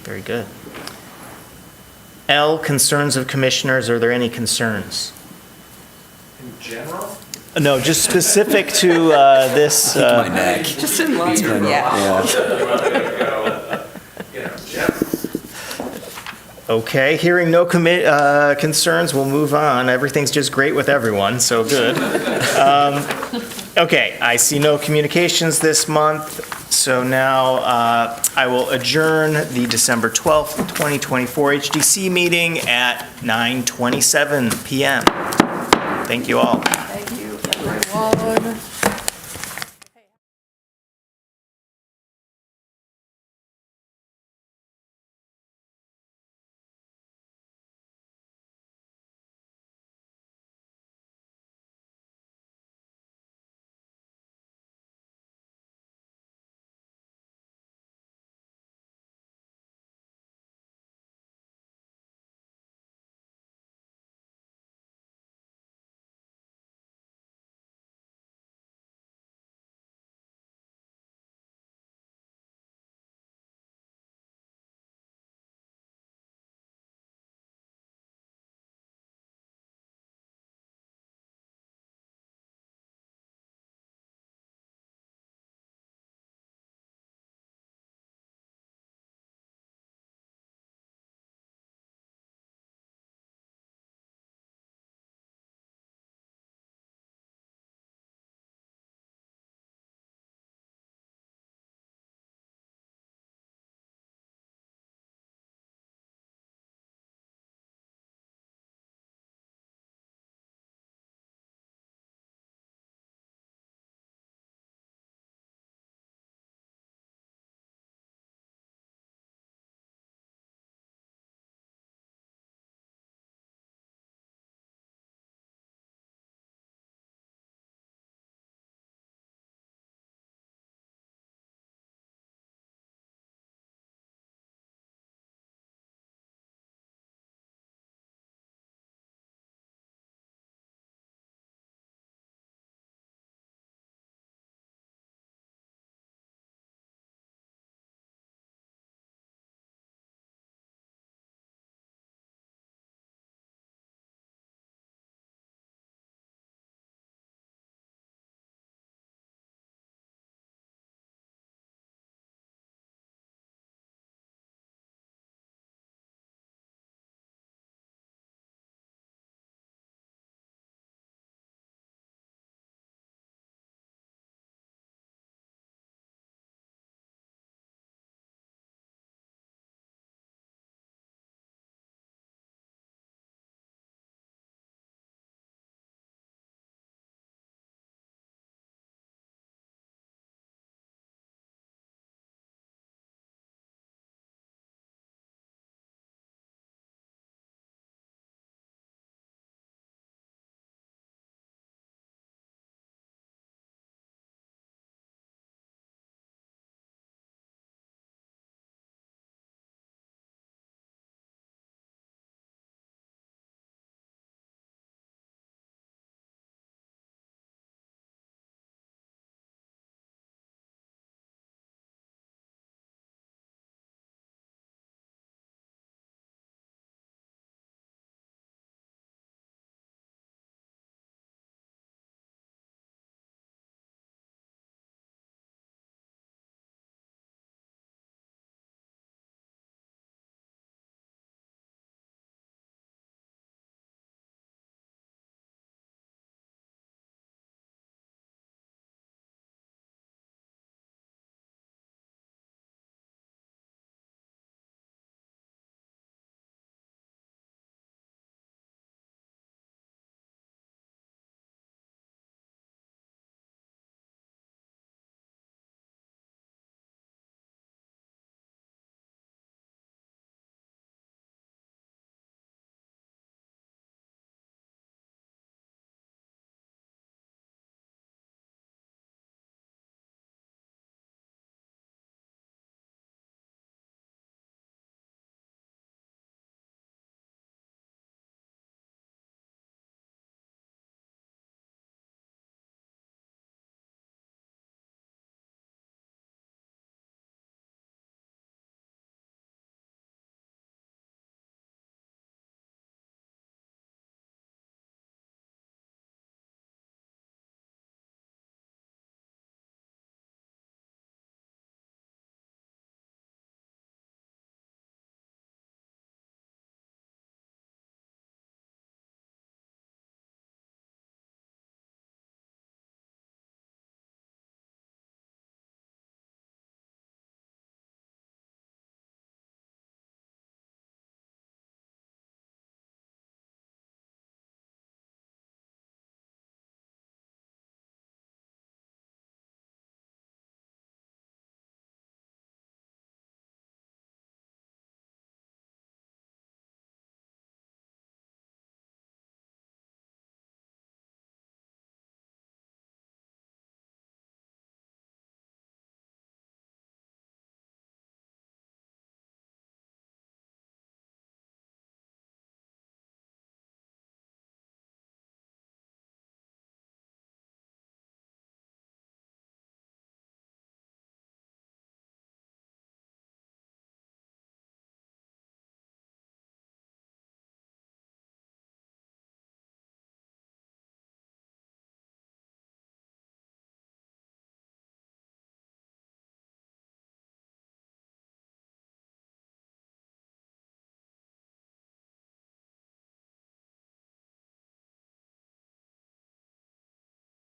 A: Very good. L, concerns of commissioners. Are there any concerns?
C: In general?
A: No, just specific to this.
J: My neck.
H: Just in line,
J: Yeah.
A: Okay, hearing no concerns, we'll move on. Everything's just great with everyone, so good. Okay, I see no communications this month, so now I will adjourn the December 12th, 2024 HDC meeting at 9:27 PM. Thank you all.
B: Thank you, everyone.